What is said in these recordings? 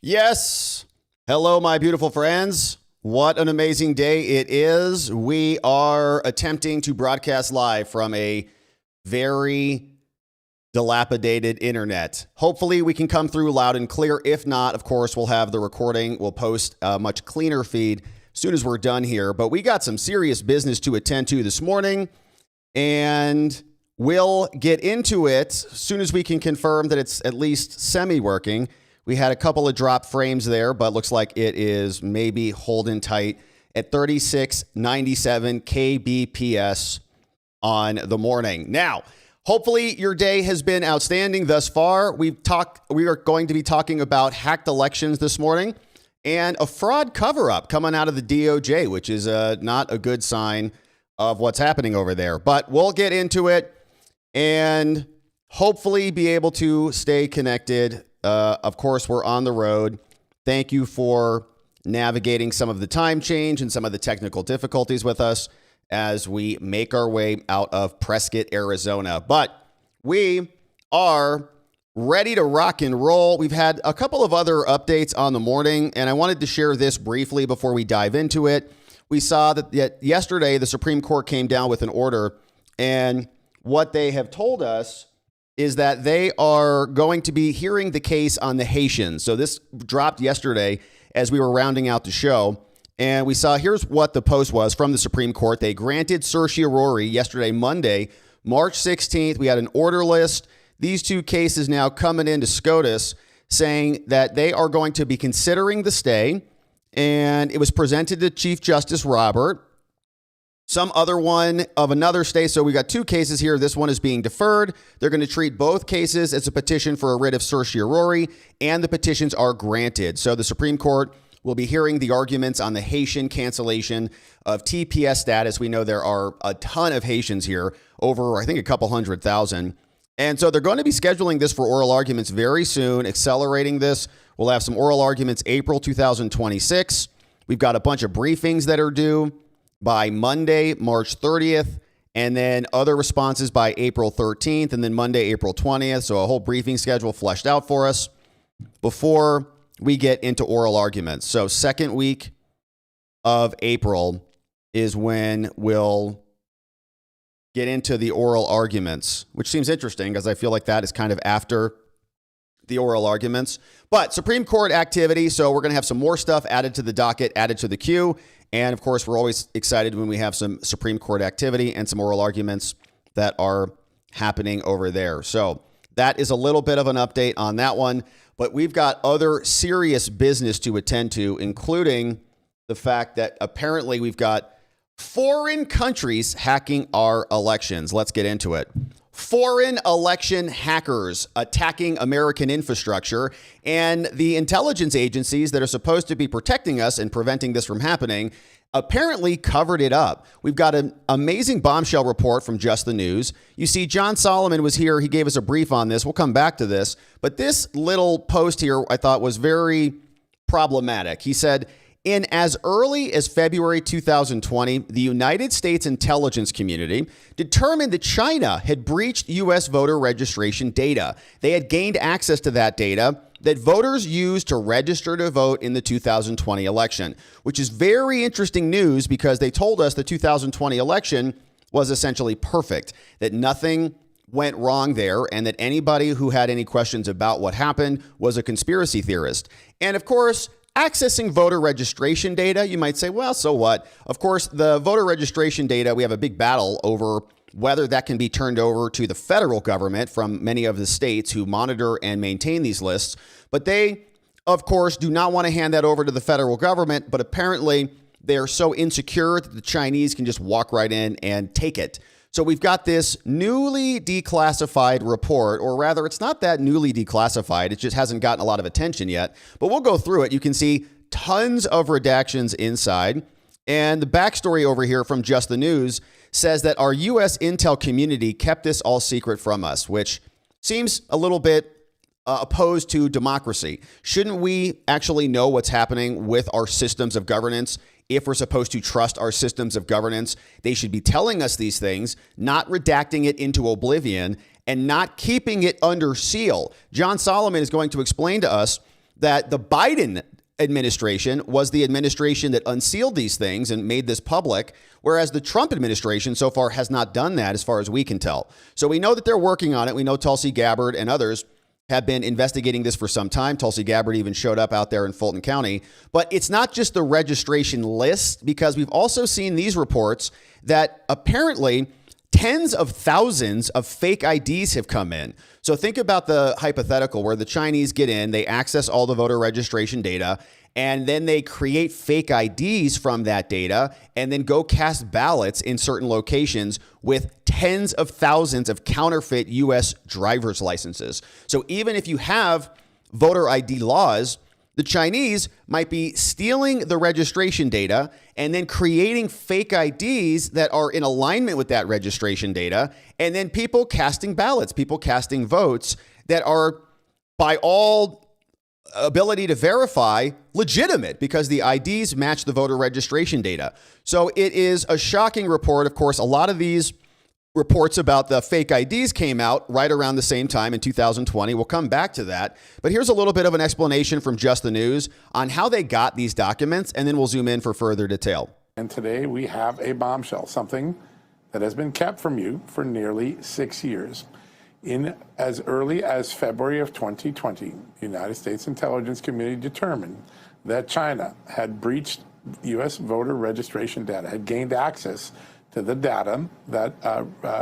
Yes. Hello, my beautiful friends. What an amazing day it is. We are attempting to broadcast live from a very dilapidated internet. Hopefully we can come through loud and clear. If not, of course, we'll have the recording. We'll post a much cleaner feed as soon as we're done here. But we got some serious business to attend to this morning, and we'll get into it as soon as we can confirm that it's at least semi-working. We had a couple of drop frames there, but looks like it is maybe holding tight at 3697 kbps on the morning. Now, hopefully your day has been outstanding thus far. We are going to be talking about hacked elections this morning and a fraud cover-up coming out of the DOJ, which is not a good sign of what's happening over there. But we'll get into it and hopefully be able to stay connected. Of course, we're on the road. Thank you for navigating some of the time change and some of the technical difficulties with us as we make our way out of Prescott, Arizona. But we are ready to rock and roll. We've had a couple of other updates on the morning, and I wanted to share this briefly before we dive into it. We saw that yesterday the Supreme Court came down with an order, and what they have told us is that they are going to be hearing the case on the Haitians. So this dropped yesterday as we were rounding out the show. And we saw, here's what the post was from the Supreme Court. They granted certiorari yesterday, Monday, March 16th. We had an order list. These two cases now coming into SCOTUS saying that they are going to be considering the stay. And it was presented to Chief Justice Robert. Some other one of another state. So we got two cases here. This one is being deferred. They're going to treat both cases as a petition for a writ of certiorari, and the petitions are granted. So the Supreme Court will be hearing the arguments on the Haitian cancellation of TPS status. We know there are a ton of Haitians here, over, I think, a couple 100,000. And so they're going to be scheduling this for oral arguments very soon, accelerating this. We'll have some oral arguments April 2026. We've got a bunch of briefings that are due by Monday, March 30th, and then other responses by April 13th, and then Monday, April 20th. So a whole briefing schedule fleshed out for us before we get into oral arguments. So second week of April is when we'll get into the oral arguments, which seems interesting because I feel like that is kind of after the oral arguments. But Supreme Court activity, so we're going to have some more stuff added to the docket, added to the queue. And of course, we're always excited when we have some Supreme Court activity and some oral arguments that are happening over there. So that is a little bit of an update on that one. But we've got other serious business to attend to, including the fact that apparently we've got foreign countries hacking our elections. Let's get into it. Foreign election hackers attacking American infrastructure, and the intelligence agencies that are supposed to be protecting us and preventing this from happening apparently covered it up. We've got an amazing bombshell report from Just the News. You see, John Solomon was here. He gave us a brief on this. We'll come back to this. But this little post here I thought was very problematic. He said, in as early as February 2020, the United States intelligence community determined that China had breached U.S. voter registration data. They had gained access to that data that voters used to register to vote in the 2020 election, which is very interesting news because they told us the 2020 election was essentially perfect, that nothing went wrong there, and that anybody who had any questions about what happened was a conspiracy theorist. And of course, accessing voter registration data, you might say, well, so what? Of course, the voter registration data, we have a big battle over whether that can be turned over to the federal government from many of the states who monitor and maintain these lists. But they, of course, do not want to hand that over to the federal government. But apparently, they're so insecure that the Chinese can just walk right in and take it. So we've got this newly declassified report, or rather, it's not that newly declassified. It just hasn't gotten a lot of attention yet. But we'll go through it. You can see tons of redactions inside. And the backstory over here from Just the News says that our U.S. intel community kept this all secret from us, which seems a little bit opposed to democracy. Shouldn't we actually know what's happening with our systems of governance? If we're supposed to trust our systems of governance, they should be telling us these things, not redacting it into oblivion and not keeping it under seal. John Solomon is going to explain to us that the Biden administration was the administration that unsealed these things and made this public, whereas the Trump administration so far has not done that as far as we can tell. So we know that they're working on it. We know Tulsi Gabbard and others have been investigating this for some time. Tulsi Gabbard even showed up out there in Fulton County. But it's not just the registration list, because we've also seen these reports that apparently tens of thousands of fake IDs have come in. So think about the hypothetical where the Chinese get in, they access all the voter registration data, and then they create fake IDs from that data and then go cast ballots in certain locations with tens of thousands of counterfeit U.S. driver's licenses. So even if you have voter ID laws, the Chinese might be stealing the registration data and then creating fake IDs that are in alignment with that registration data, and then people casting ballots, people casting votes that are, by all ability to verify, legitimate because the IDs match the voter registration data. So it is a shocking report. Of course, a lot of these reports about the fake IDs came out right around the same time in 2020. We'll come back to that. But here's a little bit of an explanation from Just the News on how they got these documents, and then we'll zoom in for further detail. And today we have a bombshell, something that has been kept from you for nearly 6 years. In as early as February of 2020, the United States intelligence community determined that China had breached U.S. voter registration data, had gained access to the data that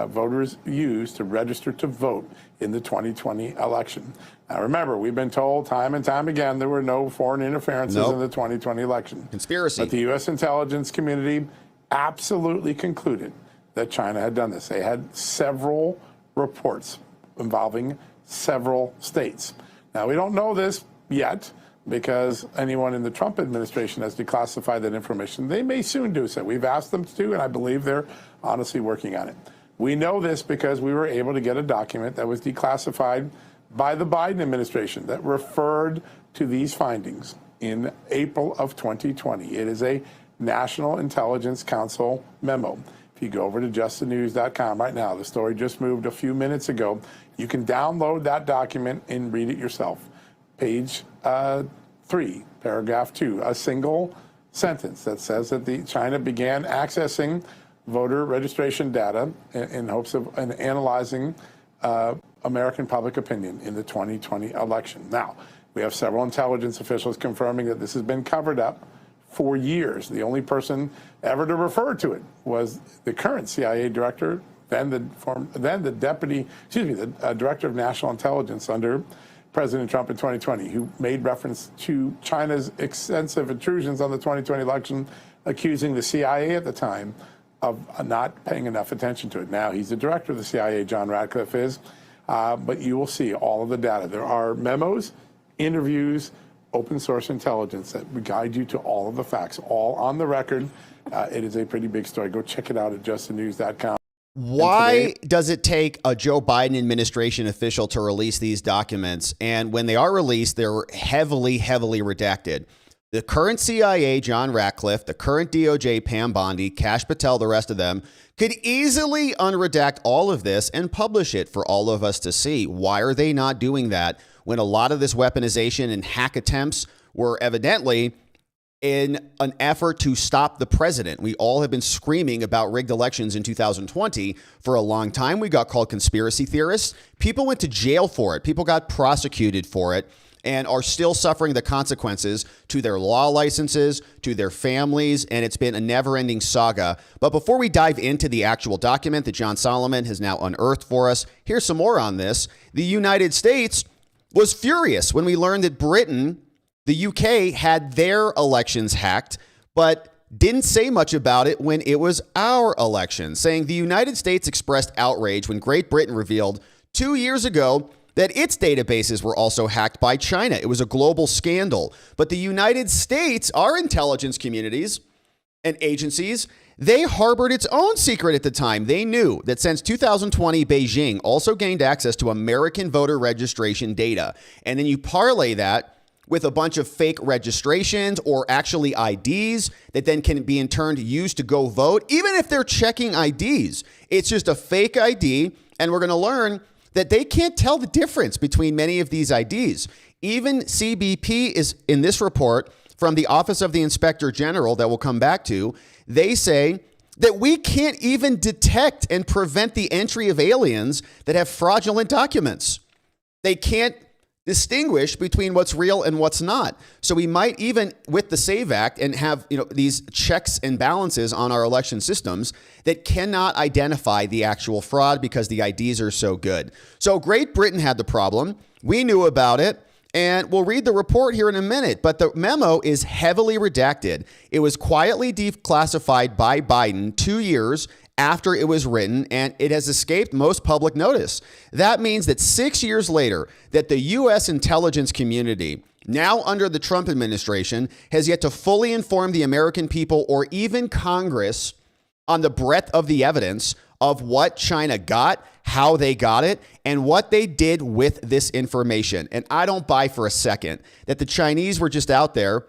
voters used to register to vote in the 2020 election. Now, remember, we've been told time and time again there were no foreign interferences in the 2020 election. Conspiracy. But the U.S. intelligence community absolutely concluded that China had done this. They had several reports involving several states. Now, we don't know this yet because anyone in the Trump administration has declassified that information. They may soon do so. We've asked them to, and I believe they're honestly working on it. We know this because we were able to get a document that was declassified by the Biden administration that referred to these findings in April of 2020. It is a National Intelligence Council memo. If you go over to justthenews.com right now, the story just moved a few minutes ago. You can download that document and read it yourself. Page 3, paragraph 2, a single sentence that says that China began accessing voter registration data in hopes of analyzing American public opinion in the 2020 election. Now, we have several intelligence officials confirming that this has been covered up for years. The only person ever to refer to it was the current CIA director, then the director of national intelligence under President Trump in 2020, who made reference to China's extensive intrusions on the 2020 election, accusing the CIA at the time of not paying enough attention to it. Now he's the director of the CIA, John Ratcliffe is, but you will see all of the data. There are memos, interviews, open source intelligence that would guide you to all of the facts, all on the record. It is a pretty big story. Go check it out at justthenews.com. Why does it take a Joe Biden administration official to release these documents? And when they are released, they're heavily, heavily redacted. The current CIA, John Ratcliffe, the current DOJ, Pam Bondi, Kash Patel, the rest of them, could easily unredact all of this and publish it for all of us to see. Why are they not doing that when a lot of this weaponization and hack attempts were evidently in an effort to stop the president? We all have been screaming about rigged elections in 2020 for a long time. We got called conspiracy theorists. People went to jail for it. People got prosecuted for it and are still suffering the consequences to their law licenses, to their families, and it's been a never-ending saga. But before we dive into the actual document that John Solomon has now unearthed for us, here's some more on this. The United States was furious when we learned that Britain, the UK, had their elections hacked, but didn't say much about it when it was our election, saying the United States expressed outrage when Great Britain revealed 2 years ago that its databases were also hacked by China. It was a global scandal. But the United States, our intelligence communities and agencies, they harbored its own secret at the time. They knew that since 2020, Beijing also gained access to American voter registration data. And then you parlay that with a bunch of fake registrations or actually IDs that then can be in turn used to go vote. Even if they're checking IDs, it's just a fake ID. And we're going to learn that they can't tell the difference between many of these IDs. Even CBP is in this report from the Office of the Inspector General that we'll come back to. They say that we can't even detect and prevent the entry of aliens that have fraudulent documents. They can't distinguish between what's real and what's not. So we might even, with the SAVE Act, and have these checks and balances on our election systems that cannot identify the actual fraud because the IDs are so good. So Great Britain had the problem. We knew about it. And we'll read the report here in a minute, but the memo is heavily redacted. It was quietly declassified by Biden 2 years after it was written, and it has escaped most public notice. That means that 6 years later, that the U.S. intelligence community, now under the Trump administration, has yet to fully inform the American people or even Congress on the breadth of the evidence of what China got, how they got it, and what they did with this information. And I don't buy for a second that the Chinese were just out there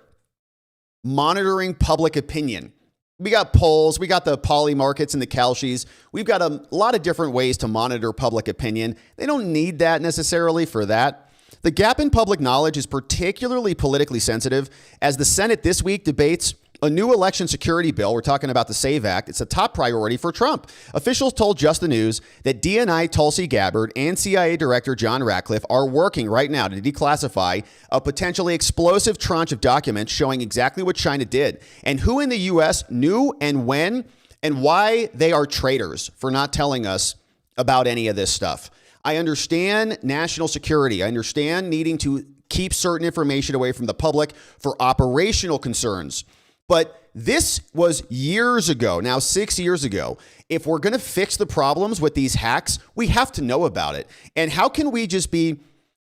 monitoring public opinion. We got polls, we got the poly markets and the Kalshis. We've got a lot of different ways to monitor public opinion. They don't need that necessarily for that. The gap in public knowledge is particularly politically sensitive as the Senate this week debates a new election security bill. We're talking about the SAVE Act. It's a top priority for Trump. Officials told Just the News that DNI Tulsi Gabbard and CIA Director John Ratcliffe are working right now to declassify a potentially explosive tranche of documents showing exactly what China did and who in the U.S. knew and when and why they are traitors for not telling us about any of this stuff. I understand national security. I understand needing to keep certain information away from the public for operational concerns. But this was years ago, now 6 years ago. If we're going to fix the problems with these hacks, we have to know about it. And how can we just be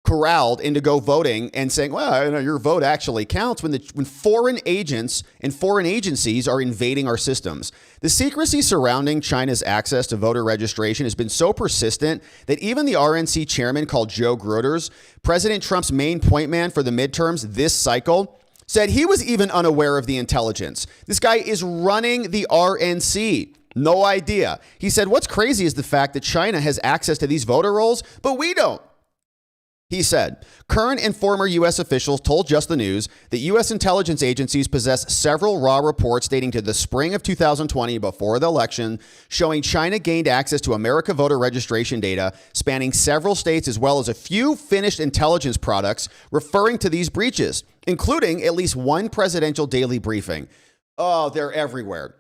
corralled into go voting and saying, well, your vote actually counts when foreign agents and foreign agencies are invading our systems? The secrecy surrounding China's access to voter registration has been so persistent that even the RNC chairman called Joe Groters, President Trump's main point man for the midterms this cycle, said he was even unaware of the intelligence. This guy is running the RNC. No idea. He said, what's crazy is the fact that China has access to these voter rolls, but we don't. He said, current and former U.S. officials told Just the News that U.S. intelligence agencies possess several raw reports dating to the spring of 2020 before the election, showing China gained access to America voter registration data spanning several states, as well as a few finished intelligence products referring to these breaches, including at least one presidential daily briefing. Oh, they're everywhere.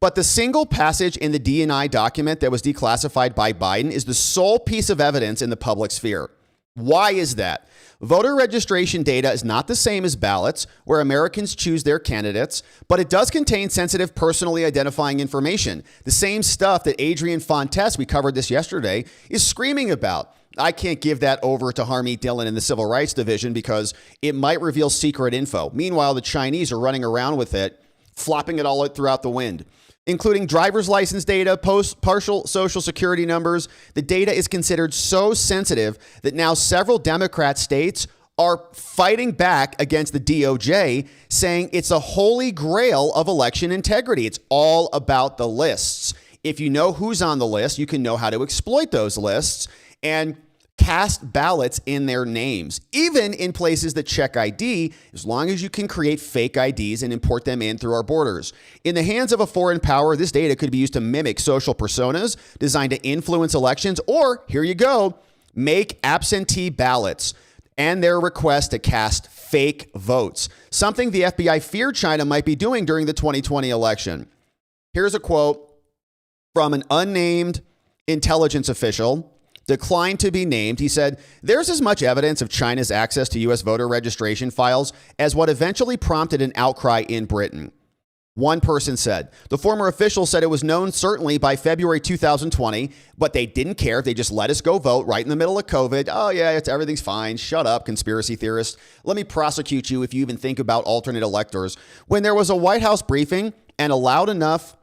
But the single passage in the DNI document that was declassified by Biden is the sole piece of evidence in the public sphere. Why is that? Voter registration data is not the same as ballots, where Americans choose their candidates, but it does contain sensitive, personally identifying information. The same stuff that Adrian Fontes, we covered this yesterday, is screaming about. I can't give that over to Harmeet, Dhillon in the Civil Rights Division because it might reveal secret info. Meanwhile, the Chinese are running around with it, flopping it all out throughout the wind, including driver's license data, partial social security numbers. The data is considered so sensitive that now several Democrat states are fighting back against the DOJ, saying it's a holy grail of election integrity. It's all about the lists. If you know who's on the list, you can know how to exploit those lists and cast ballots in their names, even in places that check ID, as long as you can create fake IDs and import them in through our borders. In the hands of a foreign power, this data could be used to mimic social personas designed to influence elections, or, here you go, make absentee ballots and their request to cast fake votes, something the FBI feared China might be doing during the 2020 election. Here's a quote from an unnamed intelligence official, declined to be named. He said, there's as much evidence of China's access to U.S. voter registration files as what eventually prompted an outcry in Britain. One person said, the former official said it was known certainly by February 2020, but they didn't care. They just let us go vote right in the middle of COVID. Oh, yeah, everything's fine. Shut up, conspiracy theorists. Let me prosecute you if you even think about alternate electors. When there was a White House briefing and allowed enough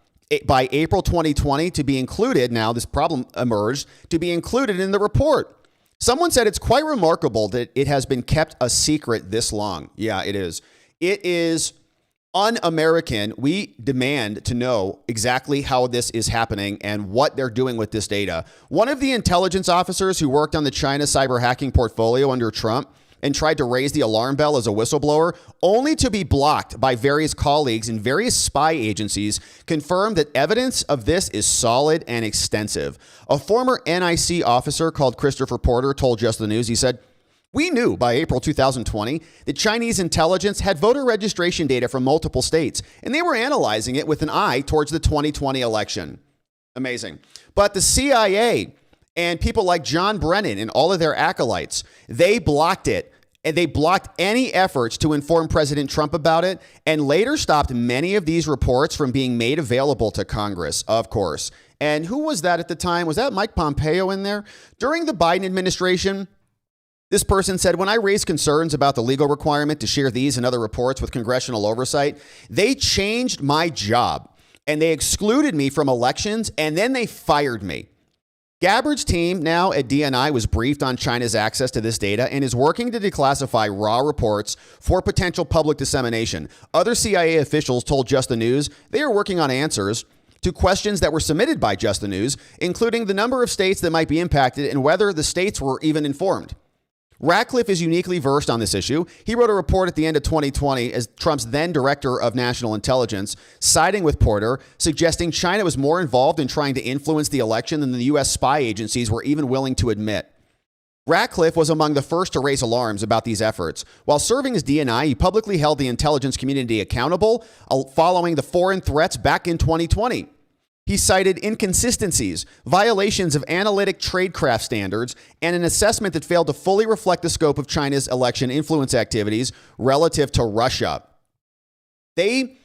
by April 2020 to be included, now this problem emerged, to be included in the report. Someone said it's quite remarkable that it has been kept a secret this long. Yeah, it is. It is un-American. We demand to know exactly how this is happening and what they're doing with this data. One of the intelligence officers who worked on the China cyber hacking portfolio under Trump and tried to raise the alarm bell as a whistleblower, only to be blocked by various colleagues and various spy agencies, confirmed that evidence of this is solid and extensive. A former NIC officer called Christopher Porter told Just the News, he said, "We knew by April 2020 that Chinese intelligence had voter registration data from multiple states, and they were analyzing it with an eye towards the 2020 election." Amazing. But the CIA and people like John Brennan and all of their acolytes, they blocked it. And they blocked any efforts to inform President Trump about it, and later stopped many of these reports from being made available to Congress, of course. And who was that at the time? Was that Mike Pompeo in there? During the Biden administration, this person said, "When I raised concerns about the legal requirement to share these and other reports with congressional oversight, they changed my job and they excluded me from elections and then they fired me." Gabbard's team now at DNI was briefed on China's access to this data and is working to declassify raw reports for potential public dissemination. Other CIA officials told Just the News they are working on answers to questions that were submitted by Just the News, including the number of states that might be impacted and whether the states were even informed. Ratcliffe is uniquely versed on this issue. He wrote a report at the end of 2020 as Trump's then director of national intelligence, siding with Porter, suggesting China was more involved in trying to influence the election than the U.S. spy agencies were even willing to admit. Ratcliffe was among the first to raise alarms about these efforts. While serving as DNI, he publicly held the intelligence community accountable following the foreign threats back in 2020. He cited inconsistencies, violations of analytic tradecraft standards, and an assessment that failed to fully reflect the scope of China's election influence activities relative to Russia. They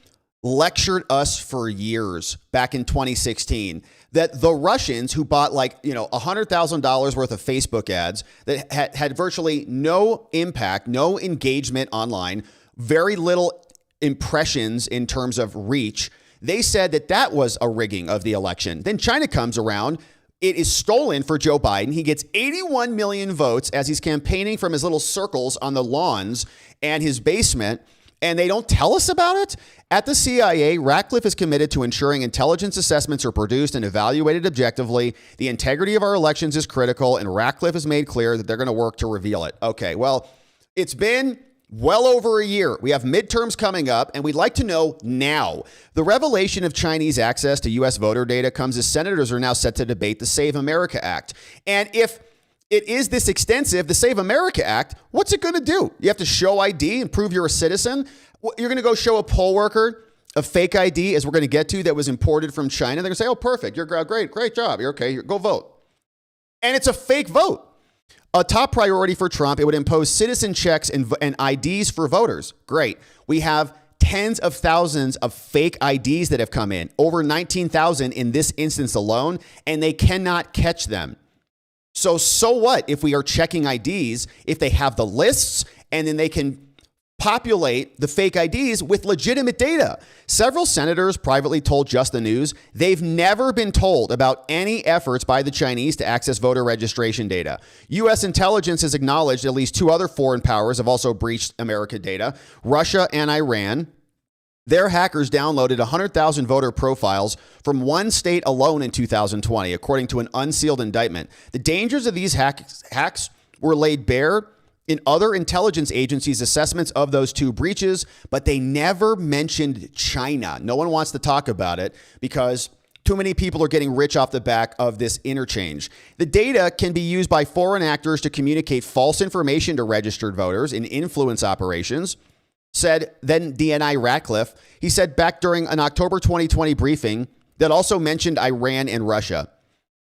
lectured us for years back in 2016 that the Russians who bought $100,000 worth of Facebook ads that had virtually no impact, no engagement online, very little impressions in terms of reach, they said that that was a rigging of the election. Then China comes around. It is stolen for Joe Biden. He gets 81 million votes as he's campaigning from his little circles on the lawns and his basement, and they don't tell us about it? At the CIA, Ratcliffe is committed to ensuring intelligence assessments are produced and evaluated objectively. The integrity of our elections is critical, and Ratcliffe has made clear that they're going to work to reveal it. Okay, well, it's been well over a year. We have midterms coming up, and we'd like to know now. The revelation of Chinese access to U.S. voter data comes as senators are now set to debate the Save America Act. And if it is this extensive, the Save America Act, what's it going to do? You have to show ID and prove you're a citizen? You're going to go show a poll worker a fake ID, as we're going to get to, that was imported from China. They're going to say, "Oh, perfect. You're great job. You're okay. Go vote." And it's a fake vote. A top priority for Trump, it would impose citizen checks and IDs for voters. Great. We have tens of thousands of fake IDs that have come in, over 19,000 in this instance alone, and they cannot catch them. So what if we are checking IDs, if they have the lists, and then they can populate the fake IDs with legitimate data? Several senators privately told Just the News they've never been told about any efforts by the Chinese to access voter registration data. U.S. intelligence has acknowledged at least two other foreign powers have also breached American data, Russia and Iran. Their hackers downloaded 100,000 voter profiles from one state alone in 2020, according to an unsealed indictment. The dangers of these hacks were laid bare in other intelligence agencies' assessments of those two breaches, but they never mentioned China. No one wants to talk about it because too many people are getting rich off the back of this interchange. The data can be used by foreign actors to communicate false information to registered voters in influence operations, said then DNI Ratcliffe. He said back during an October 2020 briefing that also mentioned Iran and Russia.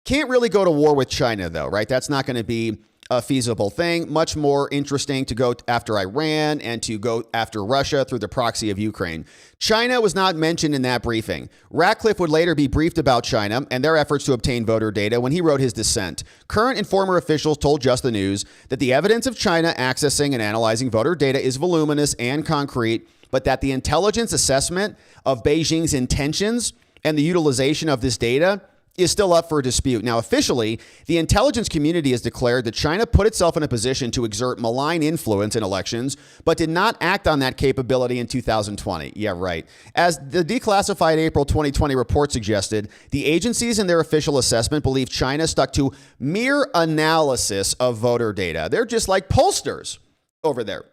Can't really go to war with China, though, right? That's not going to be a feasible thing. Much more interesting to go after Iran and to go after Russia through the proxy of Ukraine. China was not mentioned in that briefing. Ratcliffe would later be briefed about China and their efforts to obtain voter data when he wrote his dissent. Current and former officials told Just the News that the evidence of China accessing and analyzing voter data is voluminous and concrete, but that the intelligence assessment of Beijing's intentions and the utilization of this data is still up for dispute. Now, officially, the intelligence community has declared that China put itself in a position to exert malign influence in elections, but did not act on that capability in 2020. Yeah, right. As the Declassified April 2020 report suggested, the agencies in their official assessment believe China stuck to mere analysis of voter data. They're just like pollsters over there.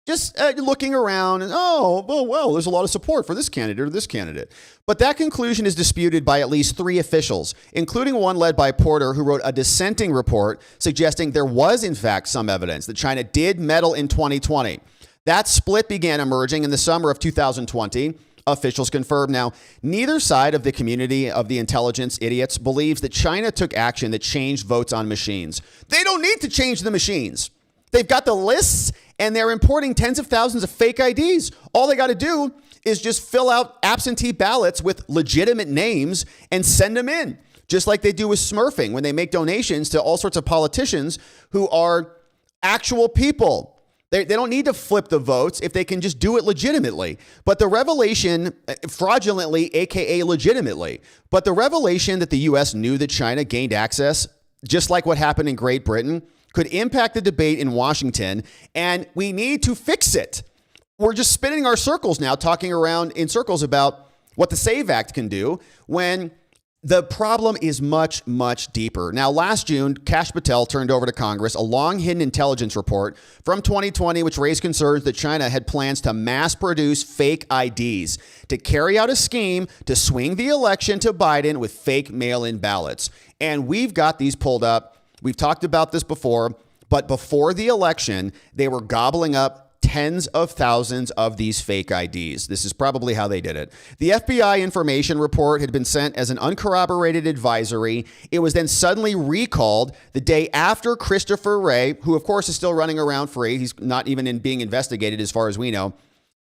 Just looking around and, well, there's a lot of support for this candidate or this candidate. But that conclusion is disputed by at least 3 officials, including one led by Porter, who wrote a dissenting report suggesting there was, in fact, some evidence that China did meddle in 2020. That split began emerging in the summer of 2020. Officials confirmed. Now, neither side of the community of the intelligence idiots believes that China took action that changed votes on machines. They don't need to change the machines. They've got the lists and they're importing tens of thousands of fake IDs. All they got to do is just fill out absentee ballots with legitimate names and send them in, just like they do with smurfing when they make donations to all sorts of politicians who are actual people. They don't need to flip the votes if they can just do it legitimately. But the revelation, fraudulently, aka legitimately, but the revelation that the U.S. knew that China gained access, just like what happened in Great Britain, could impact the debate in Washington, and we need to fix it. We're just spinning our circles now, talking around in circles about what the SAVE Act can do when the problem is much, much deeper. Now, last June, Kash Patel turned over to Congress a long-hidden intelligence report from 2020, which raised concerns that China had plans to mass produce fake IDs to carry out a scheme to swing the election to Biden with fake mail-in ballots. And we've got these pulled up. We've talked about this before, but before the election, they were gobbling up tens of thousands of these fake IDs. This is probably how they did it. The FBI information report had been sent as an uncorroborated advisory. It was then suddenly recalled the day after Christopher Wray, who of course is still running around free. He's not even being investigated as far as we know.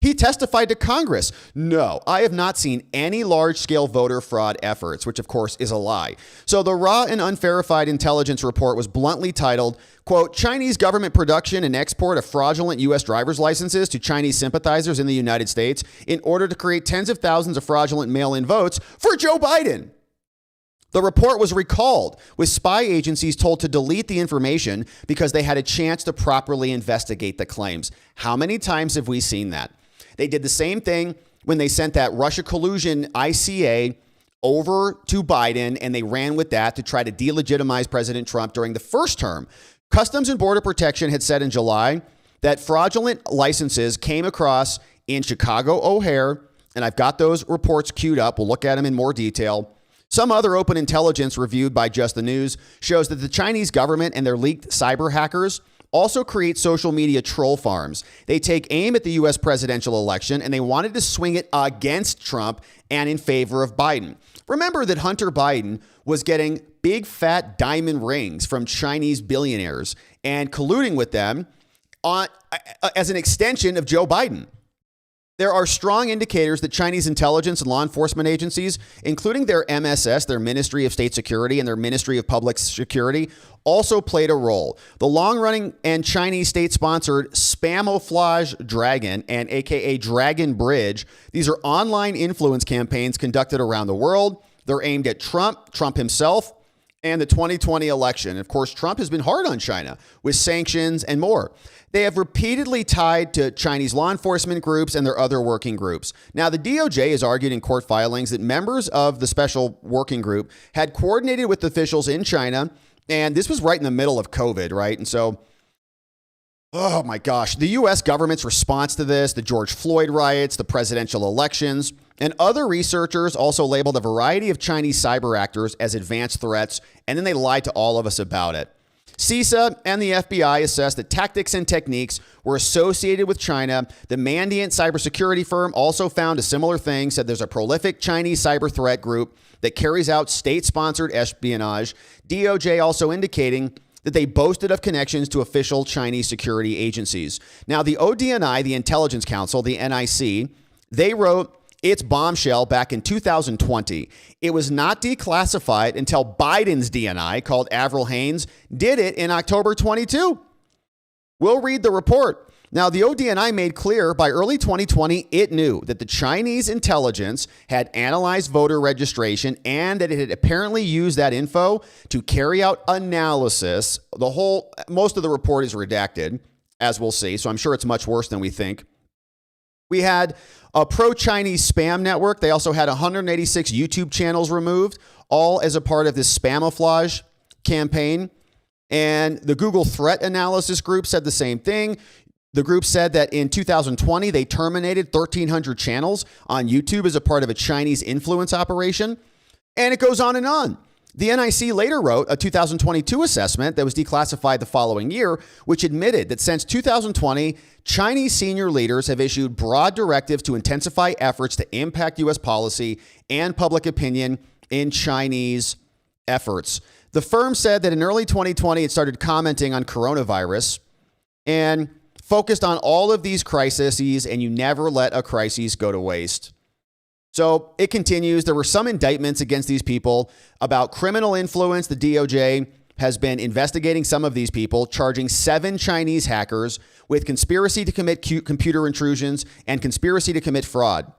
He testified to Congress. No, I have not seen any large-scale voter fraud efforts, which of course is a lie. So the raw and unverified intelligence report was bluntly titled, quote, Chinese government production and export of fraudulent U.S. driver's licenses to Chinese sympathizers in the United States in order to create tens of thousands of fraudulent mail-in votes for Joe Biden. The report was recalled, with spy agencies told to delete the information because they had a chance to properly investigate the claims. How many times have we seen that? They did the same thing when they sent that Russia collusion ICA over to Biden, and they ran with that to try to delegitimize President Trump during the first term. Customs and Border Protection had said in July that fraudulent licenses came across in Chicago O'Hare, and I've got those reports queued up. We'll look at them in more detail. Some other open intelligence reviewed by Just the News shows that the Chinese government and their leaked cyber hackers also create social media troll farms. They take aim at the U.S. presidential election, and they wanted to swing it against Trump and in favor of Biden. Remember that Hunter Biden was getting big fat diamond rings from Chinese billionaires and colluding with them as an extension of Joe Biden. There are strong indicators that Chinese intelligence and law enforcement agencies, including their MSS, their Ministry of State Security, and their Ministry of Public Security, also played a role. The long-running and Chinese state-sponsored Spamouflage Dragon and aka Dragon Bridge, these are online influence campaigns conducted around the world. They're aimed at Trump himself, and the 2020 election. And of course, Trump has been hard on China with sanctions and more. They have repeatedly tied to Chinese law enforcement groups and their other working groups. Now, the DOJ has argued in court filings that members of the special working group had coordinated with officials in China, and this was right in the middle of COVID, right? And so, oh my gosh, the U.S. government's response to this, the George Floyd riots, the presidential elections, and other researchers also labeled a variety of Chinese cyber actors as advanced threats, and then they lied to all of us about it. CISA and the FBI assessed that tactics and techniques were associated with China. The Mandiant cybersecurity firm also found a similar thing, said there's a prolific Chinese cyber threat group that carries out state-sponsored espionage. DOJ also indicating that they boasted of connections to official Chinese security agencies. Now, the ODNI, the Intelligence Council, the NIC, they wrote its bombshell back in 2020. It was not declassified until Biden's DNI, called Avril Haines, did it in October 22. We'll read the report. Now, the ODNI made clear by early 2020 it knew that the Chinese intelligence had analyzed voter registration and that it had apparently used that info to carry out analysis. Most of the report is redacted, as we'll see, so I'm sure it's much worse than we think. We had a pro-Chinese spam network. They also had 186 YouTube channels removed, all as a part of this spamouflage campaign. And the Google Threat Analysis Group said the same thing. The group said that in 2020, they terminated 1,300 channels on YouTube as a part of a Chinese influence operation. And it goes on and on. The NIC later wrote a 2022 assessment that was declassified the following year, which admitted that since 2020, Chinese senior leaders have issued broad directives to intensify efforts to impact U.S. policy and public opinion in Chinese efforts. The firm said that in early 2020, it started commenting on coronavirus and focused on all of these crises, and you never let a crisis go to waste. So it continues. There were some indictments against these people about criminal influence. The DOJ has been investigating some of these people, charging 7 Chinese hackers with conspiracy to commit computer intrusions and conspiracy to commit fraud.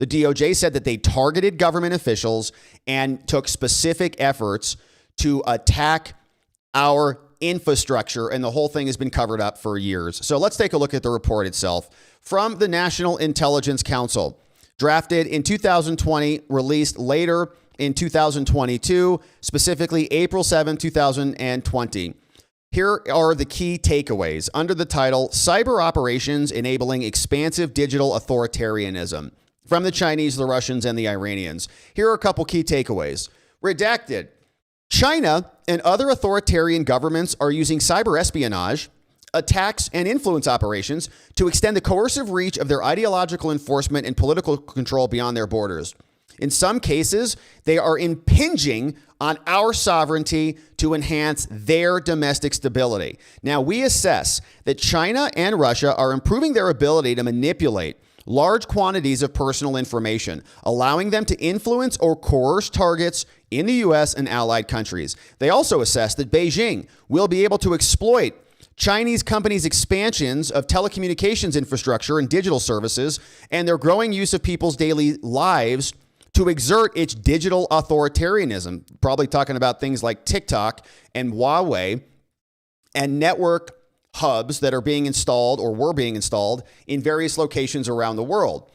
The DOJ said that they targeted government officials and took specific efforts to attack our infrastructure, and the whole thing has been covered up for years. So let's take a look at the report itself. From the National Intelligence Council, drafted in 2020, released later in 2022, specifically April 7, 2020. Here are the key takeaways under the title, Cyber Operations Enabling Expansive Digital Authoritarianism, from the Chinese, the Russians, and the Iranians. Here are a couple key takeaways. Redacted. China and other authoritarian governments are using cyber espionage, attacks, and influence operations to extend the coercive reach of their ideological enforcement and political control beyond their borders. In some cases, they are impinging on our sovereignty to enhance their domestic stability. Now, we assess that China and Russia are improving their ability to manipulate large quantities of personal information, allowing them to influence or coerce targets in the U.S. and allied countries. They also assess that Beijing will be able to exploit Chinese companies' expansions of telecommunications infrastructure and digital services and their growing use of people's daily lives to exert its digital authoritarianism, probably talking about things like TikTok and Huawei and network hubs that are being installed or were being installed in various locations around the world.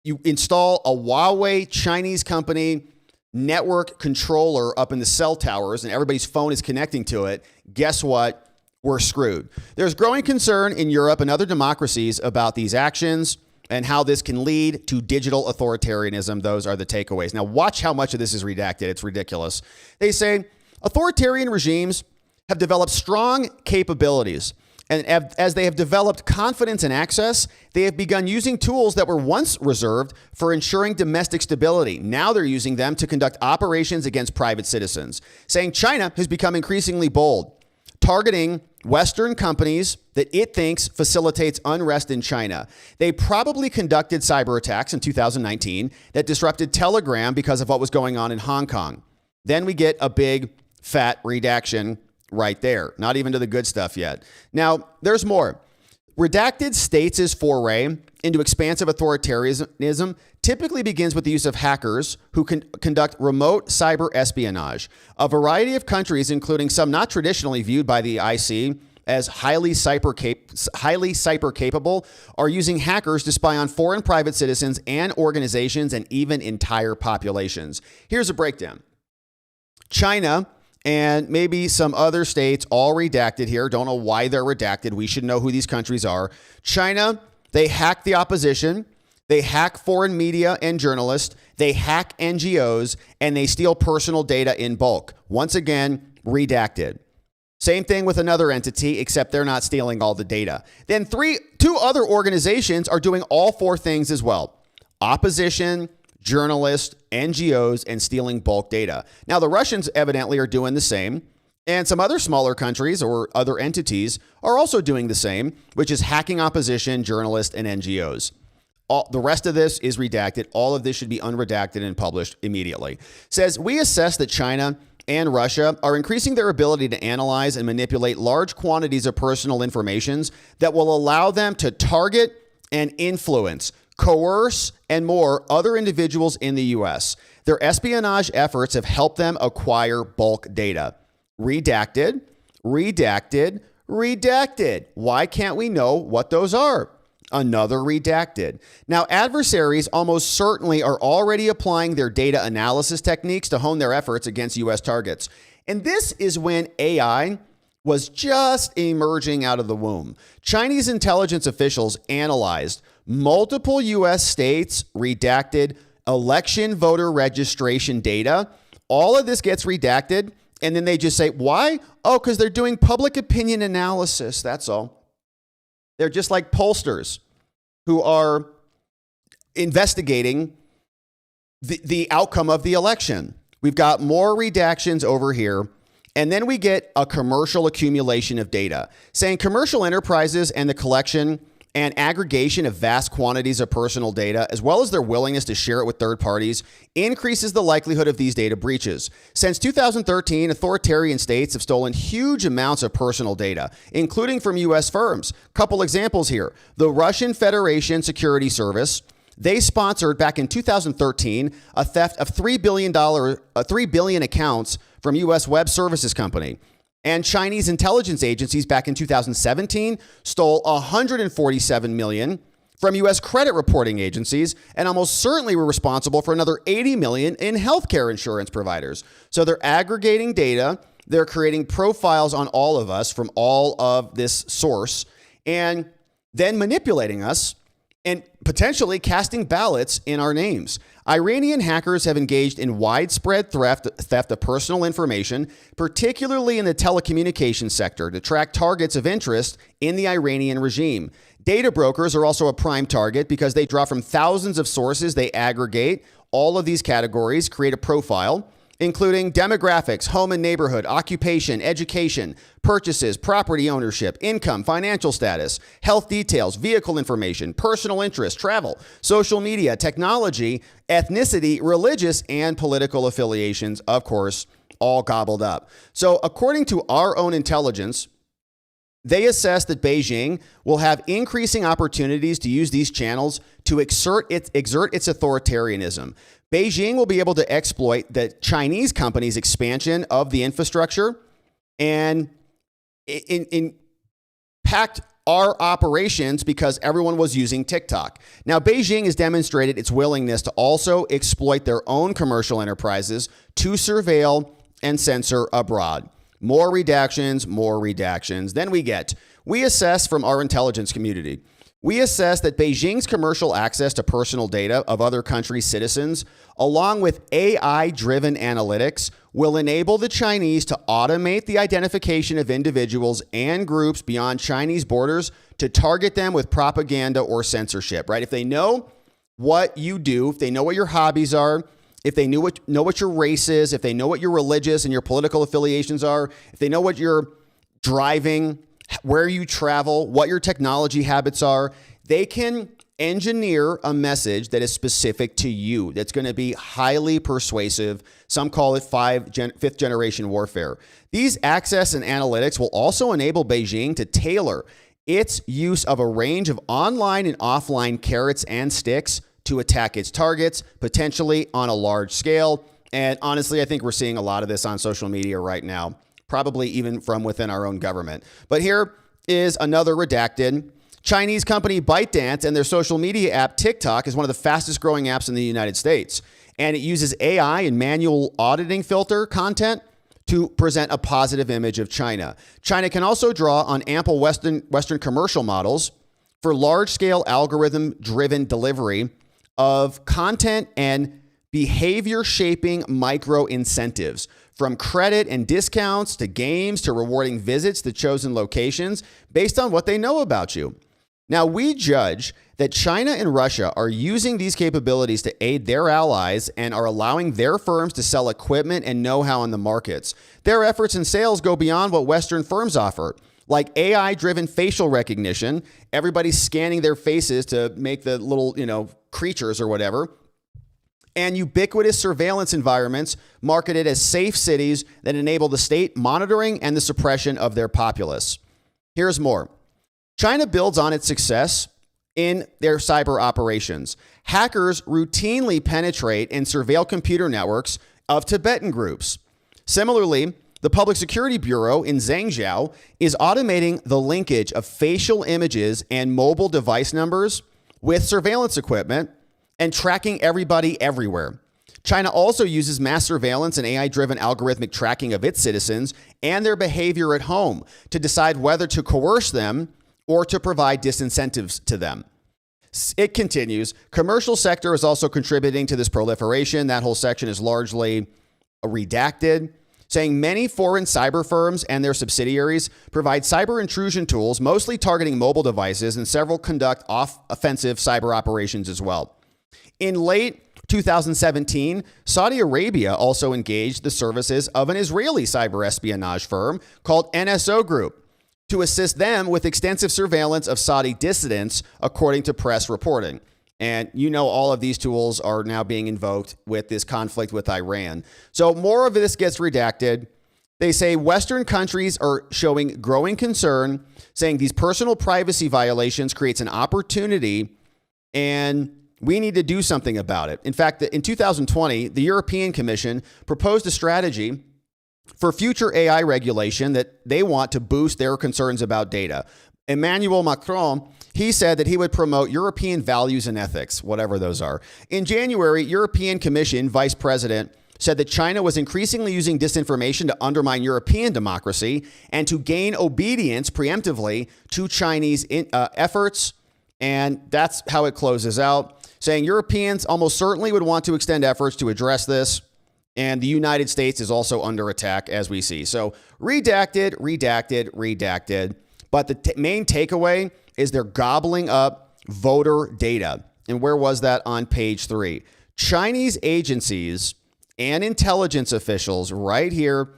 You install a Huawei Chinese company network controller up in the cell towers and everybody's phone is connecting to it. Guess what? We're screwed. There's growing concern in Europe and other democracies about these actions and how this can lead to digital authoritarianism. Those are the takeaways. Now, watch how much of this is redacted. It's ridiculous. They say authoritarian regimes have developed strong capabilities. And as they have developed confidence and access, they have begun using tools that were once reserved for ensuring domestic stability. Now they're using them to conduct operations against private citizens, saying China has become increasingly bold, targeting Western companies that it thinks facilitates unrest in China. They probably conducted cyber attacks in 2019 that disrupted Telegram because of what was going on in Hong Kong. Then we get a big fat redaction right there. Not even to the good stuff yet. Now, there's more. Redacted states' foray into expansive authoritarianism typically begins with the use of hackers who can conduct remote cyber espionage. A variety of countries, including some not traditionally viewed by the IC as highly cyber capable, are using hackers to spy on foreign private citizens and organizations and even entire populations. Here's a breakdown. China and maybe some other states, all redacted here. Don't know why they're redacted. We should know who these countries are. China, they hack the opposition. They hack foreign media and journalists. They hack NGOs, and they steal personal data in bulk. Once again, redacted. Same thing with another entity, except they're not stealing all the data. Then two other organizations are doing all 4 things as well. Opposition, journalists, NGOs, and stealing bulk data. Now, the Russians evidently are doing the same, and some other smaller countries or other entities are also doing the same, which is hacking opposition, journalists, and NGOs. The rest of this is redacted. All of this should be unredacted and published immediately. Says, we assess that China and Russia are increasing their ability to analyze and manipulate large quantities of personal information that will allow them to target and influence, coerce, and more other individuals in the U.S. Their espionage efforts have helped them acquire bulk data. Redacted, redacted, redacted. Why can't we know what those are? Another redacted. Now, adversaries almost certainly are already applying their data analysis techniques to hone their efforts against U.S. targets. And this is when AI was just emerging out of the womb. Chinese intelligence officials analyzed multiple U.S. states' redacted election voter registration data. All of this gets redacted, and then they just say, why? Oh, because they're doing public opinion analysis. That's all. They're just like pollsters who are investigating the outcome of the election. We've got more redactions over here. And then we get a commercial accumulation of data saying commercial enterprises and the collection and aggregation of vast quantities of personal data, as well as their willingness to share it with third parties, increases the likelihood of these data breaches. Since 2013, authoritarian states have stolen huge amounts of personal data, including from U.S. firms. Couple examples here. The Russian Federation Security Service, they sponsored back in 2013 a theft of $3 billion accounts from U.S. web services company. And Chinese intelligence agencies back in 2017 stole $147 million from U.S. credit reporting agencies and almost certainly were responsible for another $80 million in healthcare insurance providers. So they're aggregating data. They're creating profiles on all of us from all of this source and then manipulating us and potentially casting ballots in our names. Iranian hackers have engaged in widespread theft of personal information, particularly in the telecommunications sector, to track targets of interest in the Iranian regime. Data brokers are also a prime target because they draw from thousands of sources. They aggregate all of these categories, create a profile, including demographics, home and neighborhood, occupation, education, purchases, property ownership, income, financial status, health details, vehicle information, personal interest, travel, social media, technology, ethnicity, religious, and political affiliations, of course, all gobbled up. So according to our own intelligence, they assess that Beijing will have increasing opportunities to use these channels to exert its authoritarianism. Beijing will be able to exploit the Chinese company's expansion of the infrastructure and impact our operations because everyone was using TikTok. Now, Beijing has demonstrated its willingness to also exploit their own commercial enterprises to surveil and censor abroad. More redactions, more redactions. Then we assess from our intelligence community. We assess that Beijing's commercial access to personal data of other countries' citizens, along with AI-driven analytics, will enable the Chinese to automate the identification of individuals and groups beyond Chinese borders to target them with propaganda or censorship, right? If they know what you do, if they know what your hobbies are, if they know what your race is, if they know what your religious and your political affiliations are, if they know what you're driving, where you travel, what your technology habits are, they can engineer a message that is specific to you, that's going to be highly persuasive. Some call it fifth generation warfare. These access and analytics will also enable Beijing to tailor its use of a range of online and offline carrots and sticks to attack its targets, potentially on a large scale. And honestly, I think we're seeing a lot of this on social media right now, probably even from within our own government. But here is another redacted. Chinese company ByteDance and their social media app TikTok is one of the fastest growing apps in the United States. And it uses AI and manual auditing filter content to present a positive image of China. China can also draw on ample Western commercial models for large-scale algorithm-driven delivery of content and behavior-shaping micro-incentives, from credit and discounts to games to rewarding visits to chosen locations based on what they know about you. Now, we judge that China and Russia are using these capabilities to aid their allies and are allowing their firms to sell equipment and know-how in the markets. Their efforts in sales go beyond what Western firms offer, like AI-driven facial recognition. Everybody's scanning their faces to make the little, creatures or whatever. and ubiquitous surveillance environments marketed as safe cities that enable the state monitoring and the suppression of their populace. Here's more. China builds on its success in their cyber operations. Hackers routinely penetrate and surveil computer networks of Tibetan groups. Similarly, the Public Security Bureau in Zhengzhou is automating the linkage of facial images and mobile device numbers with surveillance equipment and tracking everybody everywhere. China also uses mass surveillance and AI-driven algorithmic tracking of its citizens and their behavior at home to decide whether to coerce them or to provide disincentives to them. It continues. Commercial sector is also contributing to this proliferation. That whole section is largely redacted, saying many foreign cyber firms and their subsidiaries provide cyber intrusion tools, mostly targeting mobile devices, and several conduct offensive cyber operations as well. In late 2017, Saudi Arabia also engaged the services of an Israeli cyber espionage firm called NSO Group to assist them with extensive surveillance of Saudi dissidents, according to press reporting. And you know, all of these tools are now being invoked with this conflict with Iran. So more of this gets redacted. They say Western countries are showing growing concern, saying these personal privacy violations creates an opportunity and we need to do something about it. In fact, in 2020, the European Commission proposed a strategy for future AI regulation that they want to boost their concerns about data. Emmanuel Macron, he said that he would promote European values and ethics, whatever those are. In January, European Commission Vice President said that China was increasingly using disinformation to undermine European democracy and to gain obedience preemptively to Chinese efforts. And that's how it closes out, saying Europeans almost certainly would want to extend efforts to address this. And the United States is also under attack, as we see. So redacted, redacted, redacted. But the main takeaway is they're gobbling up voter data. And where was that? On page 3. Chinese agencies and intelligence officials right here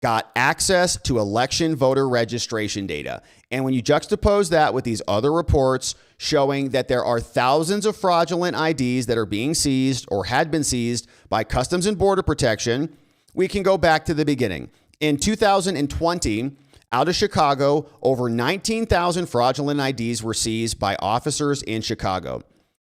got access to election voter registration data. And when you juxtapose that with these other reports showing that there are thousands of fraudulent IDs that are being seized or had been seized by Customs and Border Protection, we can go back to the beginning. In 2020, out of Chicago, over 19,000 fraudulent IDs were seized by officers in Chicago.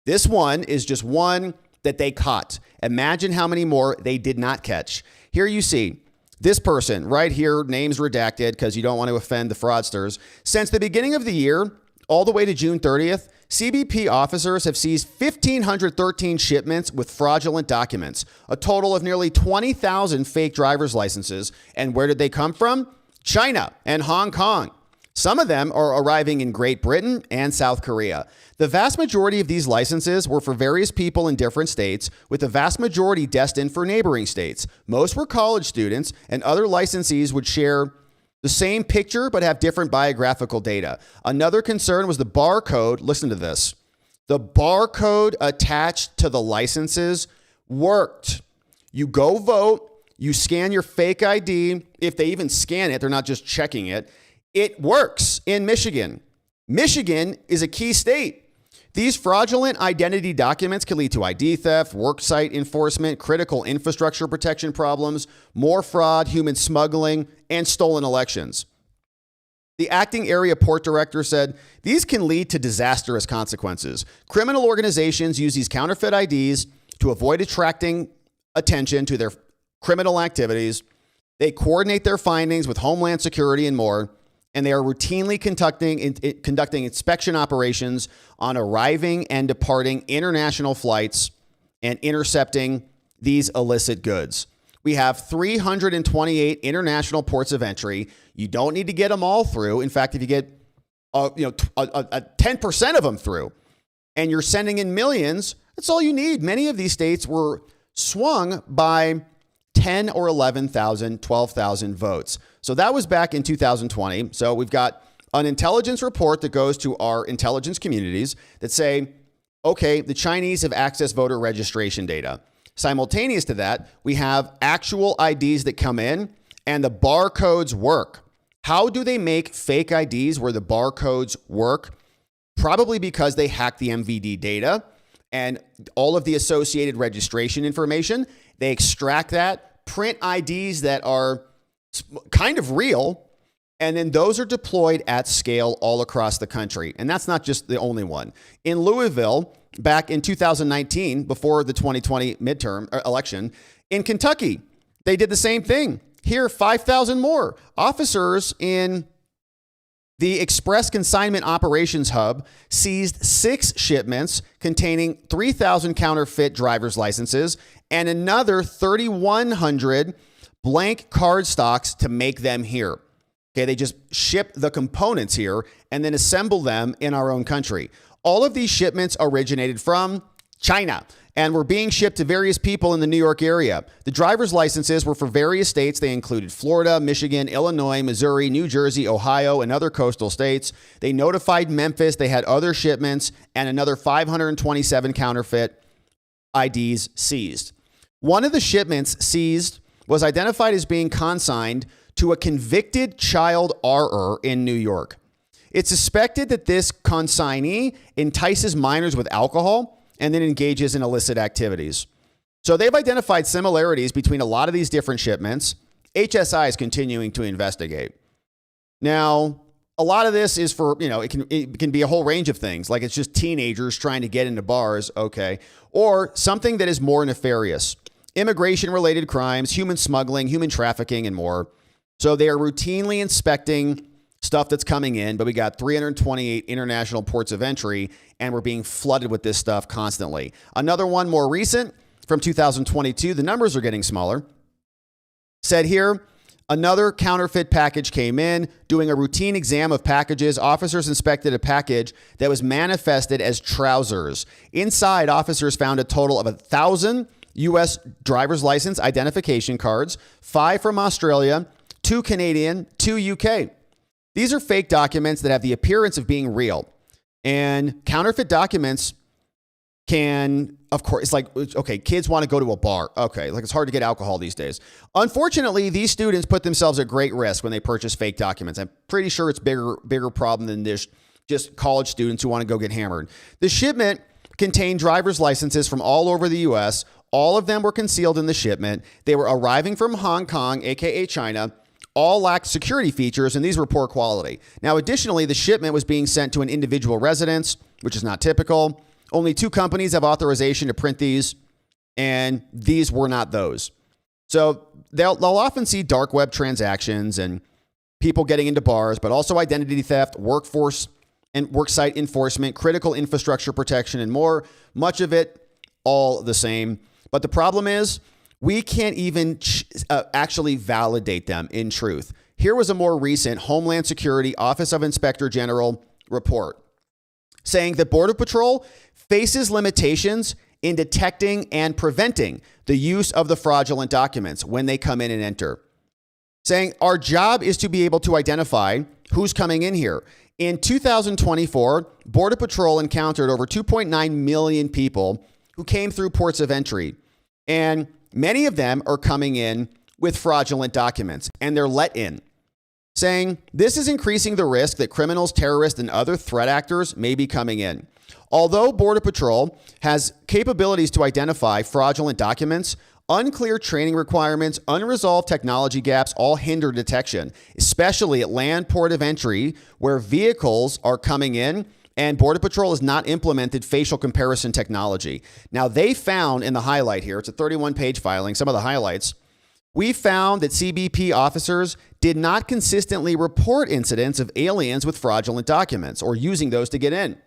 This one is just one that they caught. Imagine how many more they did not catch. Here you see this person right here, names redacted because you don't want to offend the fraudsters. Since the beginning of the year, all the way to June 30th, CBP officers have seized 1,513 shipments with fraudulent documents, a total of nearly 20,000 fake driver's licenses. And where did they come from? China and Hong Kong. Some of them are arriving in Great Britain and South Korea. The vast majority of these licenses were for various people in different states, with the vast majority destined for neighboring states. Most were college students, and other licensees would share the same picture but have different biographical data. Another concern was the barcode. Listen to this. The barcode attached to the licenses worked. You go vote, you scan your fake ID. If they even scan it, they're not just checking it. It works in Michigan. Michigan is a key state. These fraudulent identity documents can lead to ID theft, worksite enforcement, critical infrastructure protection problems, more fraud, human smuggling, and stolen elections. The acting area port director said these can lead to disastrous consequences. Criminal organizations use these counterfeit IDs to avoid attracting attention to their criminal activities. They coordinate their findings with Homeland Security and more. And they are routinely conducting inspection operations on arriving and departing international flights and intercepting these illicit goods. We have 328 international ports of entry. You don't need to get them all through. In fact, if you get 10% of them through and you're sending in millions, that's all you need. Many of these states were swung by 10 or 11,000, 12,000 votes. So that was back in 2020. So we've got an intelligence report that goes to our intelligence communities that say, okay, the Chinese have accessed voter registration data. Simultaneous to that, we have actual IDs that come in and the barcodes work. How do they make fake IDs where the barcodes work? Probably because they hack the MVD data and all of the associated registration information. They extract that, print IDs that are kind of real, and then those are deployed at scale all across the country. And that's not just the only one. In Louisville, back in 2019, before the 2020 midterm election, in Kentucky, they did the same thing. Here, 5,000 more officers in the Express Consignment Operations Hub seized 6 shipments containing 3,000 counterfeit driver's licenses and another 3,100 blank card stocks to make them here. Okay, they just ship the components here and then assemble them in our own country. All of these shipments originated from China and were being shipped to various people in the New York area. The driver's licenses were for various states. They included Florida, Michigan, Illinois, Missouri, New Jersey, Ohio, and other coastal states. They notified Memphis. They had other shipments and another 527 counterfeit IDs seized. One of the shipments seized was identified as being consigned to a convicted child RR in New York. It's suspected that this consignee entices minors with alcohol and then engages in illicit activities. So they've identified similarities between a lot of these different shipments. HSI is continuing to investigate. Now, a lot of this is for, it can be a whole range of things, like it's just teenagers trying to get into bars, okay, or something that is more nefarious. Immigration-related crimes, human smuggling, human trafficking, and more. So they are routinely inspecting stuff that's coming in, but we got 328 international ports of entry, and we're being flooded with this stuff constantly. Another one more recent from 2022, the numbers are getting smaller. Said here, another counterfeit package came in. Doing a routine exam of packages, officers inspected a package that was manifested as trousers. Inside, officers found a total of 1,000 U.S. driver's license identification cards, 5 from Australia, 2 Canadian, 2 UK. These are fake documents that have the appearance of being real. And counterfeit documents can, of course, it's like, okay, kids want to go to a bar. Okay, like it's hard to get alcohol these days. Unfortunately, these students put themselves at great risk when they purchase fake documents. I'm pretty sure it's bigger problem than this, just college students who want to go get hammered. The shipment contained driver's licenses from all over the U.S. All of them were concealed in the shipment. They were arriving from Hong Kong, aka China. All lacked security features, and these were poor quality. Now, additionally, the shipment was being sent to an individual residence, which is not typical. Only 2 companies have authorization to print these, and these were not those. So they'll often see dark web transactions and people getting into bars, but also identity theft, workforce and worksite enforcement, critical infrastructure protection, and more. Much of it all the same. But the problem is, we can't even actually validate them in truth. Here was a more recent Homeland Security Office of Inspector General report saying that Border Patrol faces limitations in detecting and preventing the use of the fraudulent documents when they come in and enter. Saying our job is to be able to identify who's coming in here. In 2024, Border Patrol encountered over 2.9 million people who came through ports of entry. And many of them are coming in with fraudulent documents, and they're let in, saying this is increasing the risk that criminals, terrorists, and other threat actors may be coming in. Although Border Patrol has capabilities to identify fraudulent documents, unclear training requirements, unresolved technology gaps all hinder detection, especially at land port of entry where vehicles are coming in and Border Patrol has not implemented facial comparison technology. Now, they found in the highlight here, it's a 31-page filing, some of the highlights, we found that CBP officers did not consistently report incidents of aliens with fraudulent documents or using those to get in.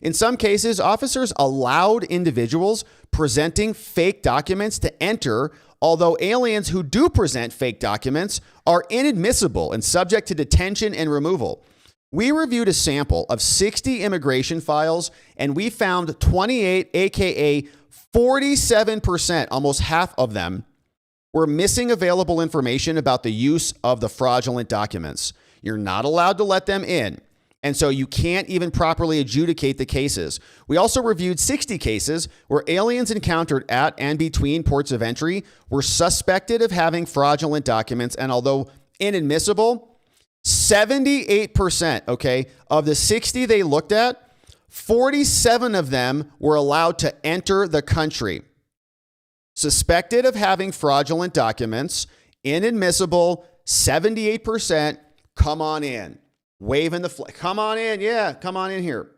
In some cases, officers allowed individuals presenting fake documents to enter, although aliens who do present fake documents are inadmissible and subject to detention and removal. We reviewed a sample of 60 immigration files, and we found 28, aka 47%, almost half of them, were missing available information about the use of the fraudulent documents. You're not allowed to let them in, and so you can't even properly adjudicate the cases. We also reviewed 60 cases where aliens encountered at and between ports of entry were suspected of having fraudulent documents, and although inadmissible, 78%, okay, of the 60 they looked at, 47 of them were allowed to enter the country. Suspected of having fraudulent documents, inadmissible, 78%, come on in. Waving the flag. Come on in. Yeah, come on in here.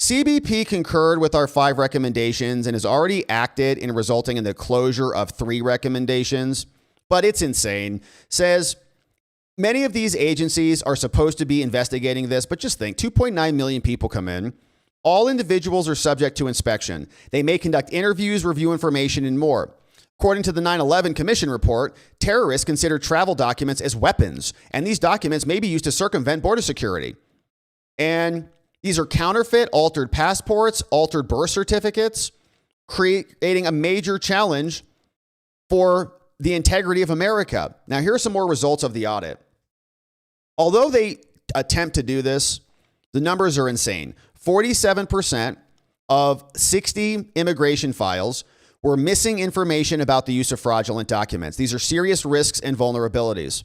CBP concurred with our 5 recommendations and has already acted in resulting in the closure of 3 recommendations. But it's insane. Says many of these agencies are supposed to be investigating this, but just think 2.9 million people come in. All individuals are subject to inspection. They may conduct interviews, review information, and more. According to the 9/11 Commission report, terrorists consider travel documents as weapons, and these documents may be used to circumvent border security. And these are counterfeit, altered passports, altered birth certificates, creating a major challenge for the integrity of America. Now, here are some more results of the audit. Although they attempt to do this, the numbers are insane. 47% of 60 immigration files were missing information about the use of fraudulent documents. These are serious risks and vulnerabilities.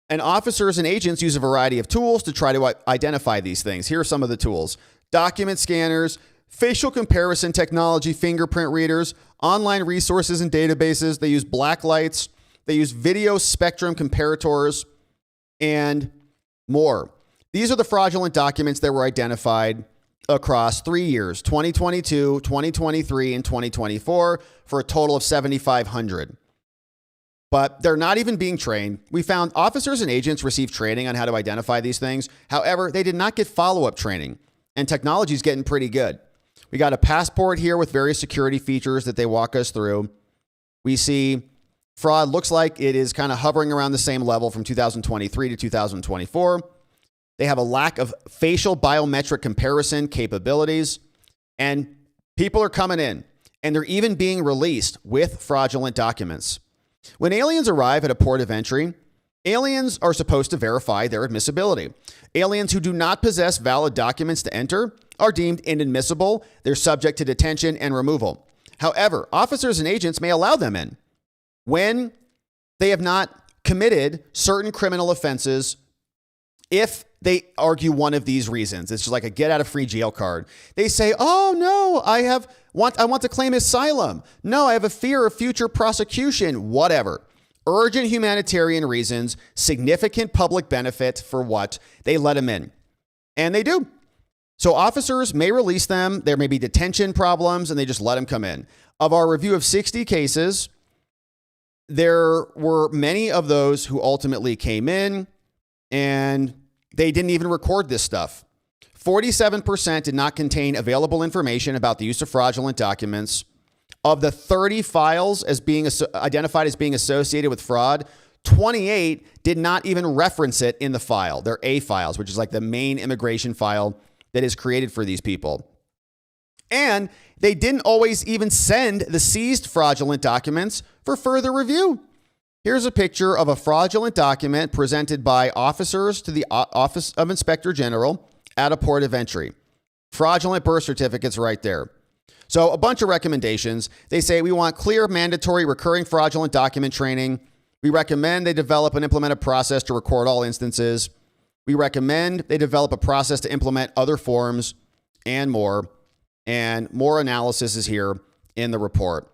And officers and agents use a variety of tools to try to identify these things. Here are some of the tools: document scanners, facial comparison technology, fingerprint readers, online resources and databases. They use black lights. They use video spectrum comparators and more. These are the fraudulent documents that were identified across 3 years, 2022, 2023, and 2024, for a total of 7,500. But they're not even being trained. We found officers and agents received training on how to identify these things. However, they did not get follow-up training, and technology is getting pretty good. We got a passport here with various security features that they walk us through. We see fraud looks like it is kind of hovering around the same level from 2023 to 2024. They have a lack of facial biometric comparison capabilities, and people are coming in, and they're even being released with fraudulent documents. When aliens arrive at a port of entry, aliens are supposed to verify their admissibility. Aliens who do not possess valid documents to enter are deemed inadmissible. They're subject to detention and removal. However, officers and agents may allow them in when they have not committed certain criminal offenses if they argue one of these reasons. It's just like a get out of free jail card. They say, oh no, I want to claim asylum. No, I have a fear of future prosecution, whatever. Urgent humanitarian reasons, significant public benefit for what? They let them in. And they do. So officers may release them. There may be detention problems, and they just let them come in. Of our review of 60 cases, there were many of those who ultimately came in, and they didn't even record this stuff. 47% did not contain available information about the use of fraudulent documents. Of the 30 files as being identified as being associated with fraud, 28 did not even reference it in the file. They're A files, which is like the main immigration file that is created for these people. And they didn't always even send the seized fraudulent documents for further review. Here's a picture of a fraudulent document presented by officers to the Office of Inspector General at a port of entry. Fraudulent birth certificates right there. So a bunch of recommendations. They say we want clear, mandatory, recurring fraudulent document training. We recommend they develop and implement a process to record all instances. We recommend they develop a process to implement other forms and more. And more analysis is here in the report.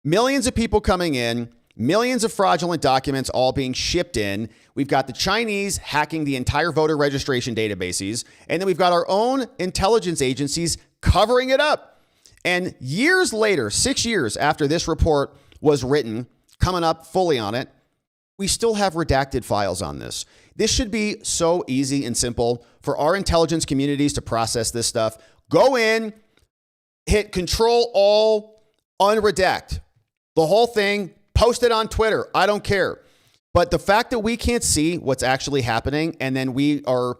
Millions of people coming in. Millions of fraudulent documents all being shipped in. We've got the Chinese hacking the entire voter registration databases. And then we've got our own intelligence agencies covering it up. And years later, 6 years after this report was written, coming up fully on it, we still have redacted files on this. This should be so easy and simple for our intelligence communities to process this stuff. Go in, hit Control-All, unredact the whole thing. Post it on Twitter. I don't care. But the fact that we can't see what's actually happening, and then we are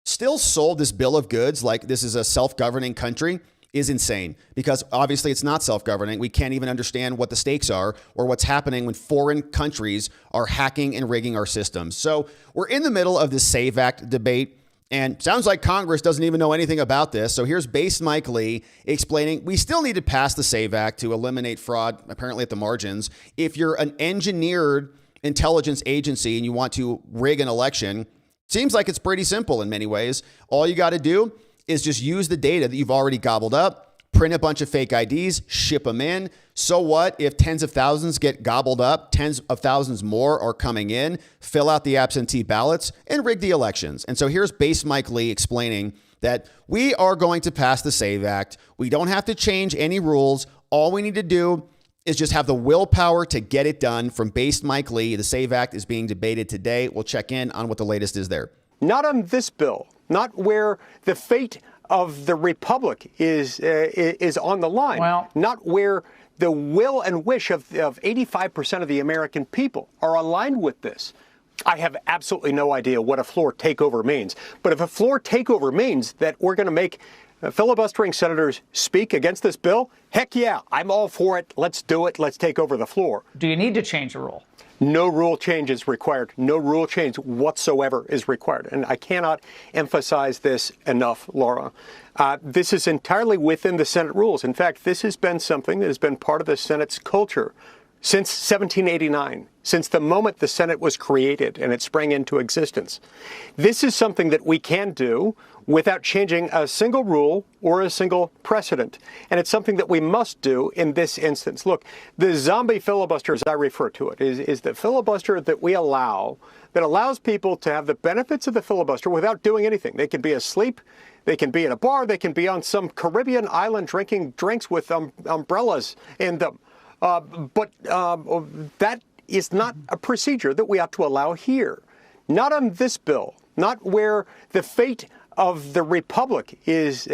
still sold this bill of goods like this is a self-governing country, is insane. Because obviously it's not self-governing. We can't even understand what the stakes are or what's happening when foreign countries are hacking and rigging our systems. So we're in the middle of this SAVE Act debate. And sounds like Congress doesn't even know anything about this. So here's Base Mike Lee explaining we still need to pass the SAVE Act to eliminate fraud, apparently at the margins. If you're an engineered intelligence agency and you want to rig an election, seems like it's pretty simple in many ways. All you got to do is just use the data that you've already gobbled up, print a bunch of fake IDs, ship them in. So what if tens of thousands get gobbled up, tens of thousands more are coming in, fill out the absentee ballots, and rig the elections? And so here's Base Mike Lee explaining that we are going to pass the SAVE Act. We don't have to change any rules. All we need to do is just have the willpower to get it done. From Base Mike Lee, the SAVE Act is being debated today. We'll check in on what the latest is there. Not on this bill, not where the fate of the republic is on the line, not where the will and wish of 85% of the American people are aligned with this. I have absolutely no idea what a floor takeover means. But if a floor takeover means that we're going to make filibustering senators speak against this bill, heck yeah, I'm all for it. Let's do it. Let's take over the floor. Do you need to change the rule? No rule change is required. No rule change whatsoever is required. And I cannot emphasize this enough, Laura. This is entirely within the Senate rules. In fact, this has been something that has been part of the Senate's culture since 1789, since the moment the Senate was created and it sprang into existence. This is something that we can do without changing a single rule or a single precedent. And it's something that we must do in this instance. Look, the zombie filibuster, as I refer to it, is the filibuster that we allow, that allows people to have the benefits of the filibuster without doing anything. They can be asleep, they can be in a bar, they can be on some Caribbean island drinking drinks with umbrellas in them. But that is not a procedure that we ought to allow here. Not on this bill, not where the fate of the republic is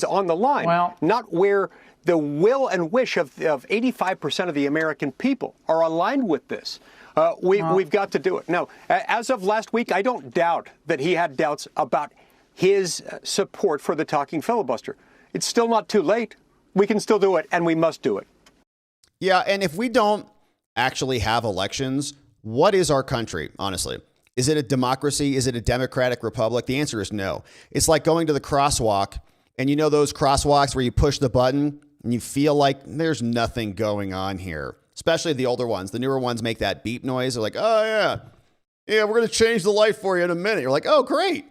on the line, not where the will and wish of 85% of the American people are aligned with this. We've got to do it. Now, as of last week, I don't doubt that he had doubts about his support for the talking filibuster. It's still not too late. We can still do it, and we must do it. Yeah, and if we don't actually have elections, what is our country, honestly? Is it a democracy? Is it a democratic republic? The answer is no. It's like going to the crosswalk, and you know those crosswalks where you push the button and you feel like there's nothing going on here, especially the older ones. The newer ones make that beep noise. They're like, oh, yeah, we're going to change the light for you in a minute. You're like, oh, great,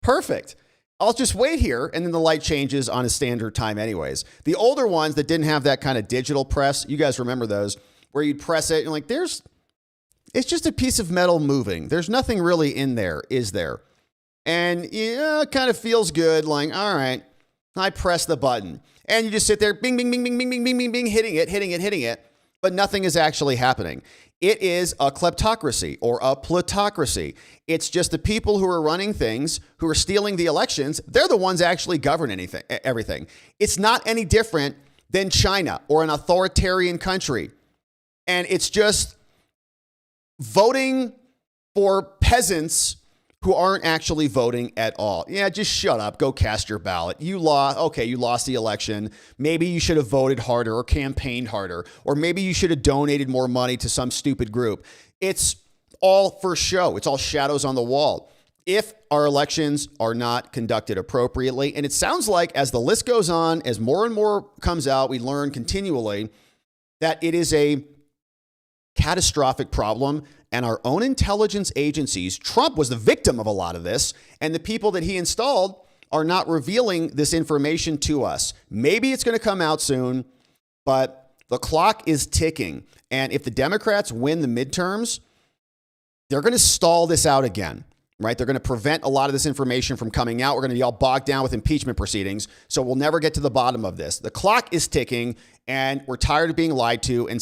perfect. I'll just wait here, and then the light changes on a standard time anyways. The older ones that didn't have that kind of digital press, you guys remember those, where you'd press it, and you're like, it's just a piece of metal moving. There's nothing really in there, is there? And yeah, it kind of feels good, like, all right, I press the button. And you just sit there, bing, bing, bing, bing, bing, bing, bing, bing, bing, hitting it, but nothing is actually happening. It is a kleptocracy or a plutocracy. It's just the people who are running things, who are stealing the elections, they're the ones actually govern everything. It's not any different than China or an authoritarian country. And it's just voting for peasants who aren't actually voting at all. Yeah, just shut up. Go cast your ballot. You lost. Okay, you lost the election. Maybe you should have voted harder or campaigned harder, or maybe you should have donated more money to some stupid group. It's all for show. It's all shadows on the wall. If our elections are not conducted appropriately, and it sounds like as the list goes on, as more and more comes out, we learn continually that it is a catastrophic problem. And our own intelligence agencies, Trump was the victim of a lot of this, and the people that he installed are not revealing this information to us. Maybe it's going to come out soon, but the clock is ticking. And if the Democrats win the midterms, they're going to stall this out again, right? They're going to prevent a lot of this information from coming out. We're going to be all bogged down with impeachment proceedings, so we'll never get to the bottom of this. The clock is ticking, and we're tired of being lied to and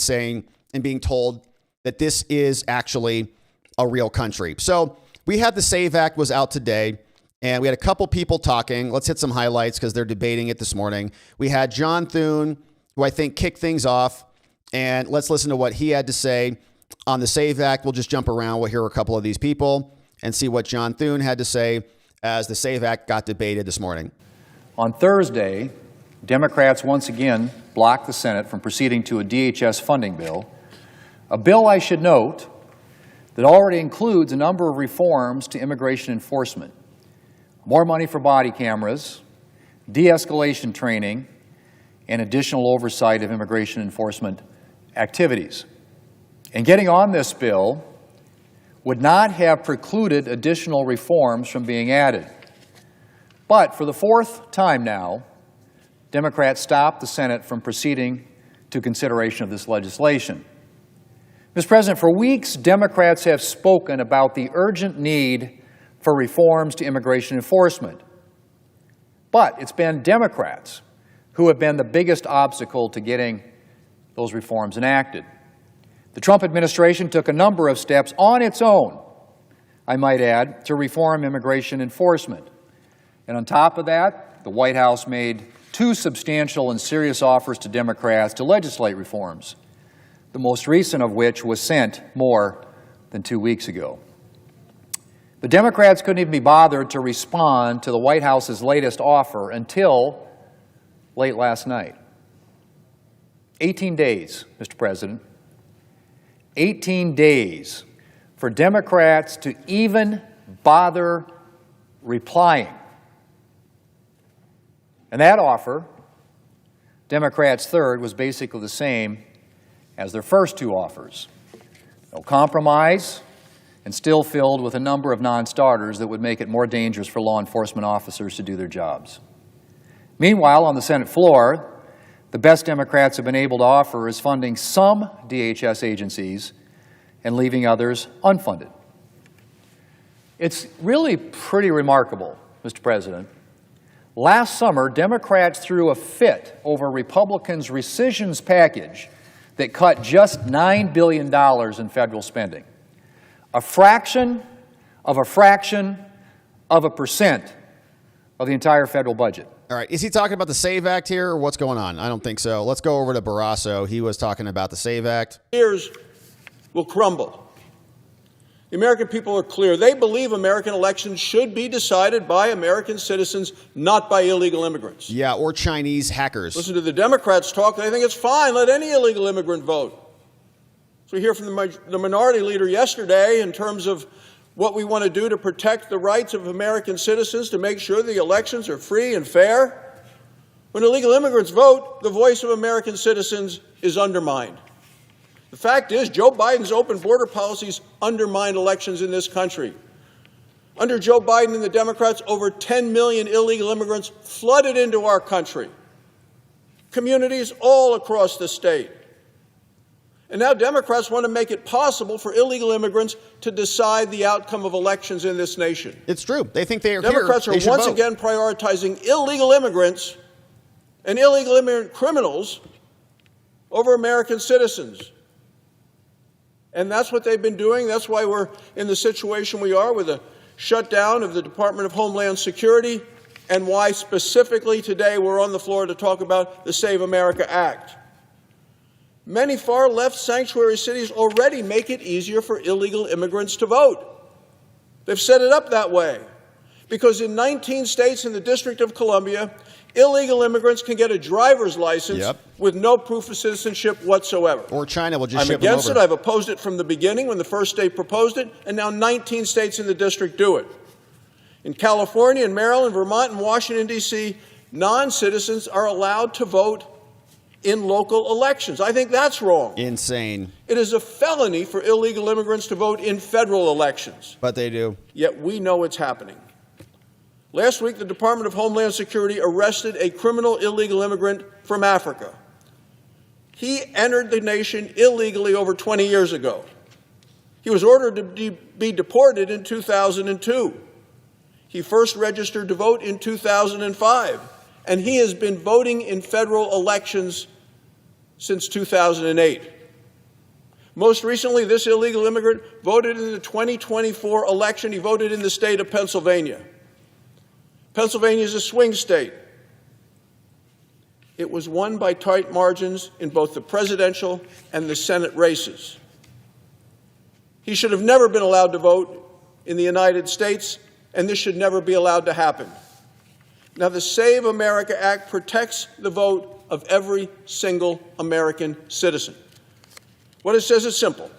being told that this is actually a real country. So we had the SAVE Act was out today, and we had a couple people talking. Let's hit some highlights because they're debating it this morning. We had John Thune, who I think kicked things off, and let's listen to what he had to say on the SAVE Act. We'll just jump around. We'll hear a couple of these people and see what John Thune had to say as the SAVE Act got debated this morning. On Thursday, Democrats once again blocked the Senate from proceeding to a DHS funding bill. A bill, I should note, that already includes a number of reforms to immigration enforcement. More money for body cameras, de-escalation training, and additional oversight of immigration enforcement activities. And getting on this bill would not have precluded additional reforms from being added. But for the fourth time now, Democrats stopped the Senate from proceeding to consideration of this legislation. Mr. President, for weeks, Democrats have spoken about the urgent need for reforms to immigration enforcement. But it's been Democrats who have been the biggest obstacle to getting those reforms enacted. The Trump administration took a number of steps on its own, I might add, to reform immigration enforcement. And on top of that, the White House made two substantial and serious offers to Democrats to legislate reforms, the most recent of which was sent more than 2 weeks ago. But Democrats couldn't even be bothered to respond to the White House's latest offer until late last night. 18 days, Mr. President. 18 days for Democrats to even bother replying. And that offer, Democrats' third, was basically the same as their first two offers. No compromise, and still filled with a number of non-starters that would make it more dangerous for law enforcement officers to do their jobs. Meanwhile, on the Senate floor, the best Democrats have been able to offer is funding some DHS agencies and leaving others unfunded. It's really pretty remarkable, Mr. President. Last summer, Democrats threw a fit over Republicans' rescissions package that cut just $9 billion in federal spending. A fraction of a fraction of a percent of the entire federal budget. All right. Is he talking about the SAVE Act here, or what's going on? I don't think so. Let's go over to Barasso. He was talking about the SAVE Act. Years will crumble. The American people are clear. They believe American elections should be decided by American citizens, not by illegal immigrants. Yeah, or Chinese hackers. Listen to the Democrats talk. They think it's fine. Let any illegal immigrant vote. So we hear from the minority leader yesterday in terms of what we want to do to protect the rights of American citizens, to make sure the elections are free and fair. When illegal immigrants vote, the voice of American citizens is undermined. The fact is, Joe Biden's open border policies undermined elections in this country. Under Joe Biden and the Democrats, over 10 million illegal immigrants flooded into our country. Communities all across the state. And now Democrats want to make it possible for illegal immigrants to decide the outcome of elections in this nation. It's true. They think they are Democrats here. are once again prioritizing illegal immigrants and illegal immigrant criminals over American citizens. And that's what they've been doing. That's why we're in the situation we are, with a shutdown of the Department of Homeland Security, and why specifically today we're on the floor to talk about the Save America Act. Many far-left sanctuary cities already make it easier for illegal immigrants to vote. They've set it up that way because in 19 states in the District of Columbia, illegal immigrants can get a driver's license with no proof of citizenship whatsoever. Or China will just ship them over. I'm against it. I've opposed it from the beginning when the first state proposed it, and now 19 states in the district do it. In California, and Maryland, Vermont, and Washington, D.C., non-citizens are allowed to vote in local elections. I think that's wrong. Insane. It is a felony for illegal immigrants to vote in federal elections. But they do. Yet we know it's happening. Last week, the Department of Homeland Security arrested a criminal illegal immigrant from Africa. He entered the nation illegally over 20 years ago. He was ordered to be deported in 2002. He first registered to vote in 2005, and he has been voting in federal elections since 2008. Most recently, this illegal immigrant voted in the 2024 election. He voted in the state of Pennsylvania. Pennsylvania is a swing state. It was won by tight margins in both the presidential and the Senate races. He should have never been allowed to vote in the United States, and this should never be allowed to happen. Now, the Save America Act protects the vote of every single American citizen. What it says is simple.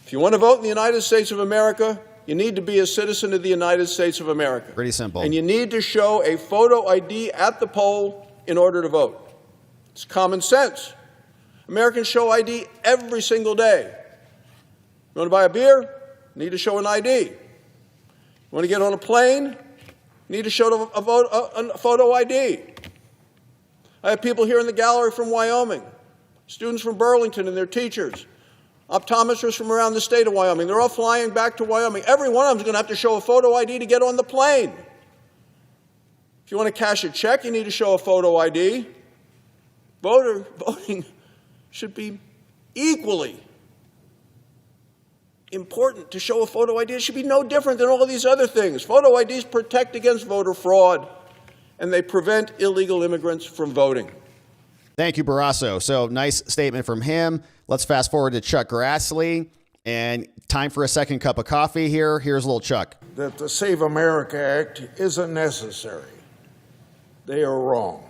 If you want to vote in the United States of America, you need to be a citizen of the United States of America. Pretty simple. And you need to show a photo ID at the poll in order to vote. It's common sense. Americans show ID every single day. You want to buy a beer? You need to show an ID. You want to get on a plane? You You need to show a photo ID. I have people here in the gallery from Wyoming, students from Burlington and their teachers, optometrists from around the state of Wyoming. They're all flying back to Wyoming. Every one of them is going to have to show a photo ID to get on the plane. If you want to cash a check, you need to show a photo ID. Voting should be equally important to show a photo ID. It should be no different than all of these other things. Photo IDs protect against voter fraud, and they prevent illegal immigrants from voting. Thank you, Barasso. So nice statement from him. Let's fast forward to Chuck Grassley, and time for a second cup of coffee here. Here's little Chuck. That the Save America Act isn't necessary. They are wrong.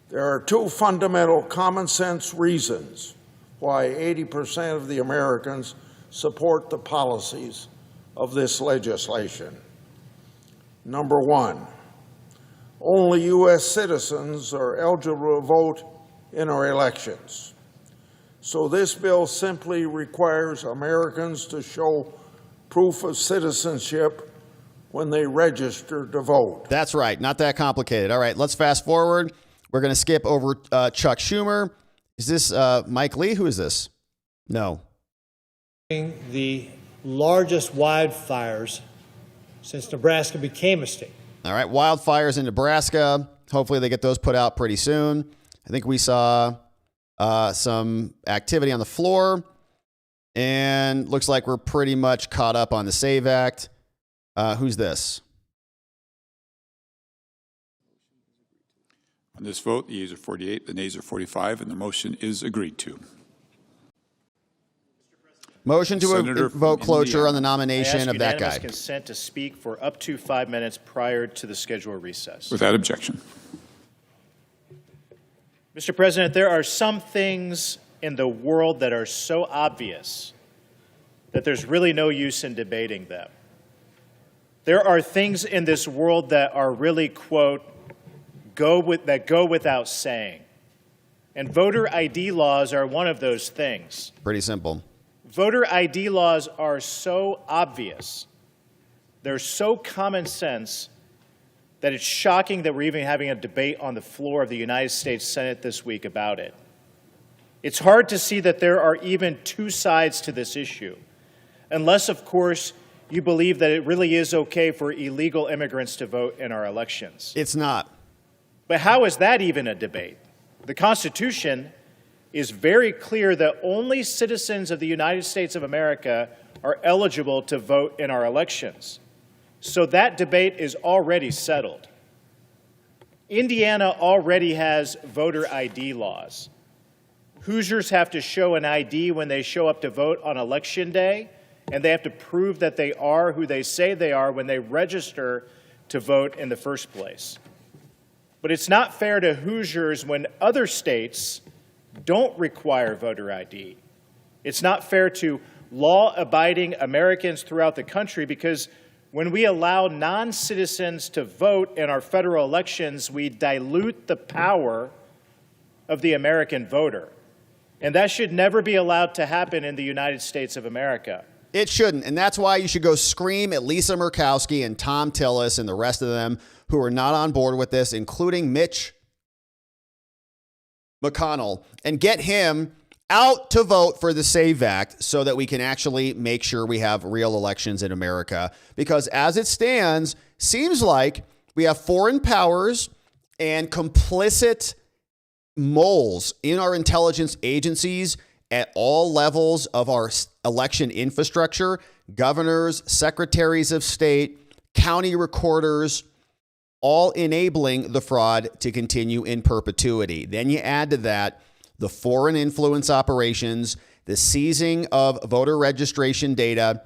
There are two fundamental common sense reasons why 80% of the Americans support the policies of this legislation. Number one, only U.S. citizens are eligible to vote in our elections. So this bill simply requires Americans to show proof of citizenship when they register to vote. That's right. Not that complicated. All right, let's fast forward. We're going to skip over Chuck Schumer. Is this Mike Lee? Who is this? No. The largest wildfires since Nebraska became a state. All right, wildfires in Nebraska. Hopefully they get those put out pretty soon. I think we saw some activity on the floor, and looks like we're pretty much caught up on the SAVE Act. Who's this? On this vote, the yeas are 48, the nays are 45, and the motion is agreed to. Motion to vote cloture on the nomination of that guy. Unanimous consent to speak for up to 5 minutes prior to the scheduled recess. Without objection. Mr. President, there are some things in the world that are so obvious that there's really no use in debating them. There are things in this world that are really, quote, go without saying. And voter ID laws are one of those things. Pretty simple. Voter ID laws are so obvious, they're so common sense, that it's shocking that we're even having a debate on the floor of the United States Senate this week about it. It's hard to see that there are even two sides to this issue, unless, of course, you believe that it really is okay for illegal immigrants to vote in our elections. It's not. But how is that even a debate? The Constitution is very clear that only citizens of the United States of America are eligible to vote in our elections. So that debate is already settled. Indiana already has voter ID laws. Hoosiers have to show an ID when they show up to vote on Election Day, and they have to prove that they are who they say they are when they register to vote in the first place. But it's not fair to Hoosiers when other states don't require voter ID. It's not fair to law-abiding Americans throughout the country, because when we allow non-citizens to vote in our federal elections, we dilute the power of the American voter. And that should never be allowed to happen in the United States of America. It shouldn't, and that's why you should go scream at Lisa Murkowski and Tom Tillis and the rest of them who are not on board with this, including Mitch McConnell, and get him out to vote for the SAVE Act so that we can actually make sure we have real elections in America. Because as it stands, seems like we have foreign powers and complicit moles in our intelligence agencies at all levels of our election infrastructure: governors, secretaries of state, county recorders, all enabling the fraud to continue in perpetuity. Then you add to that the foreign influence operations, the seizing of voter registration data,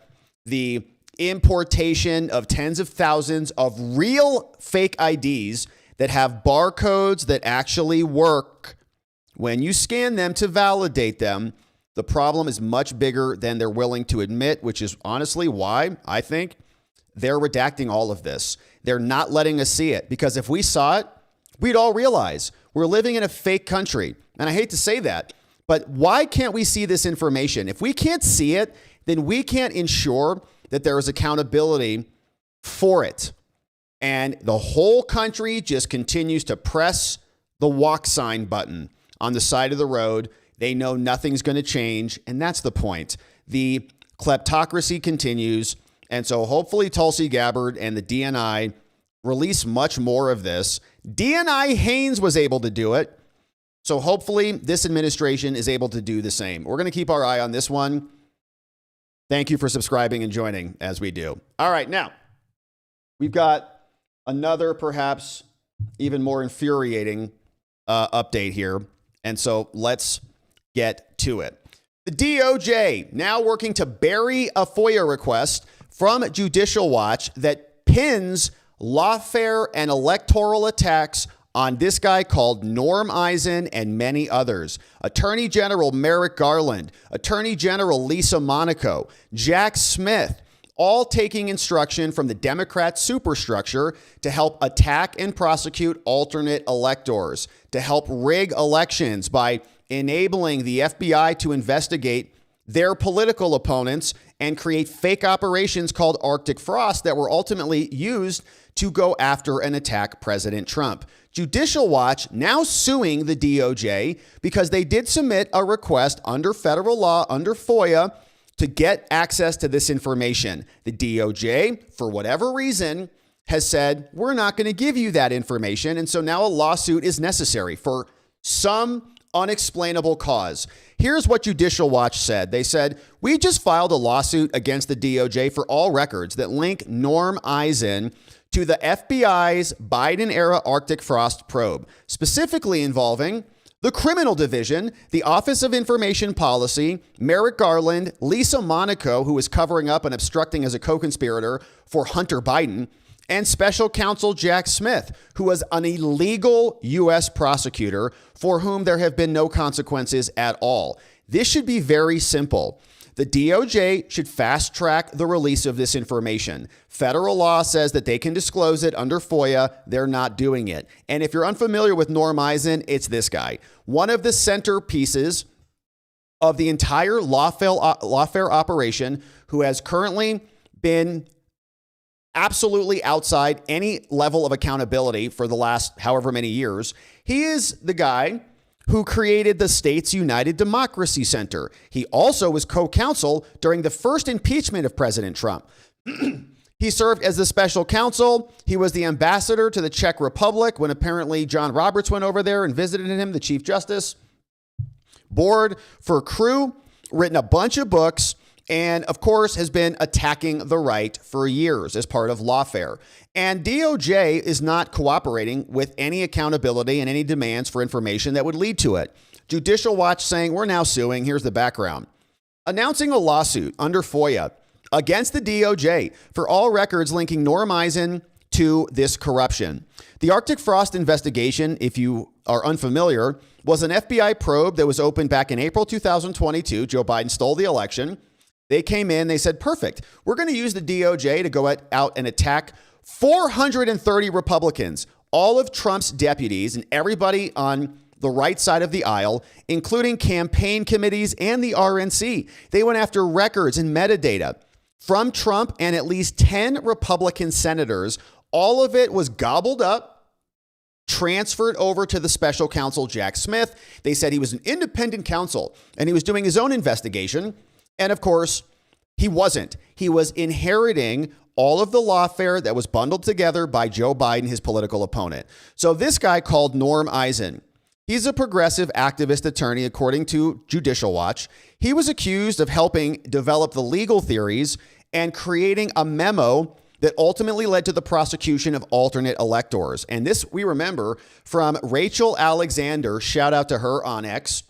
the importation of tens of thousands of real fake IDs that have barcodes that actually work when you scan them to validate them. The problem is much bigger than they're willing to admit, which is honestly why I think they're redacting all of this. They're not letting us see it, because if we saw it, we'd all realize we're living in a fake country. And I hate to say that, but why can't we see this information? If we can't see it, then we can't ensure that there is accountability for it. And the whole country just continues to press the walk sign button on the side of the road. They know nothing's going to change. And that's the point. The kleptocracy continues. And so hopefully Tulsi Gabbard and the DNI release much more of this. DNI Haynes was able to do it. So hopefully this administration is able to do the same. We're going to keep our eye on this one. Thank you for subscribing and joining as we do. All right, now we've got another perhaps even more infuriating update here. And so let's get to it. The DOJ now working to bury a FOIA request from Judicial Watch that pins lawfare and electoral attacks on this guy called Norm Eisen and many others. Attorney General Merrick Garland, Attorney General Lisa Monaco, Jack Smith, all taking instruction from the Democrat superstructure to help attack and prosecute alternate electors, to help rig elections by enabling the FBI to investigate their political opponents and create fake operations called Arctic Frost that were ultimately used to go after and attack President Trump. Judicial Watch now suing the DOJ because they did submit a request under federal law, under FOIA, to get access to this information. The DOJ, for whatever reason, has said, we're not going to give you that information. And so now a lawsuit is necessary for some unexplainable cause. Here's what Judicial Watch said. They said, we just filed a lawsuit against the DOJ for all records that link Norm Eisen to the FBI's Biden-era Arctic Frost probe, specifically involving the Criminal Division, the Office of Information Policy, Merrick Garland, Lisa Monaco, who is covering up and obstructing as a co-conspirator for Hunter Biden, and Special Counsel Jack Smith, who was an illegal U.S. prosecutor for whom there have been no consequences at all. This should be very simple. The DOJ should fast track the release of this information. Federal law says that they can disclose it under FOIA. They're not doing it. And if you're unfamiliar with Norm Eisen, it's this guy. One of the centerpieces of the entire lawfare operation, who has currently been absolutely outside any level of accountability for the last however many years. He is the guy who created the States United Democracy Center. He also was co-counsel during the first impeachment of President Trump. He served as the special counsel. He was the ambassador to the Czech Republic when apparently John Roberts went over there and visited him, the Chief Justice. Board for Crew, written a bunch of books, and of course has been attacking the right for years as part of lawfare. And DOJ is not cooperating with any accountability and any demands for information that would lead to it. Judicial Watch saying, we're now suing. Here's the background. Announcing a lawsuit under FOIA against the DOJ for all records linking Norm Eisen to this corruption. The Arctic Frost investigation, if you are unfamiliar, was an FBI probe that was opened back in April 2022. Joe Biden stole the election. They came in, they said, perfect. We're going to use the DOJ to go out and attack 430 Republicans, all of Trump's deputies and everybody on the right side of the aisle, including campaign committees and the RNC. They went after records and metadata from Trump and at least 10 Republican senators. All of it was gobbled up, transferred over to the special counsel, Jack Smith. They said he was an independent counsel and he was doing his own investigation. And of course, he wasn't. He was inheriting all of the lawfare that was bundled together by Joe Biden, his political opponent. So this guy called Norm Eisen, he's a progressive activist attorney, according to Judicial Watch. He was accused of helping develop the legal theories and creating a memo that ultimately led to the prosecution of alternate electors. And this, we remember from Rachel Alexander, shout out to her on X,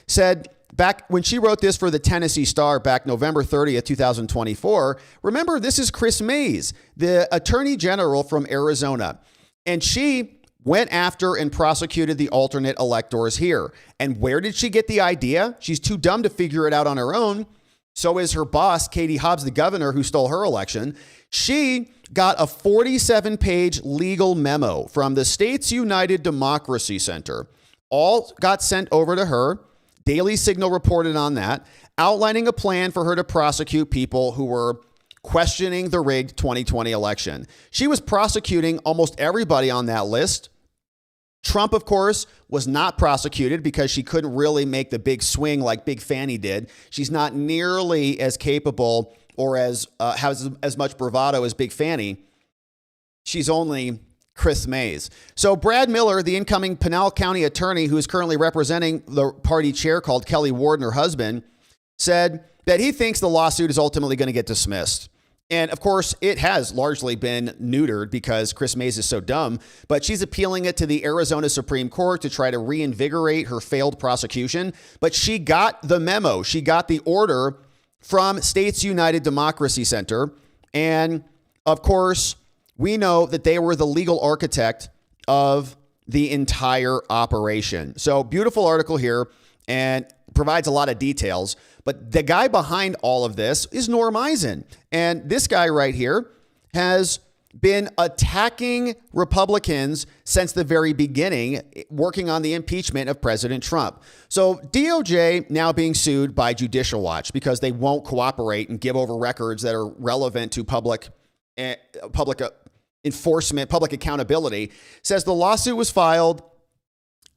said back when she wrote this for the Tennessee Star back November 30th, 2024, remember, this is Chris Mays, the attorney general from Arizona. And she went after and prosecuted the alternate electors here. And where did she get the idea? She's too dumb to figure it out on her own. So is her boss, Katie Hobbs, the governor who stole her election. She got a 47-page legal memo from the States United Democracy Center. All got sent over to her. Daily Signal reported on that, outlining a plan for her to prosecute people who were, questioning the rigged 2020 election. She was prosecuting almost everybody on that list. Trump, of course, was not prosecuted because she couldn't really make the big swing like Big Fanny did. She's not nearly as capable or has as much bravado as Big Fanny. She's only Chris Mays. So Brad Miller, the incoming Pinal County attorney who is currently representing the party chair called Kelly Ward and her husband, said that he thinks the lawsuit is ultimately going to get dismissed. And of course, it has largely been neutered because Chris Mays is so dumb, but she's appealing it to the Arizona Supreme Court to try to reinvigorate her failed prosecution. But she got the memo. She got the order from States United Democracy Center. And of course, we know that they were the legal architect of the entire operation. So beautiful article here and provides a lot of details. But the guy behind all of this is Norm Eisen. And this guy right here has been attacking Republicans since the very beginning, working on the impeachment of President Trump. So DOJ now being sued by Judicial Watch because they won't cooperate and give over records that are relevant to public enforcement, public accountability, says the lawsuit was filed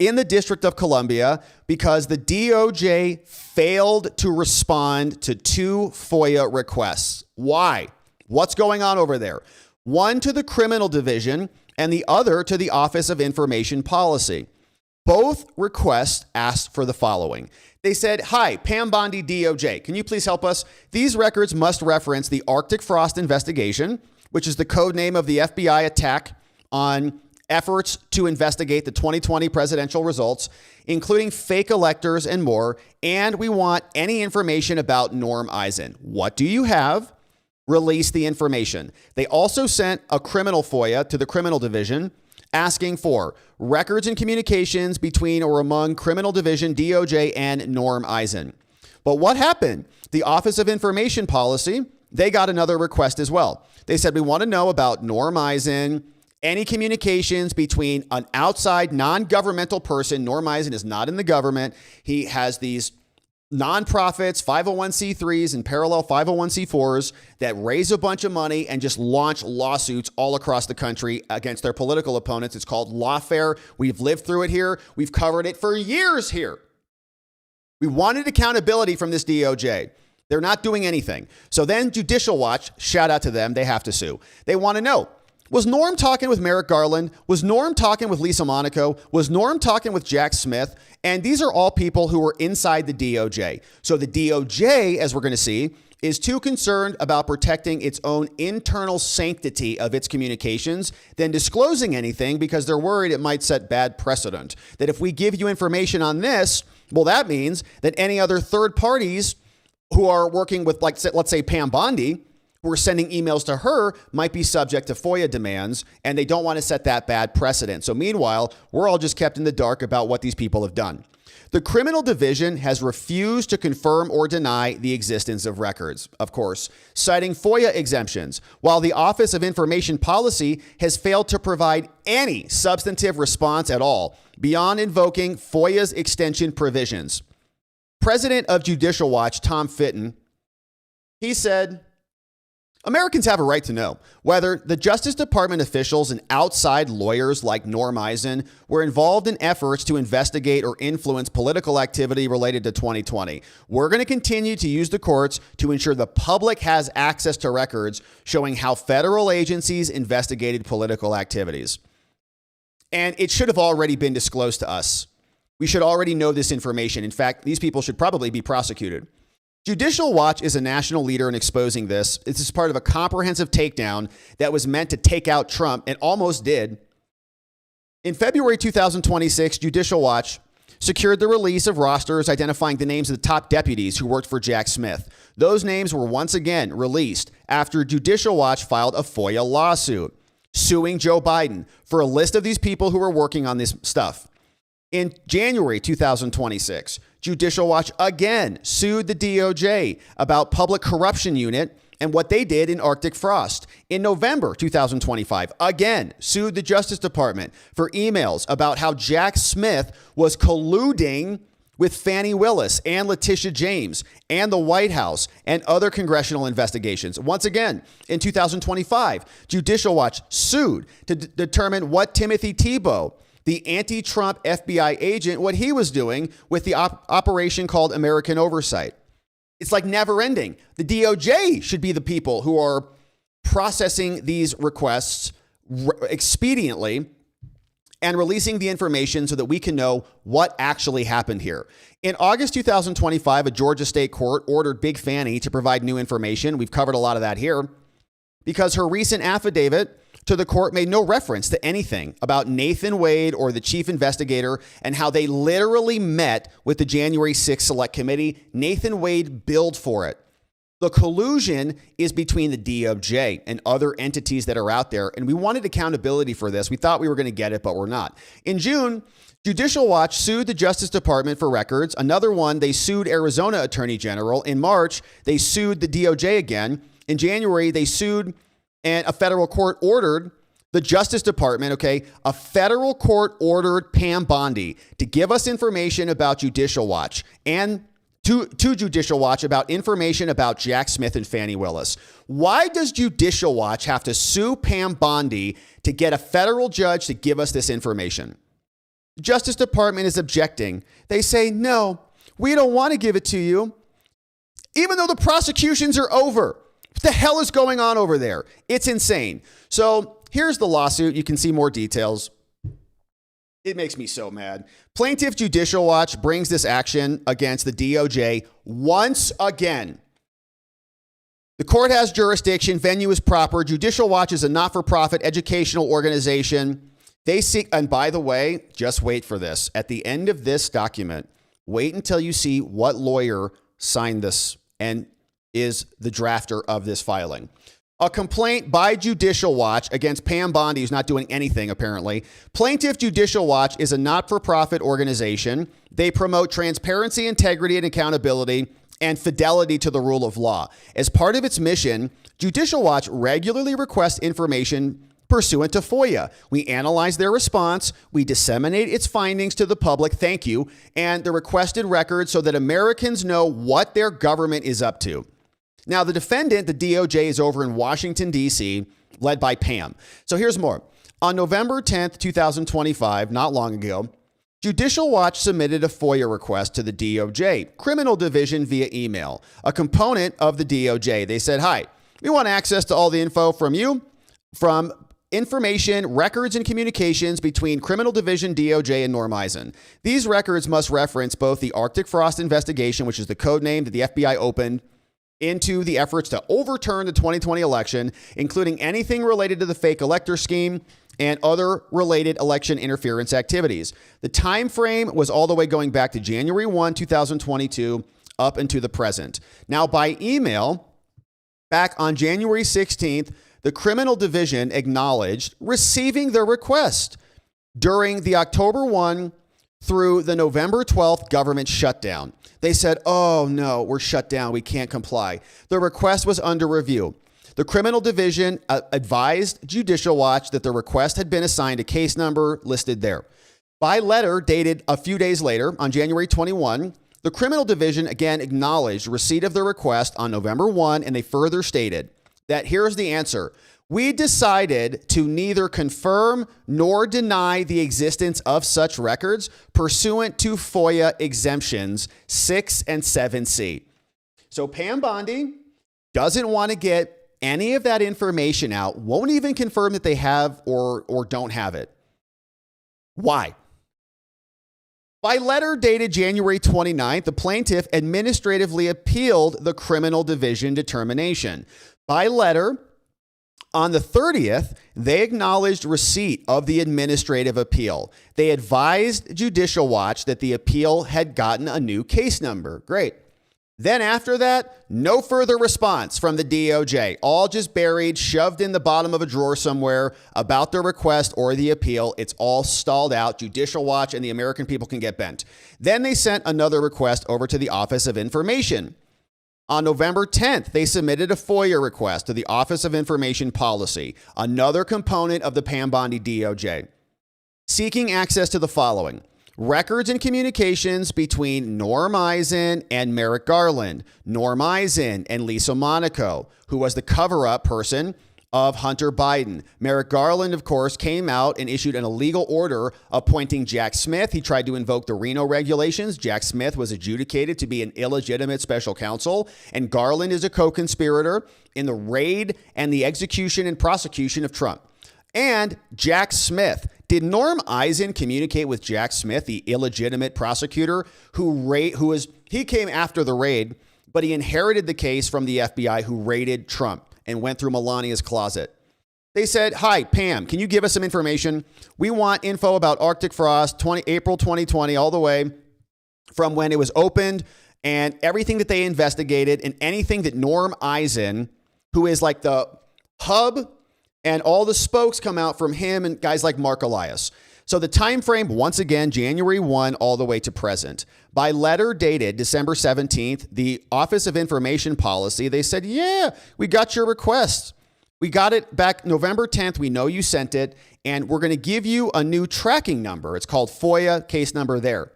in the District of Columbia because the DOJ failed to respond to 2 FOIA requests. Why? What's going on over there? One to the Criminal Division and the other to the Office of Information Policy. Both requests asked for the following. They said, "Hi, Pam Bondi DOJ, can you please help us? These records must reference the Arctic Frost investigation, which is the code name of the FBI attack on efforts to investigate the 2020 presidential results, including fake electors and more. And we want any information about Norm Eisen. What do you have? Release the information." They also sent a criminal FOIA to the Criminal Division asking for records and communications between or among Criminal Division, DOJ, and Norm Eisen. But what happened? The Office of Information Policy, they got another request as well. They said, we want to know about Norm Eisen, any communications between an outside non-governmental person. Norm Eisen is not in the government. He has these nonprofits, 501c3s and parallel 501c4s that raise a bunch of money and just launch lawsuits all across the country against their political opponents. It's called Lawfare. We've lived through it here. We've covered it for years here. We wanted accountability from this DOJ. They're not doing anything. So then Judicial Watch, shout out to them, they have to sue. They want to know, was Norm talking with Merrick Garland? Was Norm talking with Lisa Monaco? Was Norm talking with Jack Smith? And these are all people who were inside the DOJ. So the DOJ, as we're going to see, is too concerned about protecting its own internal sanctity of its communications than disclosing anything because they're worried it might set bad precedent. That if we give you information on this, well, that means that any other third parties who are working with, like, let's say Pam Bondi, who are sending emails to her, might be subject to FOIA demands, and they don't want to set that bad precedent. So meanwhile, we're all just kept in the dark about what these people have done. The Criminal Division has refused to confirm or deny the existence of records, of course, citing FOIA exemptions, while the Office of Information Policy has failed to provide any substantive response at all beyond invoking FOIA's extension provisions. President of Judicial Watch, Tom Fitton, he said, Americans have a right to know whether the Justice Department officials and outside lawyers like Norm Eisen were involved in efforts to investigate or influence political activity related to 2020. We're going to continue to use the courts to ensure the public has access to records showing how federal agencies investigated political activities. And it should have already been disclosed to us. We should already know this information. In fact, these people should probably be prosecuted. Judicial Watch is a national leader in exposing this. This is part of a comprehensive takedown that was meant to take out Trump and almost did. In February 2026, Judicial Watch secured the release of rosters identifying the names of the top deputies who worked for Jack Smith. Those names were once again released after Judicial Watch filed a FOIA lawsuit suing Joe Biden for a list of these people who were working on this stuff. In January 2026, Judicial Watch again sued the DOJ about Public Corruption Unit and what they did in Arctic Frost. In November 2025, again sued the Justice Department for emails about how Jack Smith was colluding with Fani Willis and Letitia James and the White House and other congressional investigations. Once again, in 2025, Judicial Watch sued to determine what Timothy Tebow, the anti-Trump FBI agent, what he was doing with the operation called American Oversight. It's like never ending. The DOJ should be the people who are processing these requests expediently and releasing the information so that we can know what actually happened here. In August 2025, a Georgia state court ordered Big Fanny to provide new information. We've covered a lot of that here because her recent affidavit to the court made no reference to anything about Nathan Wade or the chief investigator and how they literally met with the January 6th Select Committee. Nathan Wade billed for it. The collusion is between the DOJ and other entities that are out there, and we wanted accountability for this. We thought we were going to get it, but we're not. In June, Judicial Watch sued the Justice Department for records. Another one, they sued Arizona Attorney General. In March, they sued the DOJ again. In January, they sued, and a federal court ordered the Justice Department, a federal court ordered Pam Bondi to give us information about Judicial Watch and to Judicial Watch about information about Jack Smith and Fani Willis. Why does Judicial Watch have to sue Pam Bondi to get a federal judge to give us this information? The Justice Department is objecting. They say, no, we don't want to give it to you, even though the prosecutions are over. What the hell is going on over there? It's insane. So here's the lawsuit. You can see more details. It makes me so mad. Plaintiff Judicial Watch brings this action against the DOJ once again. The court has jurisdiction. Venue is proper. Judicial Watch is a not-for-profit educational organization. They seek, and by the way, just wait for this. At the end of this document, wait until you see what lawyer signed this and is the drafter of this filing. A complaint by Judicial Watch against Pam Bondi, who's not doing anything, apparently. Plaintiff Judicial Watch is a not-for-profit organization. They promote transparency, integrity, and accountability, and fidelity to the rule of law. As part of its mission, Judicial Watch regularly requests information pursuant to FOIA. We analyze their response, we disseminate its findings to the public, thank you, and the requested records so that Americans know what their government is up to. Now, the defendant, the DOJ, is over in Washington, D.C., led by Pam. So here's more. On November 10th, 2025, not long ago, Judicial Watch submitted a FOIA request to the DOJ Criminal Division via email, a component of the DOJ. They said, hi, we want access to all the info from you, from information, records, and communications between Criminal Division, DOJ, and Norm Eisen. These records must reference both the Arctic Frost investigation, which is the code name that the FBI opened into the efforts to overturn the 2020 election, including anything related to the fake elector scheme and other related election interference activities. The time frame was all the way going back to January 1, 2022, up into the present. Now, by email, back on January 16th, the Criminal Division acknowledged receiving the request during the October 1 through the November 12th government shutdown. They said, oh no, we're shut down. We can't comply. The request was under review. The Criminal Division advised Judicial Watch that the request had been assigned a case number listed there. By letter dated a few days later, on January 21, the Criminal Division again acknowledged receipt of the request on November 1, and they further stated that here's the answer. We decided to neither confirm nor deny the existence of such records pursuant to FOIA exemptions 6 and 7C. So Pam Bondi doesn't want to get any of that information out, won't even confirm that they have or don't have it. Why? By letter dated January 29th, the plaintiff administratively appealed the Criminal Division determination. By letter, on the 30th, they acknowledged receipt of the administrative appeal. They advised Judicial Watch that the appeal had gotten a new case number. Great. Then after that, no further response from the DOJ, all just buried, shoved in the bottom of a drawer somewhere about the request or the appeal. It's all stalled out. Judicial Watch and the American people can get bent. Then they sent another request over to the Office of Information. On November 10th, they submitted a FOIA request to the Office of Information Policy, another component of the Pam Bondi DOJ, seeking access to the following: records and communications between Norm Eisen and Merrick Garland, Norm Eisen and Lisa Monaco, who was the cover-up person of Hunter Biden. Merrick Garland, of course, came out and issued an illegal order appointing Jack Smith. He tried to invoke the Reno regulations. Jack Smith was adjudicated to be an illegitimate special counsel, and Garland is a co-conspirator in the raid and the execution and prosecution of Trump. And Jack Smith. Did Norm Eisen communicate with Jack Smith, the illegitimate prosecutor he came after the raid, but he inherited the case from the FBI who raided Trump and went through Melania's closet. They said, "Hi, Pam, can you give us some information? We want info about Arctic Frost, April 2020, all the way from when it was opened and everything that they investigated and anything that Norm Eisen, who is like the hub, and all the spokes come out from him and guys like Mark Elias." So the time frame, once again, January 1 all the way to present. By letter dated December 17th, the Office of Information Policy, they said, "Yeah, we got your request. We got it back November 10th. We know you sent it, and we're going to give you a new tracking number." It's called FOIA case number there.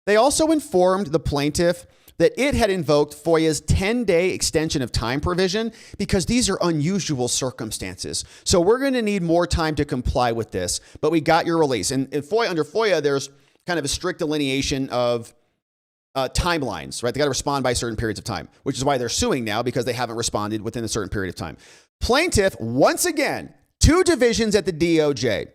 They also informed the plaintiff that it had invoked FOIA's 10-day extension of time provision because these are unusual circumstances. So we're going to need more time to comply with this, but we got your release. And under FOIA, there's kind of a strict delineation of timelines, right? They got to respond by certain periods of time, which is why they're suing now because they haven't responded within a certain period of time. Plaintiff, once again, 2 divisions at the DOJ.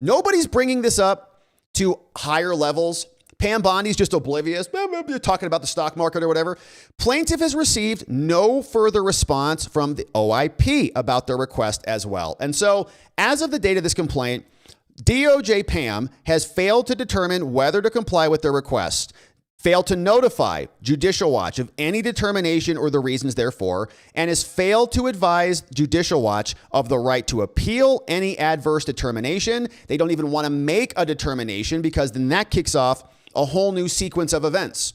Nobody's bringing this up to higher levels. Pam Bondi's just oblivious. They're talking about the stock market or whatever. Plaintiff has received no further response from the OIP about their request as well. And so, as of the date of this complaint, DOJ Pam has failed to determine whether to comply with their request, failed to notify Judicial Watch of any determination or the reasons therefor, and has failed to advise Judicial Watch of the right to appeal any adverse determination. They don't even want to make a determination because then that kicks off a whole new sequence of events.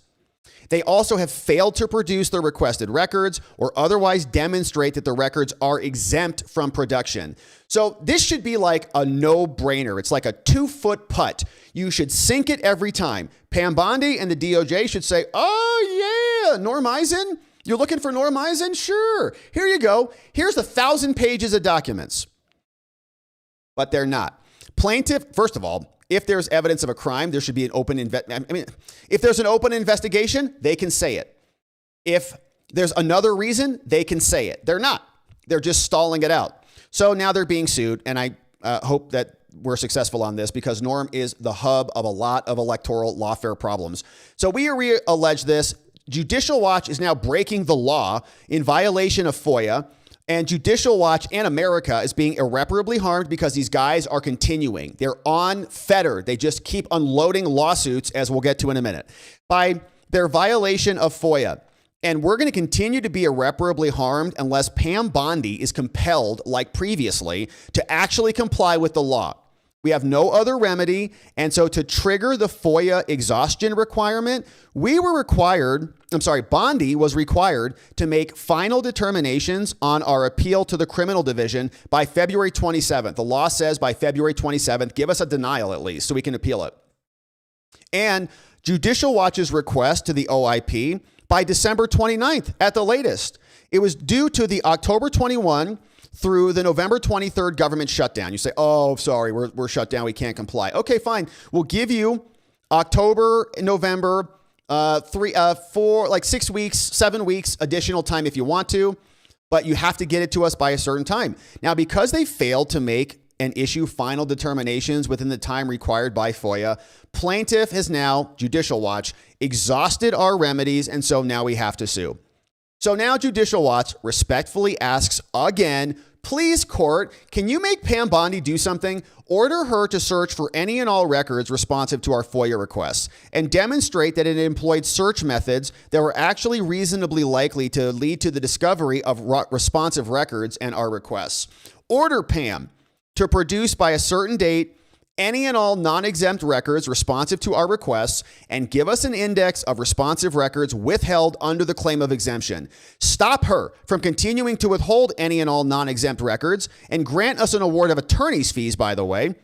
They also have failed to produce the requested records or otherwise demonstrate that the records are exempt from production. So this should be like a no-brainer. It's like a 2-foot putt. You should sink it every time. Pam Bondi and the DOJ should say, "Oh yeah, Norm Eisen? You're looking for Norm Eisen? Sure. Here you go. Here's 1,000 pages of documents." But they're not. Plaintiff, first of all, if there's evidence of a crime, there should be an open if there's an open investigation, they can say it. If there's another reason, they can say it. They're not. They're just stalling it out. So now they're being sued, and I hope that we're successful on this because Norm is the hub of a lot of electoral lawfare problems. So we allege this. Judicial Watch is now breaking the law in violation of FOIA. And Judicial Watch and America is being irreparably harmed because these guys are continuing. They're unfettered. They just keep unloading lawsuits, as we'll get to in a minute, by their violation of FOIA. And we're going to continue to be irreparably harmed unless Pam Bondi is compelled, like previously, to actually comply with the law. We have no other remedy. And so to trigger the FOIA exhaustion requirement, Bondi was required to make final determinations on our appeal to the criminal division by February 27th. The law says by February 27th, give us a denial at least so we can appeal it. And Judicial Watch's request to the OIP by December 29th at the latest. It was due to the October 21 through the November 23rd government shutdown. You say, "Oh, sorry, we're shut down. We can't comply." Okay, fine. We'll give you October, November, 6 weeks, 7 weeks additional time if you want to, but you have to get it to us by a certain time. Now, because they failed to make and issue final determinations within the time required by FOIA, plaintiff has now, Judicial Watch, exhausted our remedies, and so now we have to sue. So now Judicial Watch respectfully asks again, please, court, can you make Pam Bondi do something? Order her to search for any and all records responsive to our FOIA requests and demonstrate that it employed search methods that were actually reasonably likely to lead to the discovery of responsive records and our requests. Order Pam to produce by a certain date any and all non-exempt records responsive to our requests and give us an index of responsive records withheld under the claim of exemption. Stop her from continuing to withhold any and all non-exempt records and grant us an award of attorney's fees, by the way,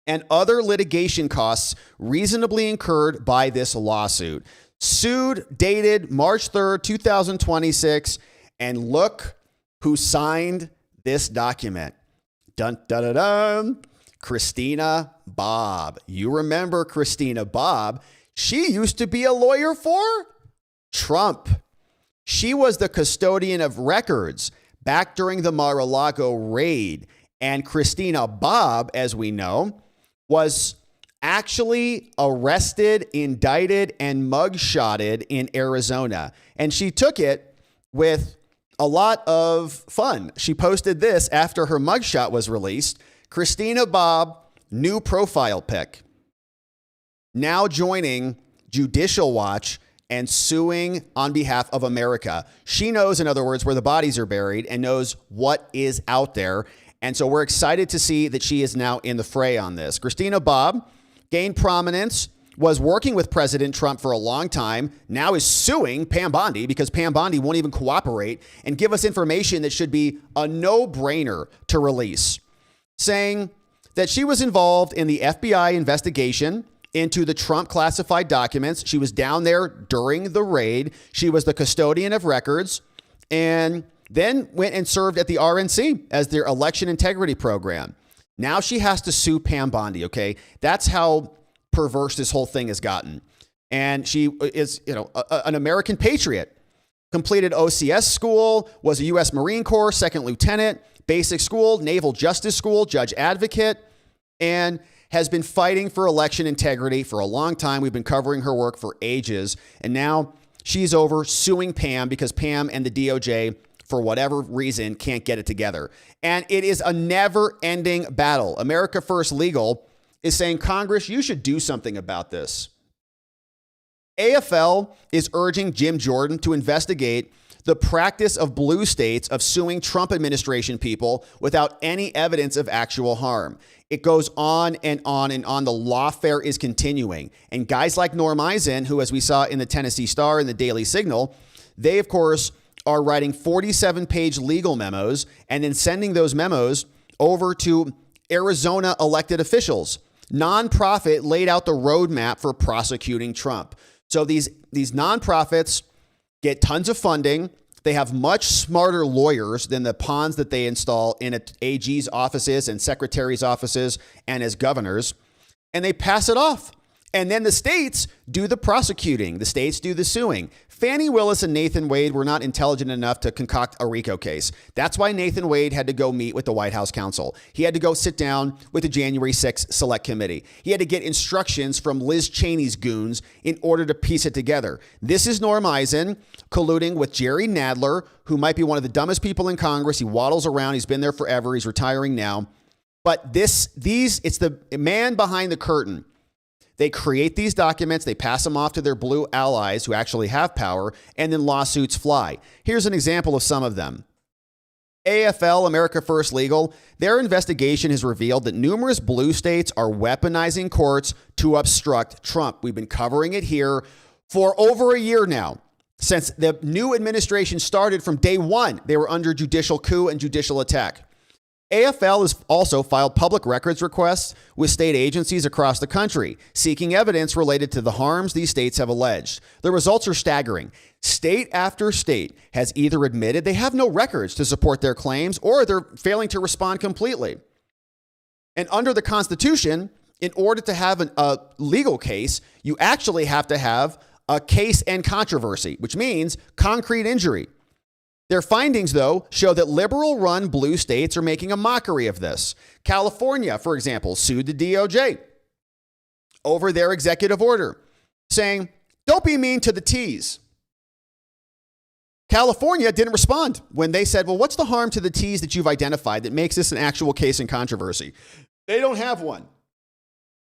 and other litigation costs reasonably incurred by this lawsuit. Sued, dated March 3rd, 2026, and look who signed this document. Dun, dun, dun, dun. Christina Bobb. You remember Christina Bobb. She used to be a lawyer for Trump. She was the custodian of records back during the Mar-a-Lago raid. And Christina Bobb, as we know, was actually arrested, indicted, and mugshotted in Arizona. And she took it with a lot of fun. She posted this after her mugshot was released. Christina Bobb, new profile pic. Now joining Judicial Watch and suing on behalf of America. She knows, in other words, where the bodies are buried and knows what is out there. And so we're excited to see that she is now in the fray on this. Christina Bobb gained prominence, was working with President Trump for a long time, now is suing Pam Bondi because Pam Bondi won't even cooperate and give us information that should be a no-brainer to release, saying that she was involved in the FBI investigation into the Trump classified documents. She was down there during the raid. She was the custodian of records and then went and served at the RNC as their election integrity program. Now she has to sue Pam Bondi, okay? That's how perverse this whole thing has gotten. And she is, an American patriot, completed OCS school, was a U.S. Marine Corps second lieutenant, basic school, Naval Justice School, judge advocate, and has been fighting for election integrity for a long time. We've been covering her work for ages. And now she's over suing Pam because Pam and the DOJ, for whatever reason, can't get it together. And it is a never-ending battle. America First Legal is saying, Congress, you should do something about this. AFL is urging Jim Jordan to investigate the practice of blue states of suing Trump administration people without any evidence of actual harm. It goes on and on and on. The lawfare is continuing. And guys like Norm Eisen, who, as we saw in the Tennessee Star and the Daily Signal, they, of course, are writing 47-page legal memos and then sending those memos over to Arizona elected officials. Nonprofit laid out the roadmap for prosecuting Trump. So these nonprofits get tons of funding. They have much smarter lawyers than the pawns that they install in AG's offices and secretaries' offices and as governors, and they pass it off. And then the states do the prosecuting. The states do the suing. Fani Willis and Nathan Wade were not intelligent enough to concoct a RICO case. That's why Nathan Wade had to go meet with the White House counsel. He had to go sit down with the January 6th Select Committee. He had to get instructions from Liz Cheney's goons in order to piece it together. This is Norm Eisen colluding with Jerry Nadler, who might be one of the dumbest people in Congress. He waddles around. He's been there forever. He's retiring now. But it's the man behind the curtain. They create these documents, they pass them off to their blue allies who actually have power, and then lawsuits fly. Here's an example of some of them. AFL, America First Legal, their investigation has revealed that numerous blue states are weaponizing courts to obstruct Trump. We've been covering it here for over a year now. Since the new administration started, from day one, they were under judicial coup and judicial attack. AFL has also filed public records requests with state agencies across the country, seeking evidence related to the harms these states have alleged. The results are staggering. State after state has either admitted they have no records to support their claims or they're failing to respond completely. And under the Constitution, in order to have a legal case, you actually have to have a case and controversy, which means concrete injury. Their findings, though, show that liberal-run blue states are making a mockery of this. California, for example, sued the DOJ over their executive order, saying, don't be mean to the T's. California didn't respond when they said, well, what's the harm to the T's that you've identified that makes this an actual case in controversy? They don't have one.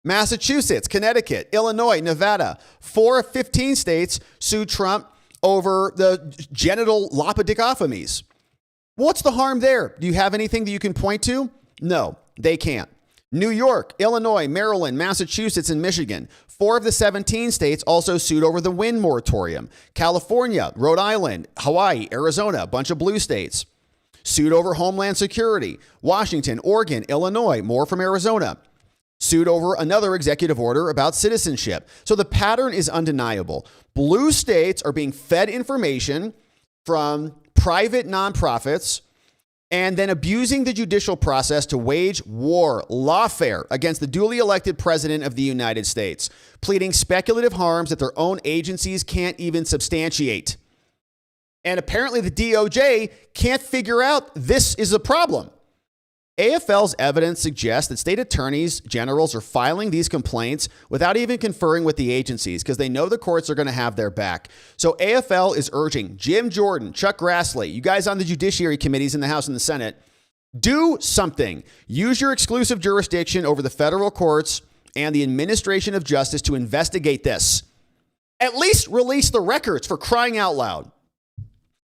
Massachusetts, Connecticut, Illinois, Nevada, 4 of 15 states sued Trump over the genital laparoscopies. What's the harm there? Do you have anything that you can point to? No, they can't. New York, Illinois, Maryland, Massachusetts, and Michigan. 4 of the 17 states also sued over the wind moratorium. California, Rhode Island, Hawaii, Arizona, a bunch of blue states sued over Homeland Security. Washington, Oregon, Illinois, more from Arizona. sued over another executive order about citizenship. So the pattern is undeniable. Blue states are being fed information from private nonprofits and then abusing the judicial process to wage war, lawfare, against the duly elected president of the United States, pleading speculative harms that their own agencies can't even substantiate. And apparently the DOJ can't figure out this is a problem. AFL's evidence suggests that state attorneys generals are filing these complaints without even conferring with the agencies because they know the courts are going to have their back. So AFL is urging Jim Jordan, Chuck Grassley, you guys on the judiciary committees in the House and the Senate, do something. Use your exclusive jurisdiction over the federal courts and the administration of justice to investigate this. At least release the records, for crying out loud.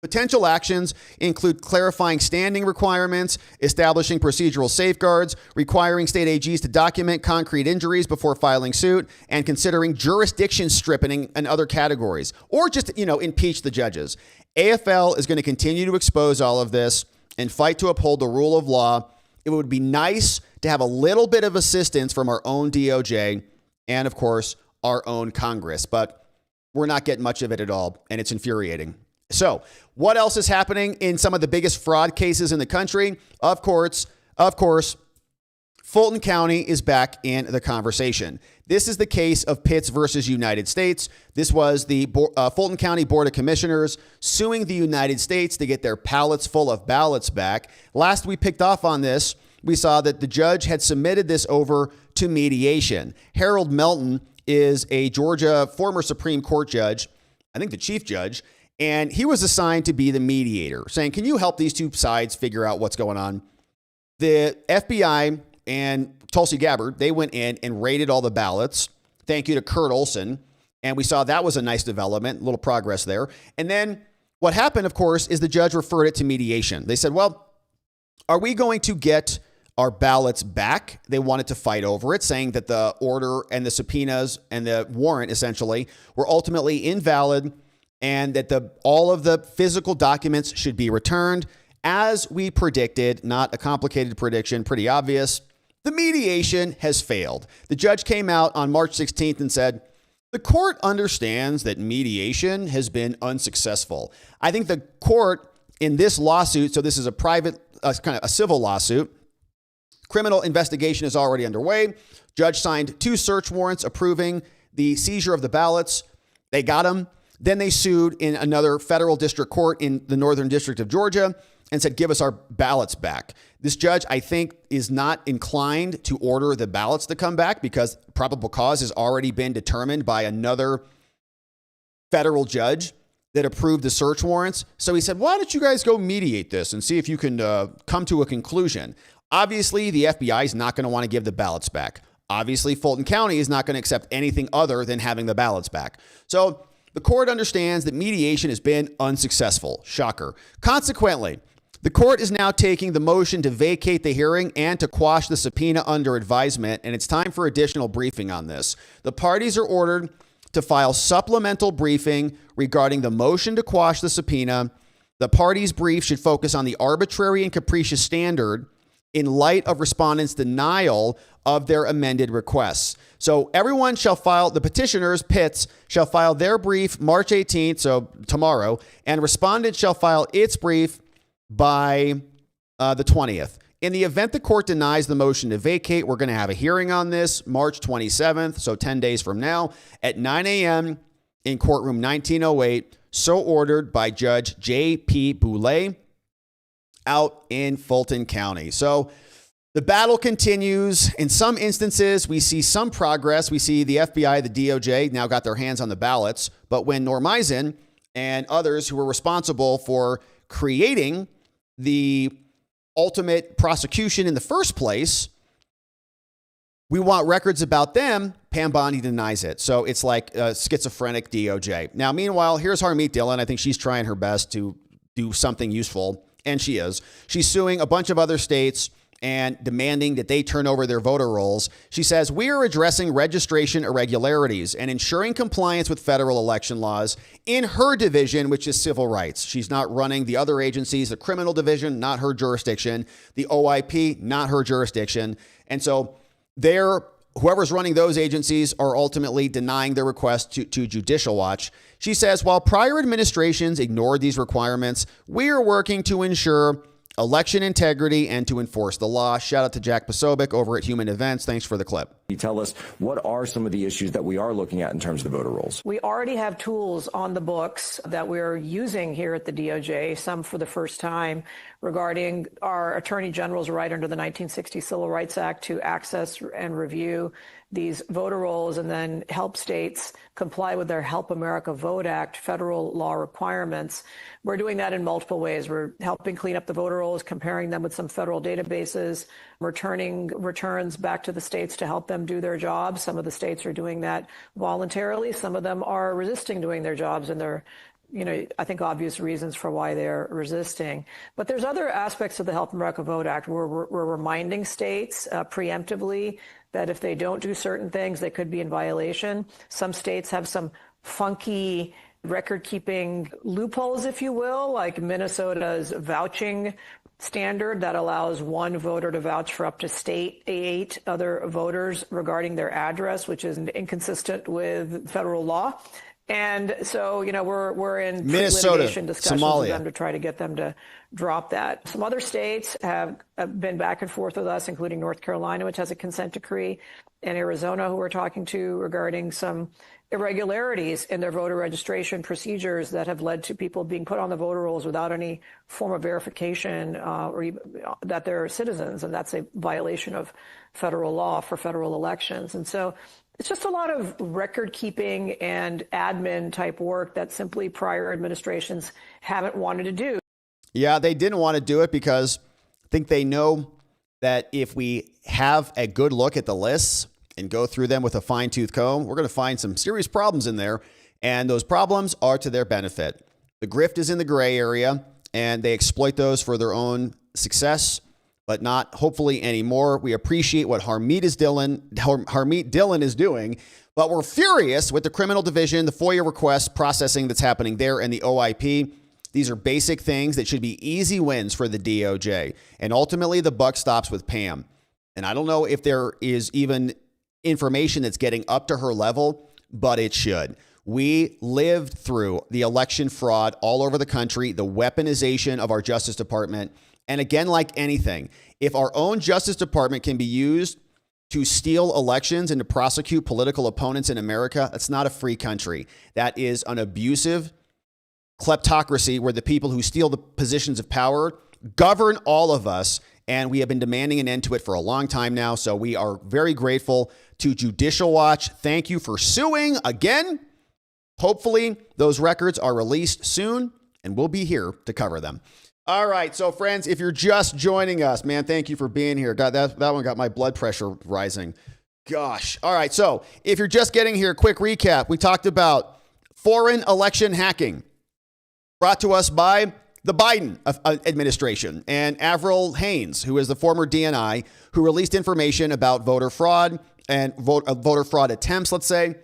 Potential actions include clarifying standing requirements, establishing procedural safeguards, requiring state AGs to document concrete injuries before filing suit, and considering jurisdiction stripping and other categories, or just, impeach the judges. AFL is going to continue to expose all of this and fight to uphold the rule of law. It would be nice to have a little bit of assistance from our own DOJ and, of course, our own Congress, but we're not getting much of it at all, and it's infuriating. So what else is happening in some of the biggest fraud cases in the country? Of course, Fulton County is back in the conversation. This is the case of Pitts versus United States. This was the Fulton County Board of Commissioners suing the United States to get their pallets full of ballots back. Last we picked off on this, we saw that the judge had submitted this over to mediation. Harold Melton is a Georgia former Supreme Court judge, I think the chief judge, and he was assigned to be the mediator, saying, can you help these two sides figure out what's going on? The FBI and Tulsi Gabbard, they went in and raided all the ballots. Thank you to Kurt Olson. And we saw that was a nice development, a little progress there. And then what happened, of course, is the judge referred it to mediation. They said, well, are we going to get our ballots back? They wanted to fight over it, saying that the order and the subpoenas and the warrant essentially were ultimately invalid, and that all of the physical documents should be returned. As we predicted, not a complicated prediction, pretty obvious, the mediation has failed. The judge came out on March 16th and said, the court understands that mediation has been unsuccessful. I think the court in this lawsuit, so this is a private, kind of a civil lawsuit, criminal investigation is already underway. Judge signed 2 search warrants approving the seizure of the ballots. They got them. Then they sued in another federal district court in the Northern District of Georgia and said, give us our ballots back. This judge, I think, is not inclined to order the ballots to come back because probable cause has already been determined by another federal judge that approved the search warrants. So he said, why don't you guys go mediate this and see if you can come to a conclusion? Obviously, the FBI is not going to want to give the ballots back. Obviously, Fulton County is not going to accept anything other than having the ballots back. So the court understands that mediation has been unsuccessful. Shocker. Consequently, the court is now taking the motion to vacate the hearing and to quash the subpoena under advisement, and it's time for additional briefing on this. The parties are ordered to file supplemental briefing regarding the motion to quash the subpoena. The parties' brief should focus on the arbitrary and capricious standard in light of respondents' denial of their amended requests. So everyone shall file, the petitioners, Pitts, shall file their brief March 18th, so tomorrow, and respondent shall file its brief by the 20th. In the event the court denies the motion to vacate, we're going to have a hearing on this March 27th, so 10 days from now, at 9 a.m. in courtroom 1908, so ordered by Judge J.P. Boulay out in Fulton County. So the battle continues. In some instances, we see some progress. We see the FBI, the DOJ now got their hands on the ballots. But when Norm Eisen and others who were responsible for creating the ultimate prosecution in the first place, we want records about them, Pam Bondi denies it. So it's like a schizophrenic DOJ. Now, meanwhile, here's Harmeet Dhillon. I think she's trying her best to do something useful, and she is. She's suing a bunch of other states and demanding that they turn over their voter rolls. She says, we are addressing registration irregularities and ensuring compliance with federal election laws in her division, which is civil rights. She's not running the other agencies, the criminal division, not her jurisdiction, the OIP, not her jurisdiction. And so they're whoever's running those agencies are ultimately denying their request to Judicial Watch. She says, while prior administrations ignored these requirements, we are working to ensure election integrity and to enforce the law. Shout out to Jack Posobiec over at Human Events. Thanks for the clip. You tell us, what are some of the issues that we are looking at in terms of the voter rolls? We already have tools on the books that we're using here at the DOJ, some for the first time, regarding our Attorney General's right under the 1960 Civil Rights Act to access and review these voter rolls and then help states comply with their Help America Vote Act federal law requirements. We're doing that in multiple ways. We're helping clean up the voter rolls, comparing them with some federal databases, returning returns back to the states to help them do their jobs. Some of the states are doing that voluntarily. Some of them are resisting doing their jobs, and they're, I think obvious reasons for why they're resisting. But there's other aspects of the Help America Vote Act where we're reminding states preemptively that if they don't do certain things, they could be in violation. Some states have some funky record-keeping loopholes, if you will, like Minnesota's vouching standard that allows one voter to vouch for up to 8 other voters regarding their address, which is inconsistent with federal law. And so, we're in litigation discussions with them to try to get them to drop that. Some other states have been back and forth with us, including North Carolina, which has a consent decree, and Arizona, who we're talking to regarding some irregularities in their voter registration procedures that have led to people being put on the voter rolls without any form of verification or even, that they're citizens, and that's a violation of federal law for federal elections. And so it's just a lot of record keeping and admin type work that simply prior administrations haven't wanted to do. Yeah, they didn't want to do it because I think they know that if we have a good look at the lists and go through them with a fine-tooth comb, we're going to find some serious problems in there, and those problems are to their benefit. The grift is in the gray area, and they exploit those for their own success, but not hopefully anymore. We appreciate what Harmeet Dhillon is doing, but we're furious with the criminal division, the FOIA request processing that's happening there, and the OIP. These are basic things that should be easy wins for the DOJ. And ultimately, the buck stops with Pam. And I don't know if there is even information that's getting up to her level, but it should. We lived through the election fraud all over the country, the weaponization of our Justice Department. And again, like anything, if our own Justice Department can be used to steal elections and to prosecute political opponents in America, that's not a free country. That is an abusive kleptocracy where the people who steal the positions of power govern all of us. And we have been demanding an end to it for a long time now. So we are very grateful to Judicial Watch. Thank you for suing again. Hopefully those records are released soon, and we'll be here to cover them. All right. So friends, if you're just joining us, man, thank you for being here. God, that one got my blood pressure rising. Gosh. All right. So if you're just getting here, quick recap. We talked about foreign election hacking brought to us by the Biden administration and Avril Haines, who is the former DNI, who released information about voter fraud and voter fraud attempts, let's say,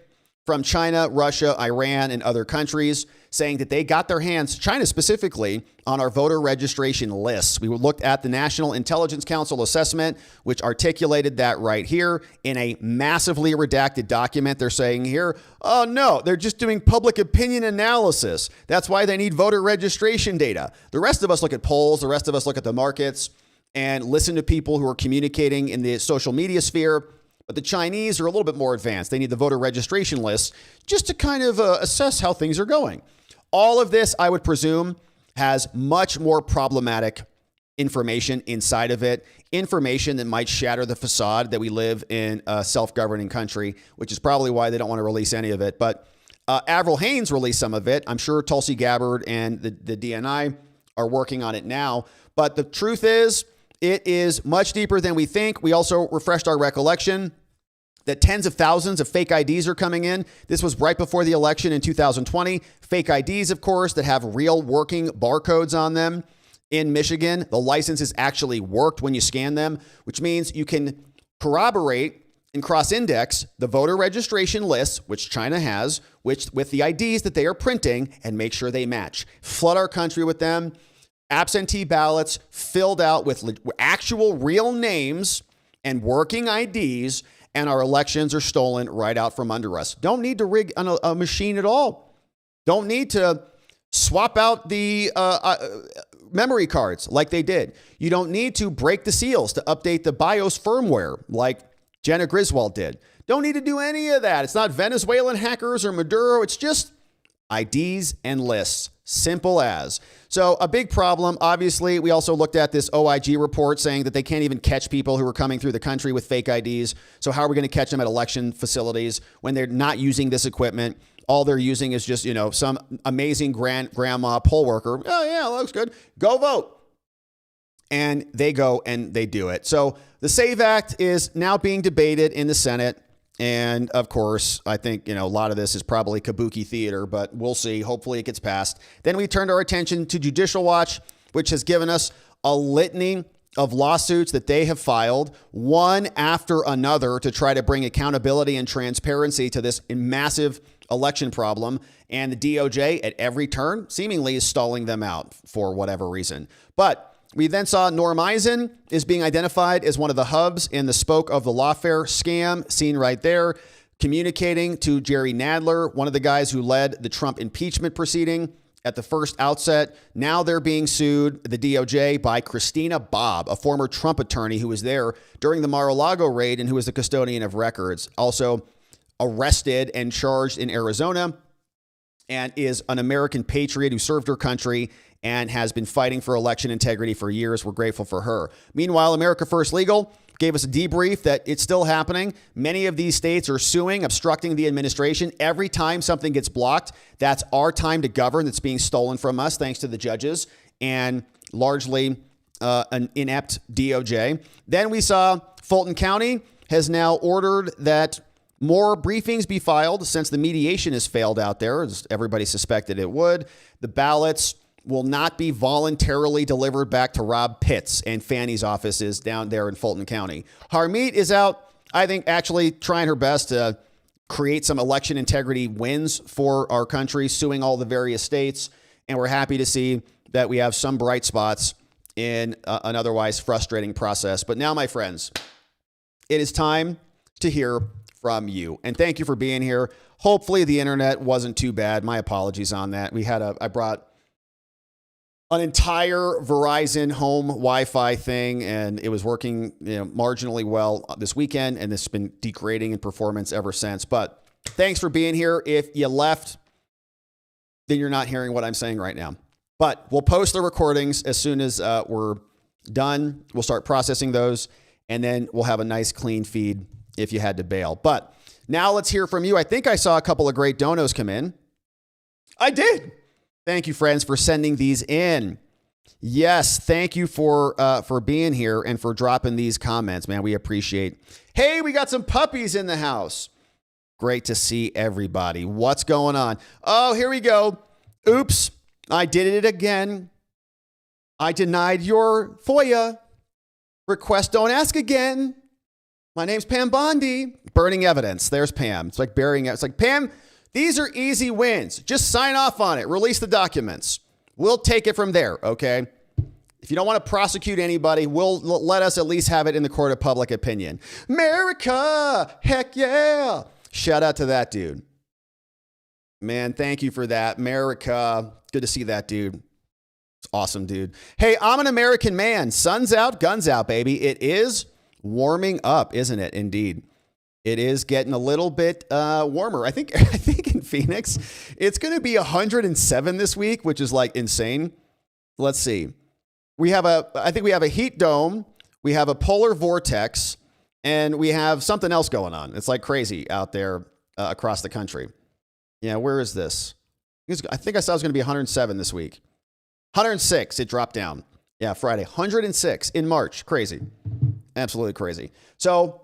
from China, Russia, Iran, and other countries, saying that they got their hands, China specifically, on our voter registration lists. We looked at the National Intelligence Council assessment, which articulated that right here in a massively redacted document. They're saying here, oh no, they're just doing public opinion analysis. That's why they need voter registration data. The rest of us look at polls. The rest of us look at the markets and listen to people who are communicating in the social media sphere. But the Chinese are a little bit more advanced. They need the voter registration lists just to kind of assess how things are going. All of this, I would presume, has much more problematic information inside of it, information that might shatter the facade that we live in a self-governing country, which is probably why they don't want to release any of it. But Avril Haines released some of it. I'm sure Tulsi Gabbard and the DNI are working on it now. But the truth is, it is much deeper than we think. We also refreshed our recollection that tens of thousands of fake IDs are coming in. This was right before the election in 2020. Fake IDs, of course, that have real working barcodes on them. In Michigan, the licenses actually worked when you scan them, which means you can corroborate and cross-index the voter registration lists, which China has, with the IDs that they are printing, and make sure they match. Flood our country with them. Absentee ballots filled out with actual real names and working IDs. and our elections are stolen right out from under us. Don't need to rig a machine at all. Don't need to swap out the memory cards like they did. You don't need to break the seals to update the BIOS firmware like Jenna Griswold did. Don't need to do any of that. It's not Venezuelan hackers or Maduro. It's just IDs and lists. Simple as. So a big problem. Obviously, we also looked at this OIG report saying that they can't even catch people who are coming through the country with fake IDs. So how are we going to catch them at election facilities when they're not using this equipment? All they're using is just, some amazing grandma poll worker. Oh, yeah, looks good. Go vote. And they go and they do it. So the SAVE Act is now being debated in the Senate. And of course, I think, a lot of this is probably kabuki theater, but we'll see. Hopefully it gets passed. Then we turned our attention to Judicial Watch, which has given us a litany of lawsuits that they have filed, one after another, to try to bring accountability and transparency to this massive election problem. And the DOJ at every turn seemingly is stalling them out for whatever reason. But we then saw Norm Eisen is being identified as one of the hubs in the spoke of the Lawfare scam, seen right there, communicating to Jerry Nadler, one of the guys who led the Trump impeachment proceeding at the first outset. Now they're being sued, the DOJ, by Christina Bobb, a former Trump attorney who was there during the Mar-a-Lago raid and who was the custodian of records. Also arrested and charged in Arizona, and is an American patriot who served her country and has been fighting for election integrity for years. We're grateful for her. Meanwhile, America First Legal gave us a debrief that it's still happening. Many of these states are suing, obstructing the administration. Every time something gets blocked, that's our time to govern that's being stolen from us, thanks to the judges and largely an inept DOJ. Then we saw Fulton County has now ordered that more briefings be filed since the mediation has failed out there, as everybody suspected it would. The ballots will not be voluntarily delivered back to Rob Pitts and Fannie's offices down there in Fulton County. Harmeet is out, I think, actually trying her best to create some election integrity wins for our country, suing all the various states. And we're happy to see that we have some bright spots in an otherwise frustrating process. But now, my friends, it is time to hear from you. And thank you for being here. Hopefully the internet wasn't too bad. My apologies on that. I brought an entire Verizon home Wi-Fi thing, and it was working marginally well this weekend, and it's been degrading in performance ever since. But thanks for being here. If you left, then you're not hearing what I'm saying right now. But we'll post the recordings as soon as we're done. We'll start processing those, and then we'll have a nice clean feed if you had to bail. But now let's hear from you. I think I saw a couple of great donos come in. I did. Thank you, friends, for sending these in. Yes, thank you for being here and for dropping these comments, man. We appreciate. Hey, we got some puppies in the house. Great to see everybody. What's going on? Oh, here we go. Oops, I did it again. I denied your FOIA request. Don't ask again. My name's Pam Bondi. Burning evidence. There's Pam. It's like burying it. It's like, Pam, these are easy wins. Just sign off on it. Release the documents. We'll take it from there, okay? If you don't want to prosecute anybody, let us at least have it in the court of public opinion. America, heck yeah. Shout out to that dude. Man, thank you for that. America, good to see that dude. It's awesome, dude. Hey, I'm an American man. Sun's out, guns out, baby. It is warming up, isn't it? Indeed. It is getting a little bit warmer. I think in Phoenix, it's going to be 107 this week, which is like insane. Let's see. I think we have a heat dome. We have a polar vortex, and we have something else going on. It's like crazy out there across the country. Yeah, where is this? I think I saw it was going to be 107 this week. 106, it dropped down. Yeah, Friday. 106 in March. Crazy. Absolutely crazy. So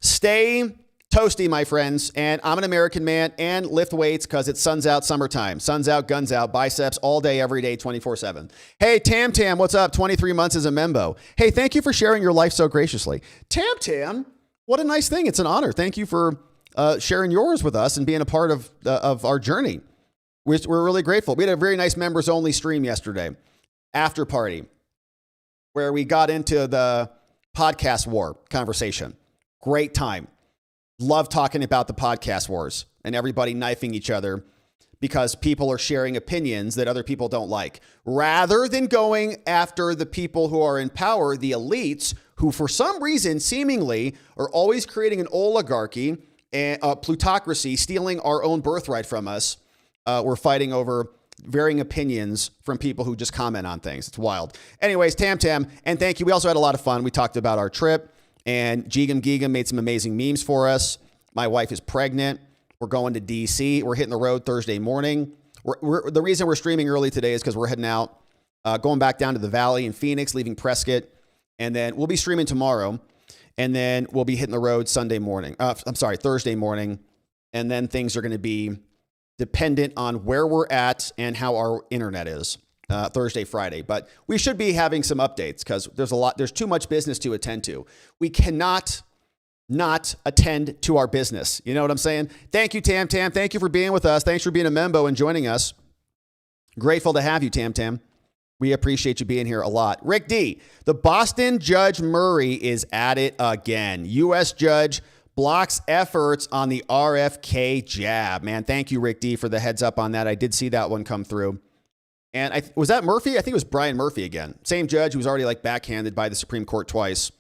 stay toasty, my friends. And I'm an American man, and lift weights because it's sun's out, summertime. Sun's out, guns out, biceps all day, every day, 24/7. Hey, Tam Tam, what's up? 23 months as a membo. Hey, thank you for sharing your life so graciously. Tam Tam, what a nice thing. It's an honor. Thank you for sharing yours with us and being a part of our journey. We're really grateful. We had a very nice members only stream yesterday, after party, where we got into the podcast war conversation. Great time. love talking about the podcast wars and everybody knifing each other because people are sharing opinions that other people don't like, rather than going after the people who are in power, the elites, who for some reason seemingly are always creating an oligarchy and a plutocracy, stealing our own birthright from us. We're fighting over varying opinions from people who just comment on things. It's wild. Anyways, Tam, and thank you. We also had a lot of fun. We talked about our trip, and Geegum made some amazing memes for us. My wife is pregnant. We're going to D.C. We're hitting the road Thursday morning. The reason we're streaming early today is because we're heading out, going back down to the Valley in Phoenix, leaving Prescott, and then we'll be streaming tomorrow, and then we'll be hitting the road Thursday morning, and then things are going to be dependent on where we're at and how our internet is Thursday, Friday. But we should be having some updates because there's too much business to attend to. We cannot not attend to our business. You know what I'm saying? Thank you, Tam. Thank you for being with us. Thanks for being a member and joining us. Grateful to have you, Tam. We appreciate you being here a lot. Rick D, the Boston Judge Murray is at it again. U.S. judge blocks efforts on the RFK jab. Man, thank you, Rick D, for the heads up on that. I did see that one come through. And was that Murphy? I think it was Brian Murphy again. Same judge who was already backhanded by the Supreme Court twice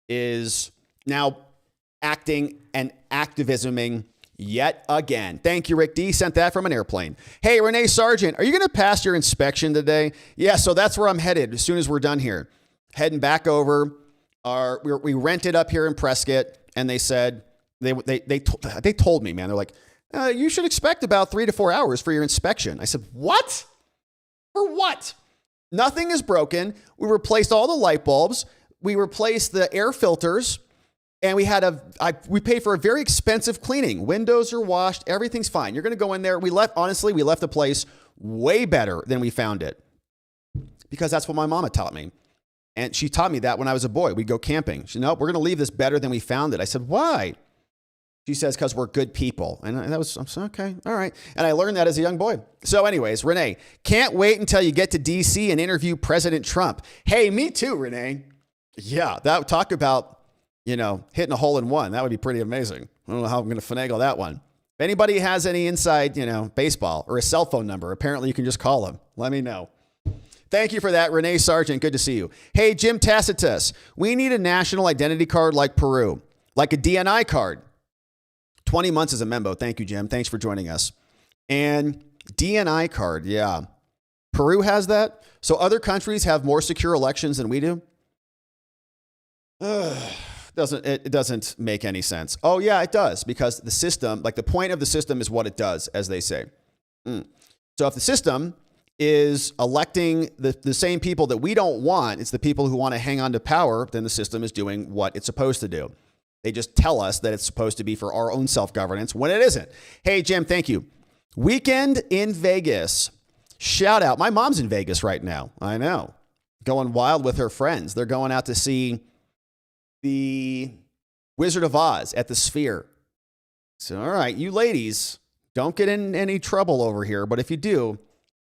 is now acting and activisming yet again. Thank you, Rick D. Sent that from an airplane. Hey, Renee Sargent, are you going to pass your inspection today? Yeah, so that's where I'm headed as soon as we're done here. Heading back over. We rented up here in Prescott, and they said, they told me, man, they're like, you should expect about 3 to 4 hours for your inspection. I said, what? For what? Nothing is broken. We replaced all the light bulbs. We replaced the air filters. And we paid for a very expensive cleaning. Windows are washed. Everything's fine. You're going to go in there. We left the place way better than we found it because that's what my mama taught me. And she taught me that when I was a boy. We'd go camping. She said, no, we're going to leave this better than we found it. I said, why? She says, because we're good people. And I'm saying, okay, all right. And I learned that as a young boy. So anyways, Renee, can't wait until you get to D.C. and interview President Trump. Hey, me too, Renee. Yeah, talk about hitting a hole in one. That would be pretty amazing. I don't know how I'm going to finagle that one. If anybody has any inside, baseball or a cell phone number, apparently you can just call them. Let me know. Thank you for that, Renee Sargent. Good to see you. Hey, Jim Tacitus, we need a national identity card like Peru, like a DNI card. 20 months as a member. Thank you, Jim. Thanks for joining us. And DNI card, yeah. Peru has that. So other countries have more secure elections than we do. It doesn't make any sense. Oh, yeah, it does, because the system, the point of the system is what it does, as they say. So if the system is electing the same people that we don't want, it's the people who want to hang on to power, then the system is doing what it's supposed to do. They just tell us that it's supposed to be for our own self-governance when it isn't. Hey, Jim, thank you. Weekend in Vegas. Shout out. My mom's in Vegas right now. I know. Going wild with her friends. They're going out to see the Wizard of Oz at the Sphere. So, all right, you ladies, don't get in any trouble over here. But if you do,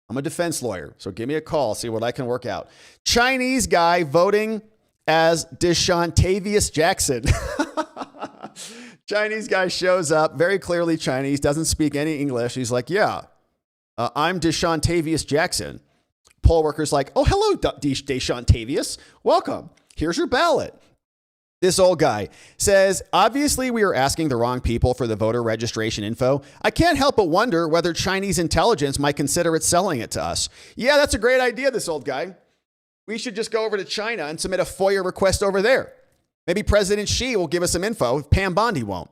I'm a defense lawyer. So give me a call, see what I can work out. Chinese guy voting as Deshauntavius Jackson. Chinese guy shows up, very clearly Chinese, doesn't speak any English. He's like, yeah, I'm Deshauntavius Jackson. Poll worker's like, oh, hello, Deshauntavius. Welcome. Here's your ballot. This old guy says, obviously we are asking the wrong people for the voter registration info. I can't help but wonder whether Chinese intelligence might consider it selling it to us. Yeah, that's a great idea, this old guy. We should just go over to China and submit a FOIA request over there. Maybe President Xi will give us some info if Pam Bondi won't,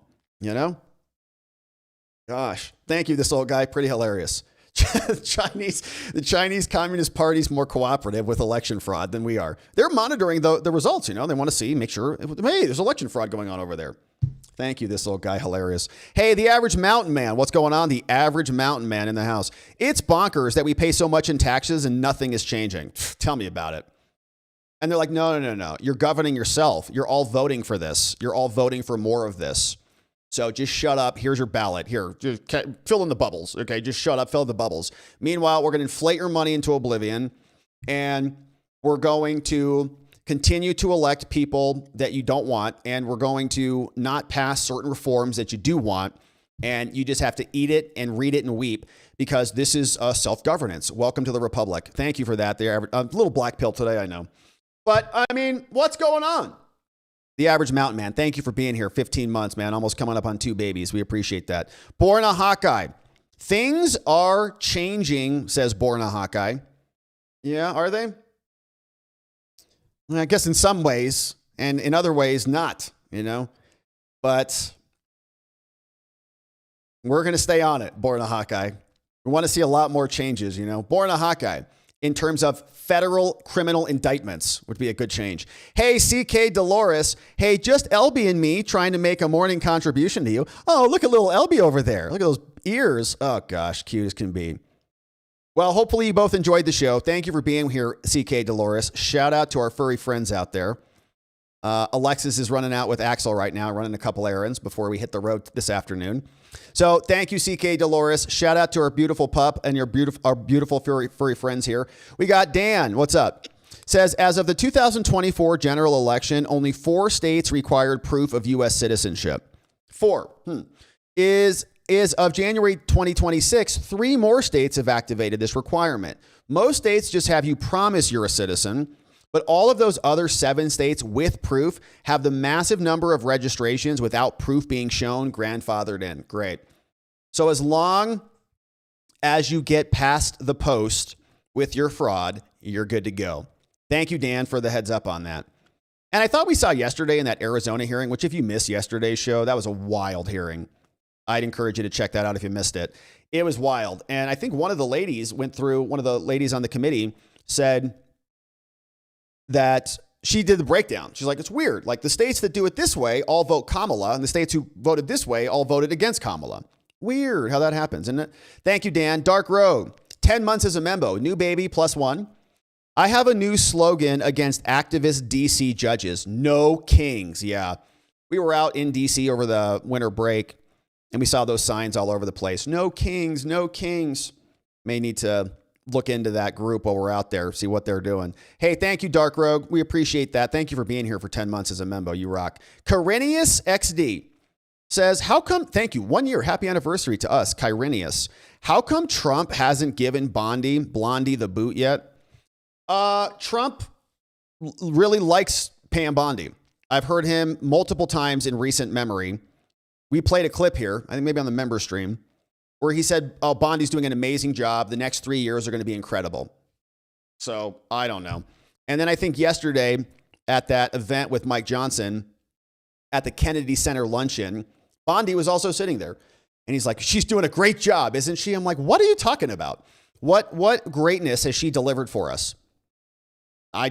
Gosh, thank you, this old guy. Pretty hilarious. The Chinese Communist Party is more cooperative with election fraud than we are. They're monitoring the results, They want to make sure, hey, there's election fraud going on over there. Thank you, this old guy. Hilarious. Hey, the average mountain man. What's going on? The average mountain man in the house. It's bonkers that we pay so much in taxes and nothing is changing. Tell me about it. And they're like, no. You're governing yourself. You're all voting for this. You're all voting for more of this. So just shut up. Here's your ballot. Here, just fill in the bubbles. Okay, just shut up. Fill the bubbles. Meanwhile, we're going to inflate your money into oblivion, and we're going to continue to elect people that you don't want, and we're going to not pass certain reforms that you do want, and you just have to eat it and read it and weep because this is self-governance. Welcome to the Republic. Thank you for that. A little black pill today, I know. But, I mean, what's going on? The Average Mountain Man, thank you for being here. 15 months, man. Almost coming up on 2 babies. We appreciate that. Born a Hawkeye. Things are changing, says Born a Hawkeye. Yeah, are they? I guess in some ways, and in other ways not, But we're going to stay on it, Born a Hawkeye. We want to see a lot more changes, Born a Hawkeye in terms of federal criminal indictments would be a good change. Hey, CK Dolores. Hey, just LB and me trying to make a morning contribution to you. Oh, look at little LB over there. Look at those ears. Oh, gosh, cute as can be. Well, hopefully you both enjoyed the show. Thank you for being here, CK Dolores. Shout out to our furry friends out there. Alexis is running out with Axel right now, running a couple errands before we hit the road this afternoon. So thank you, CK Dolores. Shout out to our beautiful pup and our beautiful furry friends here. We got Dan. What's up? Says, as of the 2024 general election, only 4 states required proof of U.S. citizenship. 4. Is of January 2026, 3 more states have activated this requirement. Most states just have you promise you're a citizen, but all of those other 7 states with proof have the massive number of registrations without proof being shown grandfathered in. Great. So as long as you get past the post with your fraud, you're good to go. Thank you, Dan, for the heads up on that. And I thought we saw yesterday in that Arizona hearing, which if you missed yesterday's show, that was a wild hearing. I'd encourage you to check that out if you missed it. It was wild. And I think one of the ladies on the committee said that she did the breakdown. She's like, it's weird. Like the states that do it this way all vote Kamala, and the states who voted this way all voted against Kamala. Weird how that happens, isn't it? Thank you, Dan. Dark Road, 10 months as a member, new baby +1. I have a new slogan against activist DC judges. No kings. Yeah. We were out in DC over the winter break, and we saw those signs all over the place. No kings, no kings. May need to look into that group while we're out there, see what they're doing. Hey, thank you, Dark Rogue. We appreciate that. Thank you for being here for 10 months as a member. You rock. Kyrenius XD says, how come, thank you, 1 year, happy anniversary to us, Kyrenius. How come Trump hasn't given Blondie the boot yet? Trump really likes Pam Bondi. I've heard him multiple times in recent memory. We played a clip here, I think maybe on the member stream, where he said, oh, Bondi's doing an amazing job. The next 3 years are going to be incredible. So I don't know. And then I think yesterday at that event with Mike Johnson at the Kennedy Center luncheon, Bondi was also sitting there. And he's like, she's doing a great job, isn't she? I'm like, what are you talking about? What greatness has she delivered for us? I